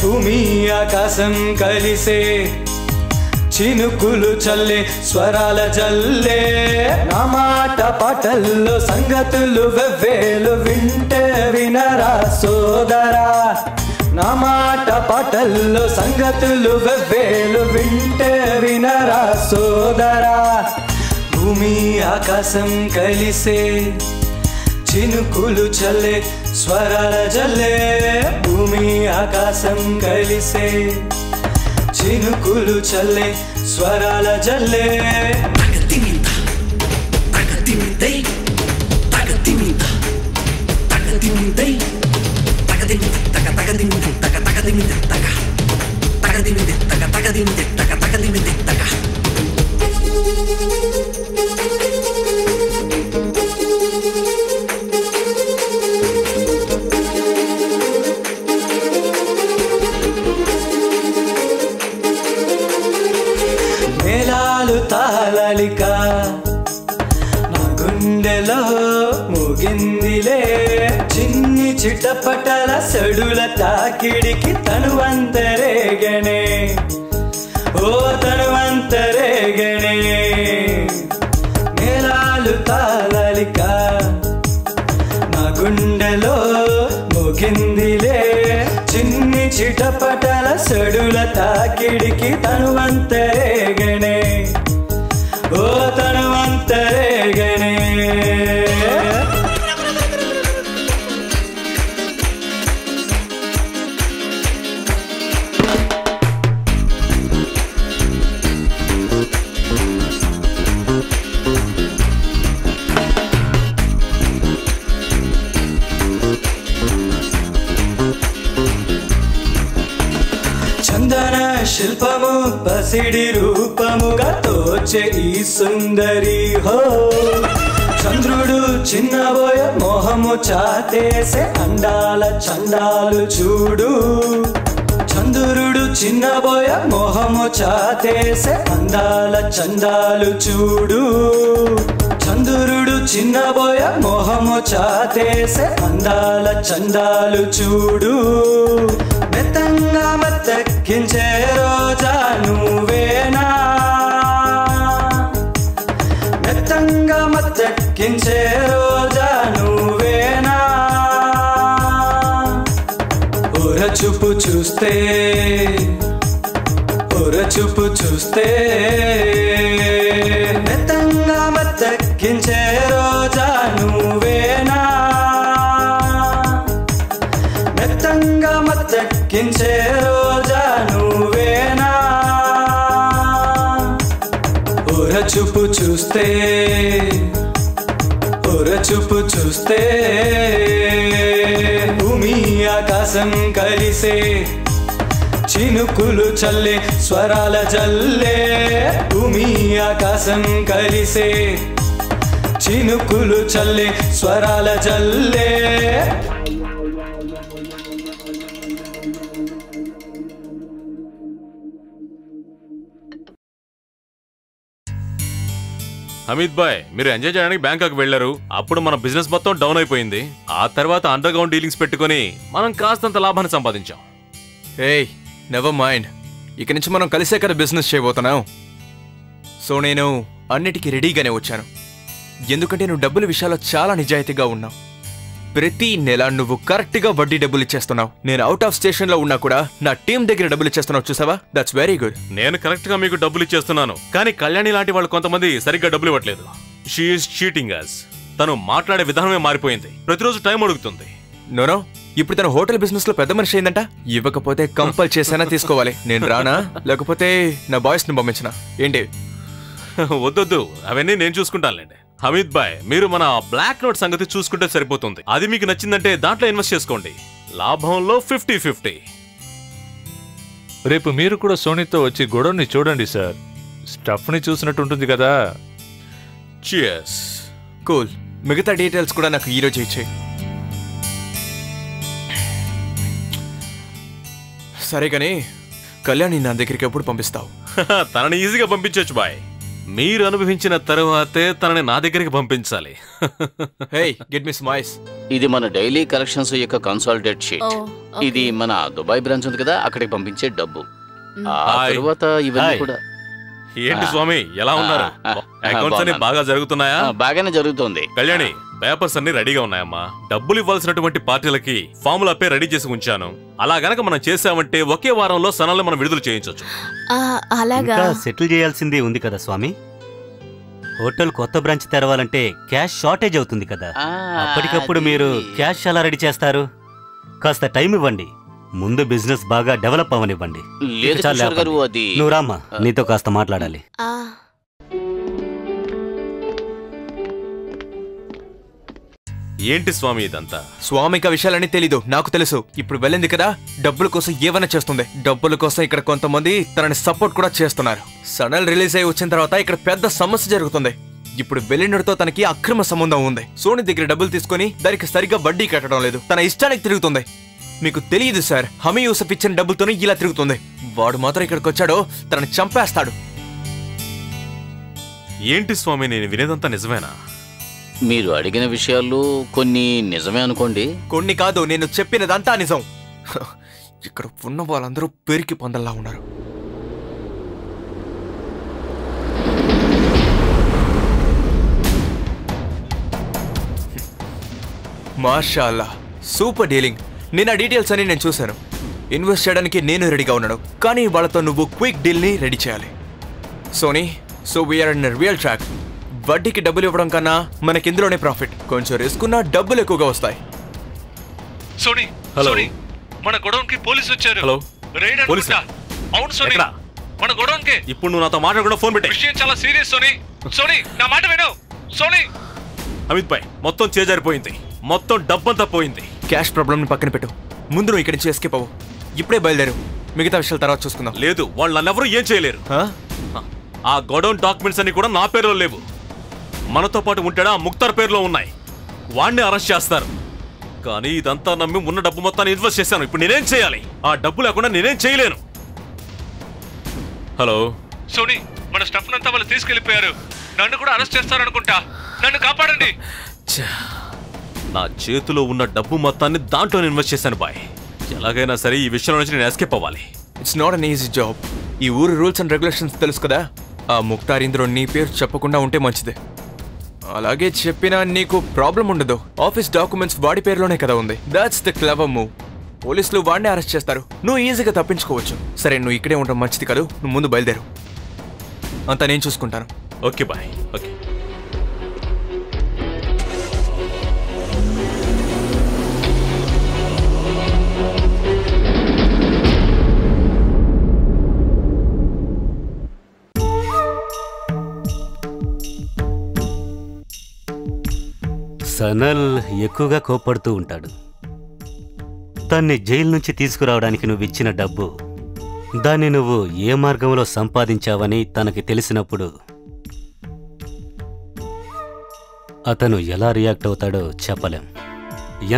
భూమి ఆకాశం కలిసే చినుకులు చల్లే స్వరాల జల్లే. నా మాట పాటల్లో సంగతులు వెవ్వేలు వింటే వినరా సోదరా. నా మాట పాటల్లో సంగతులు వెవ్వేలు వింటే వినరా సోదరా. భూమి ఆకాశం కలిసే చినుకులు చల్లే స్వరాల జల్లే. భూమి ఆకాశం కలిసే చినుకులు చల్లే స్వరాల జల్లే. మేళాలు తాళలిక నా గుండెలో ముగిందిలే. చిన్ని చిటపటల సడుల తాకిడికి తనువంతరేగనే. ఓ తనువంతరేగనే. మేళాలు తాళలిక నా గుండెలో ముగిందిలే. చిన్ని చిటపటల సడుల తాకిడికి తనువంతరేగనే. ఓ తనువంతరేగనే. చందన శిల్పము పసిడి రూపముగా తోచే ఈ సుందరి హో. చంద్రుడు చిన్నబోయ మోహము చాతేసే అండాల చండాలు చూడు. చంద్రుడు చిన్నబోయ మోహము చాతేసే అందాల చందాలు చూడు చంద్రుడు చిన్నబోయ మోహము చాతేసే అందాల చందాలు చూడు మెత్తంగా మత్తెక్కించే రోజా నువ్వేనా మెత్తంగా మత్తెక్కించే రోజా నువ్వేనా చూపు చూస్తే చూపు చూస్తే మెత్తంగా మత్తెక్కించే రోజా నువ్వేనా మెత్తంగా మత్తెక్కించే రోజా నువ్వేనా చూపు చూస్తే చూపు చూస్తే భూమి ఆకాశం కలిసే చినుకులు చల్లే స్వరాల జల్లే భూమి ఆకాశం కలిసే చినుకులు చల్లే స్వరాల జల్లే హమీద్ బాయ్, మీరు ఎంజాయ్ చేయడానికి బ్యాంకాక్ వెళ్లారు. అప్పుడు మన బిజినెస్ మొత్తం డౌన్ అయిపోయింది. ఆ తర్వాత అండర్ గ్రౌండ్ డీలింగ్స్ పెట్టుకుని మనం కాస్తంత లాభాన్ని సంపాదించాం. ఏయ్ నెవర్ మైండ్, ఇక నుంచి మనం కలిసే కదా బిజినెస్ చేయబోతున్నాం. సో నేను అన్నిటికీ రెడీగానే వచ్చాను. ఎందుకంటే నువ్వు డబ్బుల విషయాల్లో చాలా నిజాయితీగా ఉన్నావు. ప్రతి నెల నువ్వు కరెక్ట్గా వడ్డీ డబ్బులు ఇచ్చేస్తున్నావు. నేను అవుట్ ఆఫ్ స్టేషన్ లో ఉన్నా కూడా నా టీం దగ్గర డబ్బులు ఇచ్చేస్తున్నావు. చూసావా? That's very good. నేను కరెక్ట్ గా మీకు డబ్బులు ఇచ్చేస్తున్నాను, కానీ కళ్యాణి లాంటి వాళ్ళు కొంతమంది సరిగ్గా డబ్బులు ఇవ్వట్లేదు. షీఈస్ చీటింగ్ అస్. తను మాట్లాడే విధానమే మారిపోయింది. ప్రతిరోజు టైం అడుగుతుంది. నోనో, ఇప్పుడు తన హోటల్ బిజినెస్ లో పెద్ద మనిషి అయిందంట. ఇవ్వకపోతే కంపల్ చేసైనా తీసుకోవాలి. నేను రానా, లేకపోతే నా బాయ్స్ ని పంపించిన ఏంటి? వద్దొద్దు, అవన్నీ నేను చూసుకుంటానులేండి. హమీద్ బాయ్, మీరు మన బ్లాక్ నోట్ సంగతి చూసుకుంటే సరిపోతుంది. అది మీకు నచ్చిందంటే దాంట్లో ఇన్వెస్ట్ చేసుకోండి. లాభంలో 50-50. రేపు మీరు కూడా సోనీతో వచ్చి గొడవని చూడండి సార్. స్టఫ్ ని చూసినట్టు ఉంటుంది కదా. చియర్స్. కూల్. మిగతా డీటెయిల్స్ కూడా నాకు ఈరోజు ఇచ్చేయి. సరే కానీ కళ్యాణి నా దగ్గరికి ఎప్పుడు పంపిస్తావు? తనని ఈజీగా పంపించవచ్చు బాయ్. మీరు అనుభవించిన తరువాతే తనని నా దగ్గరికి పంపించాలి. Hey, get me some ice. ఇది మన డైలీ కలెక్షన్స్ యొక్క కన్సాలిడేట్ షీట్. ఇది మన దుబాయ్ బ్రాంచ్ ఉంది కదా, అక్కడికి పంపించే డబ్బు. ఆ తరువాత ఇవన్నీ కూడా. ఏంటి స్వామి, ఎలా ఉన్నారు? అకౌంట్స్ అన్ని బాగా జరుగుతున్నాయా? బాగానే జరుగుతుంది. కళ్యాణి, పేపర్స్ అన్ని రెడీగా ఉన్నాయమ్మా. డబ్బులు ఇవ్వాల్సినటువంటి పార్టీలకి ఫార్ములా పే రెడీ చేసి ఉంచాను. అలా గనక మనం చేసామంటే ఒకే వారంలో సనాలను మనం విడుదల చేయించవచ్చు. అలాగా సెటిల్ చేయాల్సింది ఉంది కదా స్వామి. హోటల్ కొత్త బ్రాంచ్ తెరవాలంటే క్యాష్ షార్టేజ్ అవుతుంది కదా. అప్పటికప్పుడు మీరు క్యాష్ ఎలా రెడీ చేస్తారు? కాస్త టైం ఇవ్వండి. ముందు బిజినెస్ బాగా డెవలప్ అవనివ్వండి. నువ్వు రామ్మా, నీతో కాస్త మాట్లాడాలి. ఏంటి స్వామి ఇదంతా? స్వామికి ఆ విషయాలన్నీ తెలీదు, నాకు తెలుసు. ఇప్పుడు వెళ్ళింది కదా, డబ్బుల కోసం ఏమైనా చేస్తుంది. డబ్బుల కోసం ఇక్కడ కొంతమంది తనని సపోర్ట్ కూడా చేస్తున్నారు. సడల్ రిలీజ్ అయి వచ్చిన తర్వాత ఇక్కడ పెద్ద సమస్య జరుగుతుంది. ఇప్పుడు వెళ్ళినతో తనకి అక్రమ సంబంధం ఉంది. సోని దగ్గర డబ్బులు తీసుకుని దానికి సరిగ్గా వడ్డీ కట్టడం లేదు. తన ఇష్టానికి తిరుగుతుంది. మీకు తెలియదు సార్, హమీ యూసఫ్ ఇచ్చిన డబ్బులతోనే ఇలా తిరుగుతుంది. వాడు మాత్రం ఇక్కడికి వచ్చాడో తనని చంపేస్తాడు. ఏంటి స్వామి, నేను వినేదంతా నిజమేనా? మీరు అడిగిన విషయాలు కొన్ని నిజమే అనుకోండి. కొన్ని కాదు, నేను చెప్పినదంతా నిజం. ఇక్కడ ఉన్న వాళ్ళందరూ పెరికి పొందల్లా ఉన్నారు. మాషాల్లా, సూపర్ డీలింగ్. నేను ఆ డీటెయిల్స్ అని నేను చూశాను. ఇన్వెస్ట్ చేయడానికి నేను రెడీగా ఉన్నాను, కానీ వాళ్ళతో నువ్వు క్విక్ డీల్ని రెడీ చేయాలి. Soni, so we're in real track. వడ్డీకి డబ్బులు ఇవ్వడం కన్నా మనకి ఇందులోనే ప్రాఫిట్. కొంచెం రిస్క్ ఉన్నా డబ్బులు ఎక్కువగా వస్తాయి. సోనీ, హలో, మన గొడౌన్ కి పోలీసు వచ్చారు. Hello, police? అవును సోనీ, మన గొడౌన్ కి. ఇప్పుడు నువ్వు నాతో మాట్లాడకుండా ఫోన్ పెట్టే. విషయం చాలా సీరియస్ సోనీ. సోనీ, నా మాట విను సోనీ. అమిత్ భాయ్, మొత్తం చేజారిపోయింది. మొత్తం డబ్బంతా పోయింది. క్యాష్ ప్రాబ్లమ్ని పక్కన పెట్టు. ముందు నువ్వు ఇక్కడి నుంచి ఎస్కేప్ అవ్వు. ఇప్పుడే బయలుదేరు. మిగతా విషయాల తర్వాత చూసుకుందాం. లేదు, వాళ్ళు నన్నెవరూ ఏం చేయలేరు. ఆ గొడౌన్ డాక్యుమెంట్స్ అన్ని కూడా నా పేరులో లేవు. మనతో పాటు ఉంటాడా ముక్తార్ పేరులో ఉన్నాయి. వాడిని అరెస్ట్ చేస్తారు. కానీ ఇదంతా నమ్మి ఉన్న డబ్బు మొత్తాన్ని ఇన్వెస్ట్ చేశాను. ఇప్పుడు నేనేం చేయాలి? ఆ డబ్బు లేకుండా నేనేం చేయలేను. హలో సోనీ, మన స్టఫ్ అంతా వాళ్ళు తీసుకెళ్లిపోయారు. నన్ను కూడా అరెస్ట్ చేస్తారనుకుంటా. నన్ను కాపాడండి. నా చేతిలో ఉన్న డబ్బు మొత్తాన్ని దాంట్లో ఇన్వెస్ట్ చేశాను బాయ్. ఎలాగైనా సరే ఈ విషయంలో నుంచి నేను ఎస్కేప్ అవ్వాలి. It's not an easy job. ఈ ఊరు రూల్స్ అండ్ రెగ్యులేషన్స్ తెలుసు కదా. ఆ ముక్తార్ ఇందులో నీ పేరు చెప్పకుండా ఉంటే మంచిదే. అలాగే చెప్పినా నీకు ప్రాబ్లం ఉండదు. ఆఫీస్ డాక్యుమెంట్స్ వాడి పేరులోనే కదా ఉంది. That's the clever move. పోలీసులు వాడిని అరెస్ట్ చేస్తారు, నువ్వు ఈజీగా తప్పించుకోవచ్చు. సరే, నువ్వు ఇక్కడే ఉండడం మంచిది కాదు. నువ్వు ముందు బయలుదేరు, అంతా నేను చూసుకుంటాను. Okay bye. ఓకే. సనల్ ఎక్కువగా కోప్పడుతూ ఉంటాడు. తన్ని జైలు నుంచి తీసుకురావడానికి నువ్వు ఇచ్చిన డబ్బు, దాన్ని నువ్వు ఏ మార్గంలో సంపాదించావని తనకి తెలిసినప్పుడు అతను ఎలా రియాక్ట్ అవుతాడో చెప్పలేం.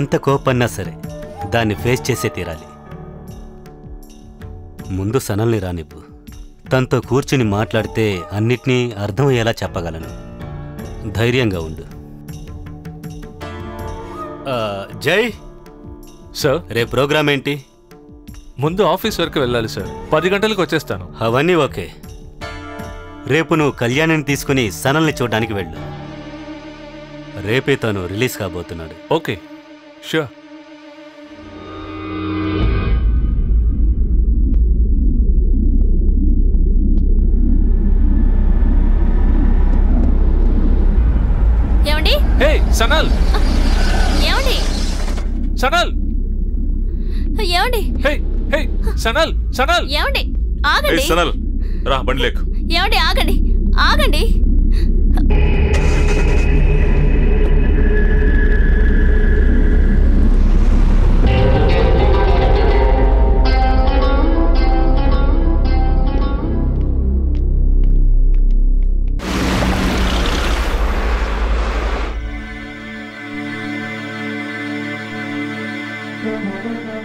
ఎంత కోపన్నా సరే దాన్ని ఫేస్ చేసే తీరాలి. ముందు సనల్ని రానివ్వు. తనతో కూర్చుని మాట్లాడితే అన్నిటినీ అర్థమయ్యేలా చెప్పగలను. ధైర్యంగా ఉండు. జై సార్, రేపు ప్రోగ్రామ్ ఏంటి? ముందు ఆఫీస్ వరకు వెళ్ళాలి సార్. 10 గంటలకు వచ్చేస్తాను. అవన్నీ ఓకే. రేపు నువ్వు కళ్యాణిని తీసుకుని సనల్ని చూడడానికి వెళ్ళు. రేపే తను రిలీజ్ కాబోతున్నాడు. Okay, sure. ఏమండి? హే సనల్! ఏమండి? సనల్! ఏమండి? హే హే సనల్! సనల్! ఏమండి? ఆగండి. సనల్ రా, బండి లేకు. ఏమండి? ఆగండి, ఆగండి.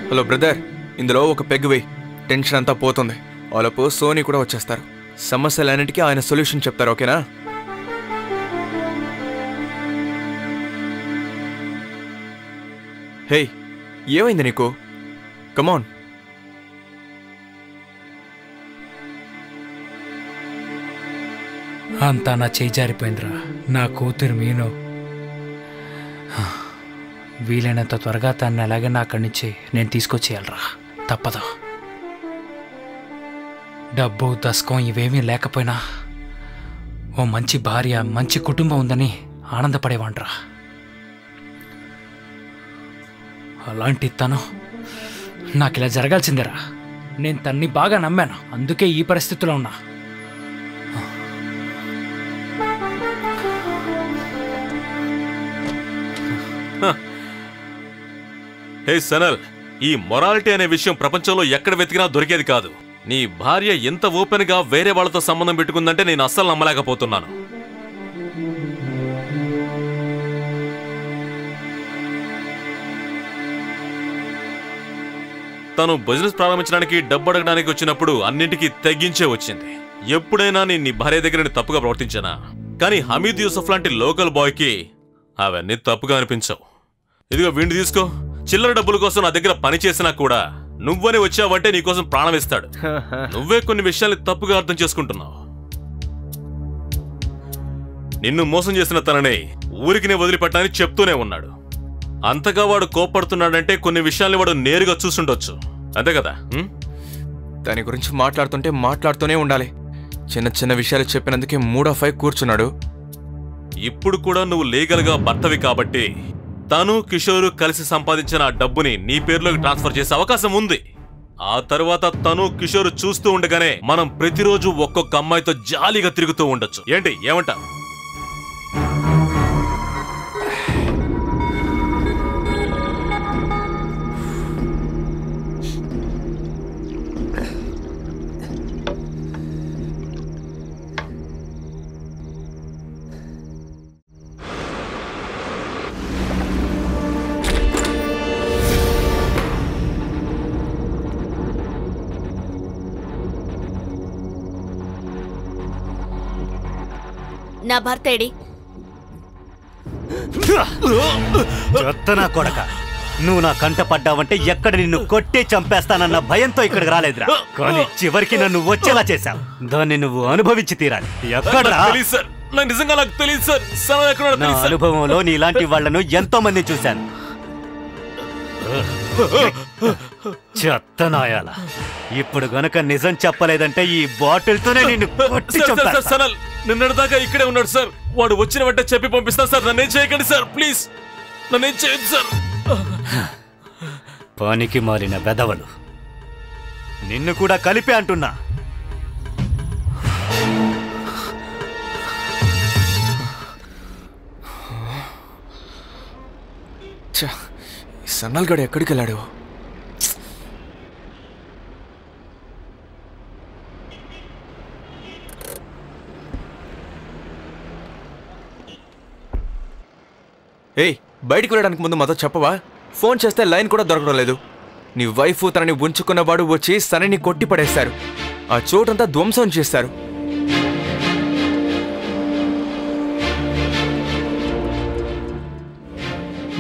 హలో బ్రదర్, ఇందులో ఒక పెగ్ వేయి. టెన్షన్ అంతా పోతుంది. వాళ్ళపు సోనీ కూడా వచ్చేస్తారు. సమస్యలన్నిటికీ ఆయన సొల్యూషన్ చెప్తారు. ఓకేనా? హే, ఏమైంది నీకు? కమాన్. అంతా నా చేయి జారిపోయిందిరా. నా కూతురు మీను వీలైనంత త్వరగా తను అలాగే నా అక్కడి నుంచి నేను తీసుకొచ్చేయాలరా. తప్పదు. డబ్బు దశకం ఇవేమీ లేకపోయినా ఓ మంచి భార్య, మంచి కుటుంబం ఉందని ఆనందపడేవాడ్రా. అలాంటి తను నాకు ఇలా జరగాల్సిందేరా. నేను తన్ని బాగా నమ్మాను, అందుకే ఈ పరిస్థితిలో ఉన్నా. హే సనల్, ఈ మొరాలిటీ అనే విషయం ప్రపంచంలో ఎక్కడ వెతికినా దొరికేది కాదు. నీ భార్య ఎంత ఓపెన్ గా వేరే వాళ్ళతో సంబంధం పెట్టుకుందంటే నేను అస్సలు నమ్మలేకపోతున్నాను. తను బిజినెస్ ప్రారంభించడానికి డబ్బు అడగడానికి వచ్చినప్పుడు అన్నింటికీ తగ్గించే వచ్చింది. ఎప్పుడైనా నేను నీ భార్య దగ్గర తప్పుగా ప్రవర్తించానా? కానీ హమీద్ యూసఫ్ లాంటి లోకల్ బాయ్కి అవన్నీ తప్పుగా అనిపించవు. ఇదిగో వీడిని తీసుకో. చిల్లర డబ్బుల కోసం నా దగ్గర పని చేసినా కూడా నువ్వని వచ్చావంటే నీకోసం ప్రాణం ఇస్తాడు. నువ్వే కొన్ని విషయాల్ని తప్పుగా అర్థం చేసుకుంటున్నావు. నిన్ను మోసం చేసిన తననే ఊరికి వదిలిపెట్టడానికి చెప్తూనే ఉన్నాడు. అంతగా వాడు కోప్పడుతున్నాడంటే కొన్ని విషయాల్ని వాడు నేరుగా చూసుండొచ్చు. అంతే కదా? దాని గురించి మాట్లాడుతూనే ఉండాలి. చిన్న చిన్న విషయాలు చెప్పినందుకే మూడ్ ఆఫ్ అయి కూర్చున్నాడు. ఇప్పుడు కూడా నువ్వు లీగల్ గా భర్తవి కాబట్టి తను కిషోరు కలిసి సంపాదించిన ఆ డబ్బుని నీ పేరులోకి ట్రాన్స్ఫర్ చేసే అవకాశం ఉంది. ఆ తర్వాత తను కిషోరు చూస్తూ ఉండగానే మనం ప్రతిరోజు ఒక్కొక్క అమ్మాయితో జాలీగా తిరుగుతూ ఉండొచ్చు. ఏంటి, ఏమంటా? నా భర్త ఏడి? చెత్తనా కొడక, నువ్వు నా కంట పడ్డావంటే ఎక్కడ నిన్ను కొట్టి చంపేస్తానన్న భయంతో ఇక్కడికి రాలేదురా. కానీ చివరికి నన్ను వచ్చేలా చేశావు. దాన్ని నువ్వు అనుభవించి తీరాలి. ఎక్కడ్రా? నా అనుభవంలో నీలాంటి వాళ్లను ఎంతో మంది చూశాను. చెత్తనాయాల, ఇప్పుడు గనక నిజం చెప్పలేదంటే ఈ బాటిల్తోనే నిన్ను కొట్టి చంపేస్తా. నిన్నటిదాకా ఇక్కడే ఉన్నాడు సార్. వాడు వచ్చిన వెంటనే చెప్పి పంపిస్తాను సార్. నన్నేం చేయకండి సార్, ప్లీజ్. నన్నేం చేయదు సార్. పానికి మారిన వెధవలు, నిన్ను కూడా కలిపే అంటున్నా. సన్నల్ గడు ఎక్కడికి వెళ్ళాడు? ఏయ్, బయటికి వెళ్ళడానికి ముందు మాతో చెప్పవా? ఫోన్ చేస్తే లైన్ కూడా దొరకడం లేదు. నీ వైఫ్ తనని ఉంచుకున్నవాడు వచ్చి సనని కొట్టి పడేశారు. ఆ చోటంతా ధ్వంసం చేశారు.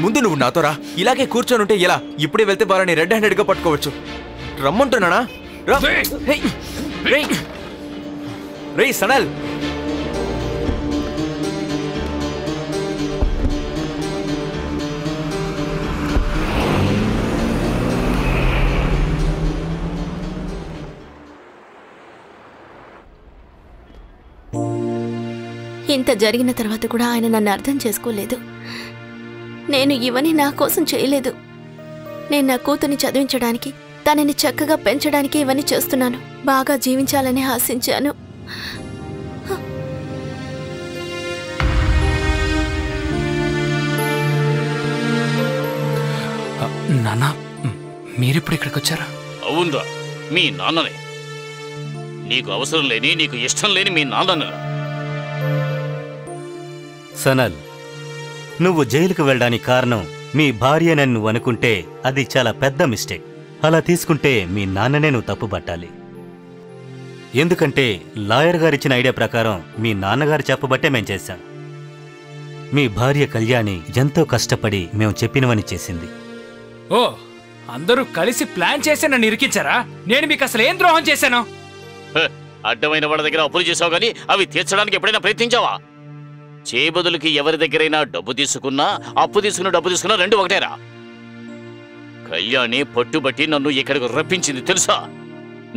ముందు నువ్వు నాతో రా. ఇలాగే కూర్చొని ఉంటే ఎలా? ఇప్పుడే వెళ్తే వాళ్ళని రెడ్ హ్యాండెడ్ గా పట్టుకోవచ్చు. రమ్మంటున్నానా? రే సనల్, ఇంత జరిగిన తర్వాత కూడా ఆయన నన్ను అర్థం చేసుకోలేదు. నేను ఇవన్నీ నా కోసం చేయలేదు. నేను నా కూతుర్ని చదివించడానికి, తనని చక్కగా పెంచడానికి ఇవన్నీ చేస్తున్నాను. బాగా జీవించాలని ఆశించాను. నాన్న, మీరెప్పుడు ఇక్కడికి వచ్చారా? అవునరా, మీ నాన్ననే. నీకు అవసరం లేని, నీకు ఇష్టం లేని మీ నాన్నను. సనల్, నువ్వు జైలుకు వెళ్ళడానికి కారణం మీ భార్యనని నువ్వు అనుకుంటే అది చాలా పెద్ద మిస్టేక్. అలా తీసుకుంటే మీ నాన్ననే నువ్వు తప్పు పట్టాలి. ఎందుకంటే లాయర్ గారిచ్చిన ఐడియా ప్రకారం మీ నాన్నగారు చెప్పబట్టే మేం చేశాం. మీ భార్య కళ్యాణి ఎంతో కష్టపడి మేము చెప్పినవని చేసింది. ఓ, అందరూ కలిసి ప్లాన్ చేసి నన్ను ఇరికించారా? నేను మీకు అసలు ఏం ద్రోహం చేశాను? అడ్డమైన వాళ్ళ దగ్గర అప్పులు చేసావు కానీ అవి తీర్చడానికి ఎప్పుడైనా ప్రయత్నించావా? చేబదులకి ఎవరి దగ్గరైనా డబ్బు తీసుకున్నా, అప్పు తీసుకున్న డబ్బు తీసుకున్నా రెండు ఒకటేరా. కళ్యాణి పట్టుబట్టి నన్ను ఇక్కడికి రప్పించింది తెలుసా?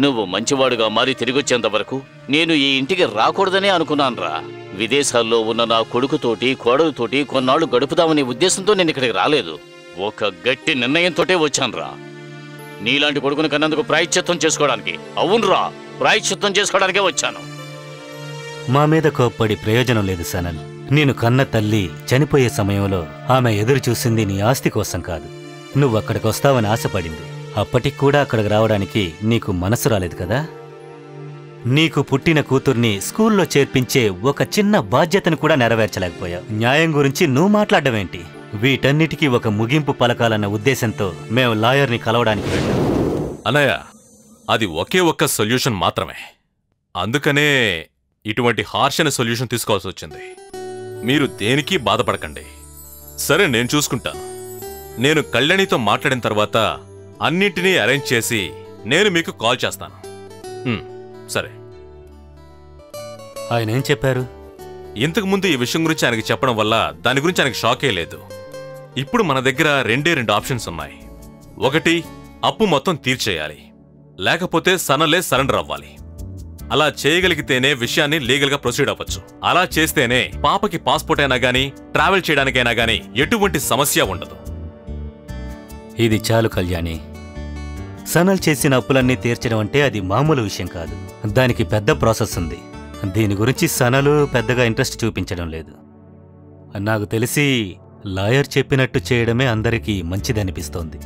నువ్వు మంచివాడుగా మారి తిరిగొచ్చేంత వరకు నేను ఈ ఇంటికి రాకూడదనే అనుకున్నానురా. విదేశాల్లో ఉన్న నా కొడుకుతోటి, కోడలతోటి కొన్నాళ్ళు గడుపుదామనే ఉద్దేశంతో నేను ఇక్కడికి రాలేదు. ఒక గట్టి నిర్ణయంతోటే వచ్చానురా. నీలాంటి కొడుకుని కన్నందుకు ప్రాయశ్చిత్తం చేసుకోవడానికి. అవునురా, ప్రాయశ్చిత్తం చేసుకోవడానికే వచ్చాను. మా మీద కోప్పడి ప్రయోజనం లేదు సనల్. నేను కన్న తల్లి చనిపోయే సమయంలో ఆమె ఎదురు చూసింది నీ ఆస్తి కోసం కాదు, నువ్వక్కడికొస్తావని ఆశపడింది. అప్పటికి కూడా అక్కడికి రావడానికి నీకు మనసు రాలేదు కదా. నీకు పుట్టిన కూతుర్ని స్కూల్లో చేర్పించే ఒక చిన్న బాధ్యతను కూడా నెరవేర్చలేకపోయావు. న్యాయం గురించి నువ్వు మాట్లాడమేంటి? వీటన్నిటికీ ఒక ముగింపు పలకాలన్న ఉద్దేశంతో మేము లాయర్ని కలవడానికి వెళ్ళాం. అన్నయ్య, అది ఒకే ఒక్క సొల్యూషన్ మాత్రమే. అందుకనే ఇటువంటి హార్ష్ అనే సొల్యూషన్ తీసుకోవాల్సి వచ్చింది. మీరు దేనికి బాధపడకండి. సరే, నేను చూసుకుంటాను. నేను కళ్యాణితో మాట్లాడిన తర్వాత అన్నింటినీ అరేంజ్ చేసి నేను మీకు కాల్ చేస్తాను. సరే. ఆయన ఏం చెప్పారు? ఇంతకుముందు ఈ విషయం గురించి ఆయనకి చెప్పడం వల్ల దాని గురించి ఆయనకు షాకే లేదు. ఇప్పుడు మన దగ్గర రెండు ఆప్షన్స్ ఉన్నాయి. ఒకటి, అప్పు మొత్తం తీర్చేయాలి, లేకపోతే సనలే సరెండర్ అవ్వాలి. అలా చేయగలిగితేనే విషయాన్ని లీగల్ గా ప్రొసీడ్ అవ్వచ్చు. అలా చేస్తేనే పాపకి పాస్పోర్ట్ అయినా గానీ, ట్రావెల్ చేయడానికైనా గానీ ఎటువంటి సమస్య ఉండదు. ఇది చాలు కళ్యాణి. సనల్ చేసిన అప్పులన్నీ తీర్చడం అంటే అది మామూలు విషయం కాదు. దానికి పెద్ద ప్రాసెస్ ఉంది. దీని గురించి సనలు పెద్దగా ఇంట్రెస్ట్ చూపించడం లేదు. నాకు తెలిసి లాయర్ చెప్పినట్టు చేయడమే అందరికీ మంచిదనిపిస్తోంది.